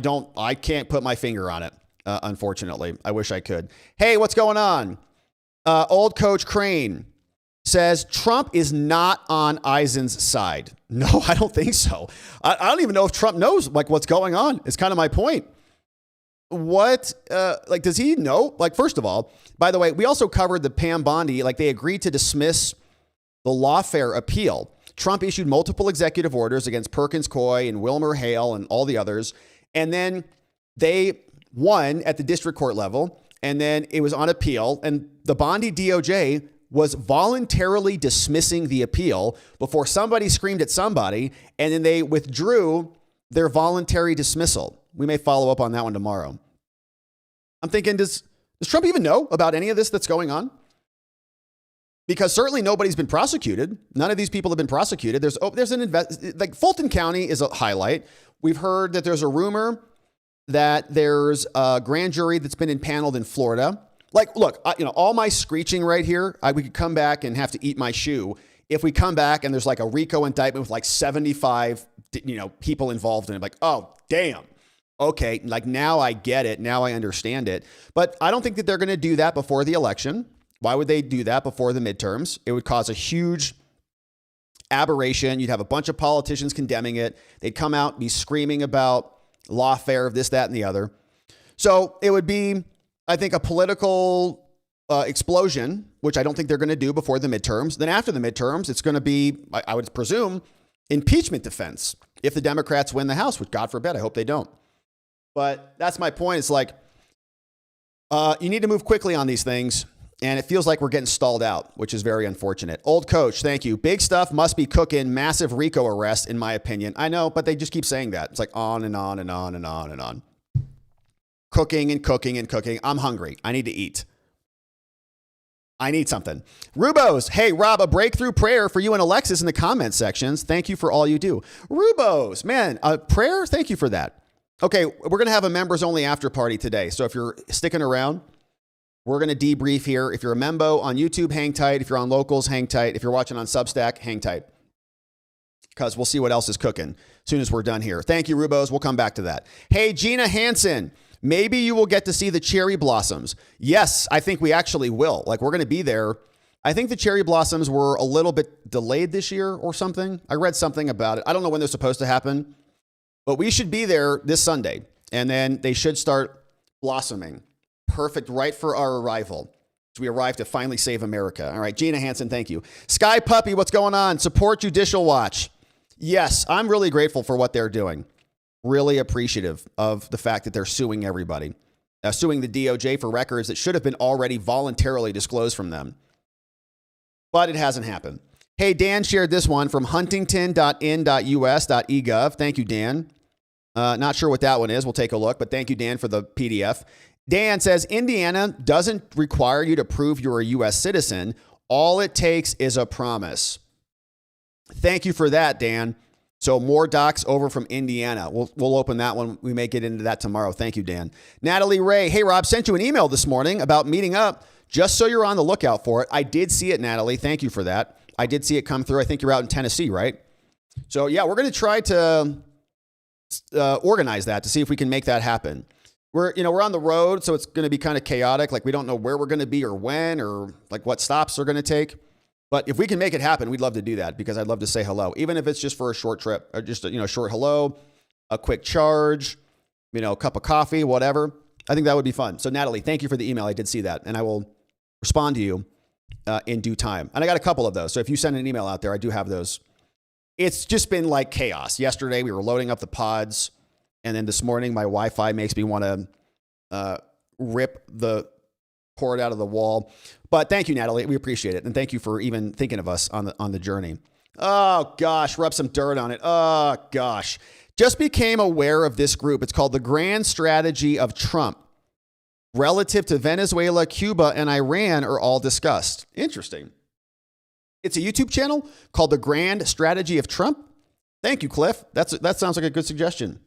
can't put my finger on it, unfortunately. I wish I could. Hey, what's going on? Old Coach Crane says Trump is not on Eisen's side. No, I don't think so. I don't even know if Trump knows what's going on. It's kind of my point. Does he know? First of all, by the way, we also covered the Pam Bondi, they agreed to dismiss the Lawfare appeal. Trump issued multiple executive orders against Perkins Coie and Wilmer Hale and all the others. And then they won at the district court level. And then it was on appeal. And the Bondi DOJ was voluntarily dismissing the appeal before somebody screamed at somebody. And then they withdrew their voluntary dismissal. We may follow up on that one tomorrow. I'm thinking, does Trump even know about any of this that's going on? Because certainly nobody's been prosecuted. None of these people have been prosecuted. There's an Fulton County is a highlight. We've heard that there's a rumor that there's a grand jury that's been impaneled in Florida. Look, all my screeching right here, we could come back and have to eat my shoe if we come back and there's a RICO indictment with 75, people involved in it. Oh, damn. Okay, now I get it. Now I understand it. But I don't think that they're going to do that before the election. Why would they do that before the midterms? It would cause a huge aberration. You'd have a bunch of politicians condemning it. They'd come out, be screaming about lawfare of this, that, and the other. So it would be, I think, a political explosion, which I don't think they're going to do before the midterms. Then after the midterms, it's going to be, I would presume, impeachment defense if the Democrats win the House, which God forbid, I hope they don't. But that's my point. It's like, you need to move quickly on these things. And it feels like we're getting stalled out, which is very unfortunate. Old coach, thank you. Big stuff must be cooking. Massive RICO arrest, in my opinion. I know, but they just keep saying that. It's like on and on and on and on and on. Cooking and cooking and cooking. I'm hungry. I need to eat. I need something. Rubos, hey, Rob, a breakthrough prayer for you and Alexis in the comment sections. Thank you for all you do. Rubos, man, a prayer? Thank you for that. Okay, we're going to have a members only after party today. So if you're sticking around, we're going to debrief here. If you're a membo on YouTube, hang tight. If you're on Locals, hang tight. If you're watching on Substack, hang tight. Because we'll see what else is cooking as soon as we're done here. Thank you, Rubos. We'll come back to that. Hey, Gina Hansen, maybe you will get to see the cherry blossoms. Yes, I think we actually will. Like, we're going to be there. I think the cherry blossoms were a little bit delayed this year or something. I read something about it. I don't know when they're supposed to happen, but we should be there this Sunday. And then they should start blossoming. Perfect, right for our arrival. So we arrive to finally save America. All right, Gina Hansen, thank you. Sky Puppy, what's going on? Support Judicial Watch. Yes, I'm really grateful for what they're doing. Really appreciative of the fact that they're suing everybody. Suing the DOJ for records that should have been already voluntarily disclosed from them. But it hasn't happened. Hey, Dan shared this one from huntington.in.us.egov. Thank you, Dan. Not sure what that one is. We'll take a look, but thank you, Dan, for the PDF. Dan says, Indiana doesn't require you to prove you're a U.S. citizen. All it takes is a promise. Thank you for that, Dan. So more docs over from Indiana. We'll open that one. We may get into that tomorrow. Thank you, Dan. Natalie Ray. Hey, Rob, sent you an email this morning about meeting up, just so you're on the lookout for it. I did see it, Natalie. Thank you for that. I did see it come through. I think you're out in Tennessee, right? So, yeah, we're going to try to organize that to see if we can make that happen. We're on the road, so it's going to be kind of chaotic. Like, we don't know where we're going to be or when or like what stops are going to take. But if we can make it happen, we'd love to do that because I'd love to say hello, even if it's just for a short trip or just a short hello, a quick charge, a cup of coffee, whatever. I think that would be fun. So Natalie, thank you for the email. I did see that, and I will respond to you in due time. And I got a couple of those. So if you send an email out there, I do have those. It's just been like chaos. Yesterday we were loading up the pods. And then this morning, my Wi-Fi makes me want to rip the cord out of the wall. But thank you, Natalie. We appreciate it. And thank you for even thinking of us on the journey. Oh, gosh. Rub some dirt on it. Oh, gosh. Just became aware of this group. It's called the Grand Strategy of Trump. Relative to Venezuela, Cuba, and Iran are all discussed. Interesting. It's a YouTube channel called the Grand Strategy of Trump. Thank you, Cliff. That sounds like a good suggestion.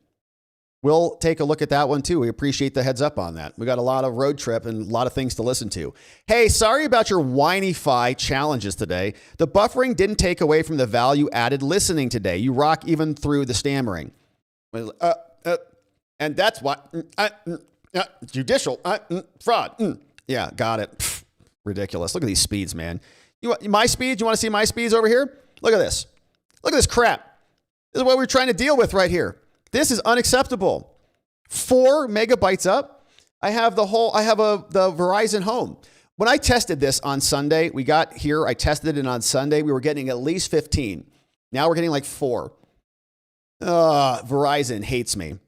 We'll take a look at that one, too. We appreciate the heads up on that. We got a lot of road trip and a lot of things to listen to. Hey, sorry about your whiny-fi challenges today. The buffering didn't take away from the value-added listening today. You rock even through the stammering. And that's what... judicial... fraud. Yeah, got it. Pfft, ridiculous. Look at these speeds, man. My speeds? You want to see my speeds over here? Look at this. Look at this crap. This is what we're trying to deal with right here. This is unacceptable. 4 megabytes up. I have the Verizon Home. When I tested this on Sunday, we got here, I tested it on Sunday. We were getting at least 15. Now we're getting like 4. Verizon hates me.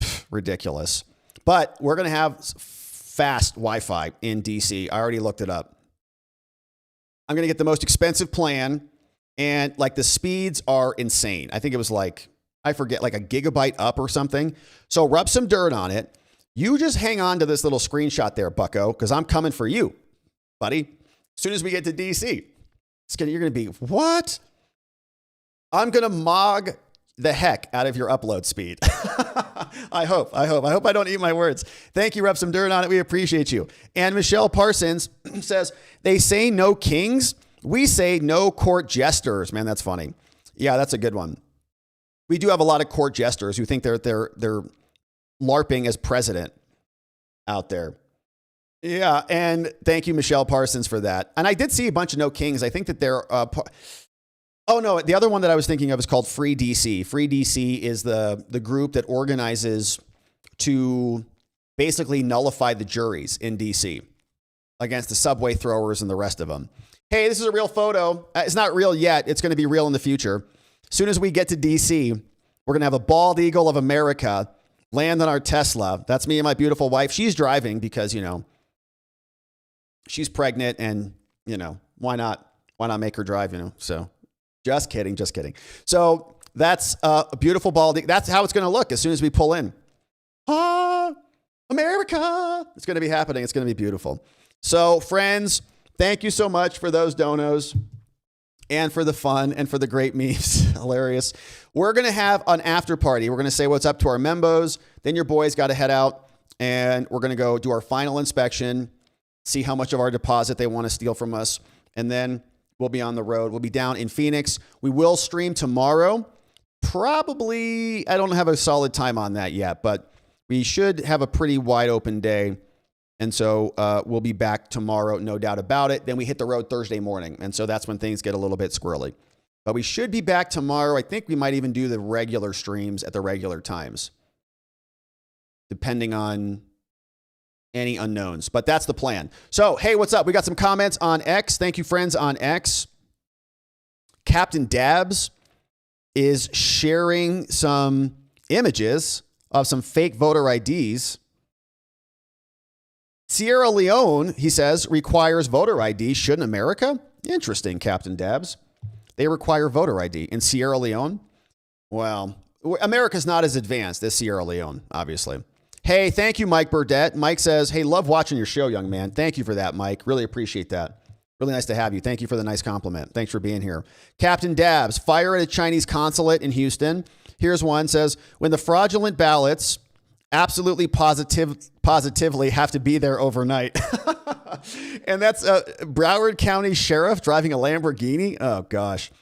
Pfft, ridiculous. But we're going to have fast Wi-Fi in DC. I already looked it up. I'm going to get the most expensive plan. And like the speeds are insane. I think it was like, I forget, like a gigabyte up or something. So rub some dirt on it. You just hang on to this little screenshot there, bucko, because I'm coming for you, buddy. As soon as we get to DC, you're going to be, what? I'm going to mog the heck out of your upload speed. I hope I don't eat my words. Thank you, rub some dirt on it. We appreciate you. And Michelle Parsons says, they say no kings. We say no court jesters. Man, that's funny. Yeah, that's a good one. We do have a lot of court jesters who think they're LARPing as president out there. Yeah, and thank you, Michelle Parsons, for that. And I did see a bunch of no kings. I think that they're... oh, no, the other one that I was thinking of is called Free DC. Free DC is the group that organizes to basically nullify the juries in DC against the subway throwers and the rest of them. Hey, this is a real photo. It's not real yet. It's going to be real in the future. As soon as we get to DC, we're going to have a bald eagle of America land on our Tesla. That's me and my beautiful wife. She's driving because, she's pregnant and, why not make her drive, So just kidding. So that's a beautiful Baldy. That's how it's going to look as soon as we pull in. America. It's going to be happening. It's going to be beautiful. So friends, thank you so much for those donos and for the fun and for the great memes. Hilarious. We're going to have an after party. We're going to say what's up to our membos. Then your boys got to head out and we're going to go do our final inspection, see how much of our deposit they want to steal from us. And then we'll be on the road. We'll be down in Phoenix. We will stream tomorrow. Probably, I don't have a solid time on that yet, but we should have a pretty wide open day. And so we'll be back tomorrow, no doubt about it. Then we hit the road Thursday morning. And so that's when things get a little bit squirrely. But we should be back tomorrow. I think we might even do the regular streams at the regular times, depending on any unknowns. But that's the plan. So, hey, what's up? We got some comments on X. Thank you, friends on X. Captain Dabs is sharing some images of some fake voter IDs. Sierra Leone, he says, requires voter ID. Shouldn't America? Interesting, Captain Dabs. They require voter ID in Sierra Leone. Well, America's not as advanced as Sierra Leone, obviously. Hey, thank you, Mike Burdett. Mike says, hey, love watching your show, young man. Thank you for that, Mike. Really appreciate that. Really nice to have you. Thank you for the nice compliment. Thanks for being here. Captain Dabs, fire at a Chinese consulate in Houston. Here's one, says, when the fraudulent ballots absolutely positively have to be there overnight. And that's Broward County Sheriff driving a Lamborghini. Oh, gosh.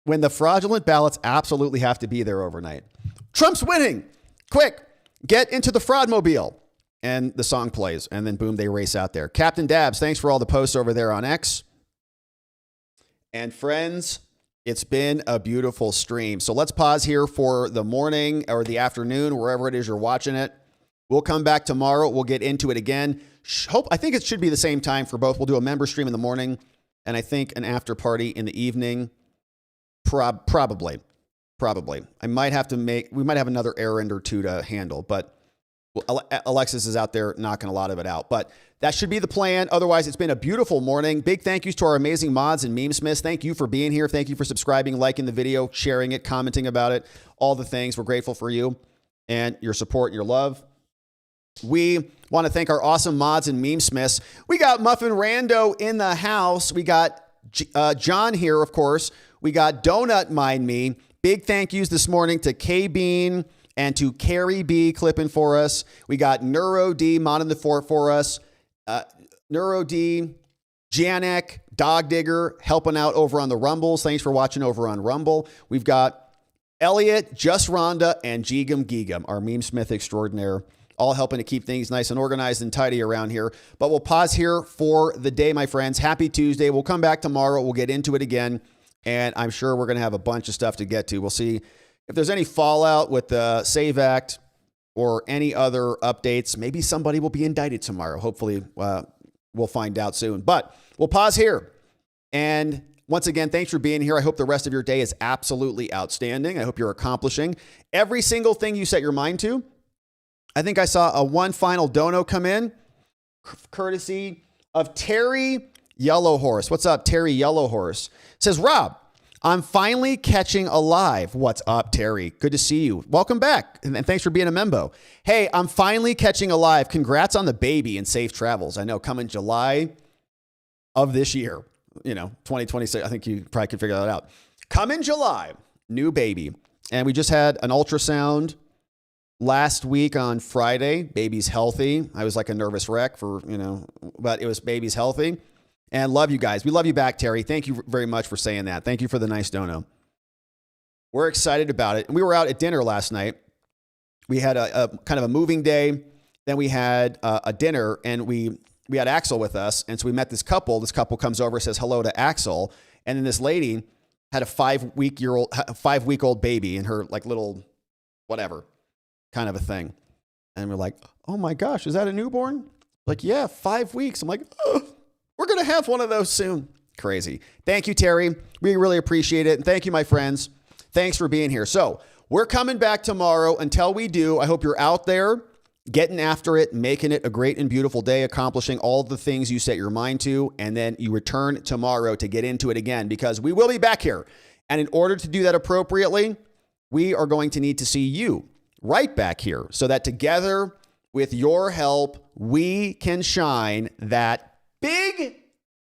When the fraudulent ballots absolutely have to be there overnight. Trump's winning. Quick, get into the fraudmobile. And the song plays, and then boom, they race out there. Captain Dabs, thanks for all the posts over there on X. And friends, it's been a beautiful stream. So let's pause here for the morning or the afternoon, wherever it is you're watching it. We'll come back tomorrow. We'll get into it again. I think it should be the same time for both. We'll do a member stream in the morning, and I think an after party in the evening. Probably. We might have another errand or two to handle, but Alexis is out there knocking a lot of it out, but that should be the plan. Otherwise, it's been a beautiful morning. Big thank yous to our amazing mods and meme smiths. Thank you for being here. Thank you for subscribing, liking the video, sharing it, commenting about it, all the things. We're grateful for you and your support and your love. We want to thank our awesome mods and meme smiths. We got Muffin Rando in the house. We got John here, of course. We got Donut Mind Me. Big thank yous this morning to K-Bean and to Carrie B clipping for us. We got Neuro D modding the fort for us. Neuro D, Janek, Dog Digger helping out over on the Rumbles. Thanks for watching over on Rumble. We've got Elliot, Just Rhonda, and Geegum Geegum, our meme smith extraordinaire, all helping to keep things nice and organized and tidy around here. But we'll pause here for the day, my friends. Happy Tuesday. We'll come back tomorrow. We'll get into it again. And I'm sure we're going to have a bunch of stuff to get to. We'll see if there's any fallout with the SAVE Act or any other updates. Maybe somebody will be indicted tomorrow. Hopefully, we'll find out soon. But we'll pause here. And once again, thanks for being here. I hope the rest of your day is absolutely outstanding. I hope you're accomplishing every single thing you set your mind to. I think I saw a one final dono come in, courtesy of Terry Yellowhorse. What's up, Terry Yellowhorse? Says, Rob, I'm finally catching alive. What's up, Terry? Good to see you. Welcome back. And thanks for being a membo. Hey, I'm finally catching alive. Congrats on the baby and safe travels. I know coming July of this year, 2026. I think you probably could figure that out. Coming July, new baby. And we just had an ultrasound last week on Friday. Baby's healthy. I was like a nervous wreck but it was baby's healthy. And love you guys. We love you back, Terry. Thank you very much for saying that. Thank you for the nice dono. We're excited about it. And we were out at dinner last night. We had a kind of a moving day. Then we had a dinner, and we had Axel with us. And so we met this couple. This couple comes over, says hello to Axel. And then this lady had a 5-week-old baby in her like little whatever kind of a thing. And we're like, oh my gosh, is that a newborn? Like, yeah, 5 weeks. I'm like, oh. We're going to have one of those soon. Crazy. Thank you, Terry. We really appreciate it. And thank you, my friends. Thanks for being here. So We're coming back tomorrow. Until we do, I hope you're out there getting after it, making it a great and beautiful day, accomplishing all the things you set your mind to, and then you return tomorrow to get into it again, because we will be back here. And in order to do that appropriately, we are going to need to see you right back here so that together with your help, we can shine that big,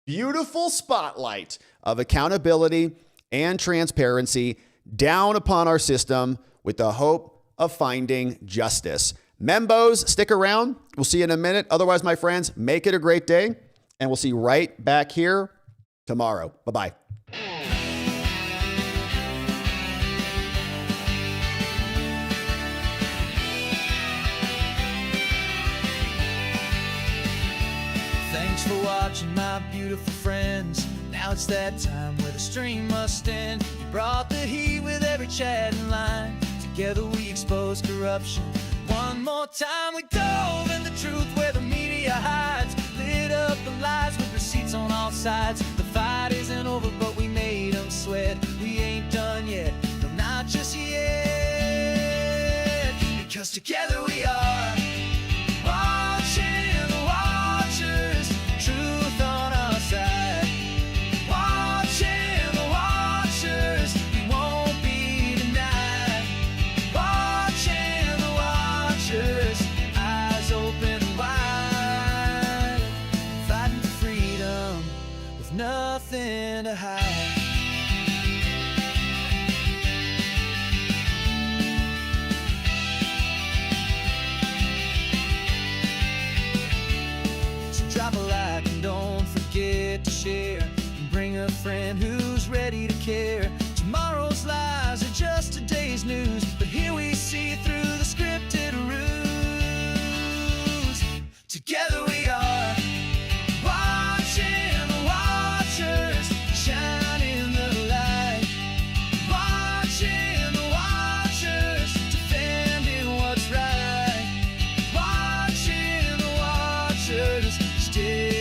beautiful spotlight of accountability and transparency down upon our system with the hope of finding justice. Membos, stick around. We'll see you in a minute. Otherwise, my friends, make it a great day, and we'll see you right back here tomorrow. Bye-bye. Thanks for watching, my beautiful friends. Now it's that time where the stream must end. You brought the heat with every chat and line. Together we expose corruption. One more time we dove in the truth where the media hides. Lit up the lies with receipts on all sides. The fight isn't over, but we made them sweat. We ain't done yet, no, not just yet. Because together we are watching the watchers. Truth on our side. Watching the watchers. We won't be denied. Watching the watchers. Eyes open wide. Fighting for freedom with nothing to hide. Drop a like and don't forget to share. And bring a friend who's ready to care. Tomorrow's lies are just today's news, but here we see through the scripted ruse. Together we are watching the watchers, shining the light. Watching the watchers, defending what's right. Watching the watchers, still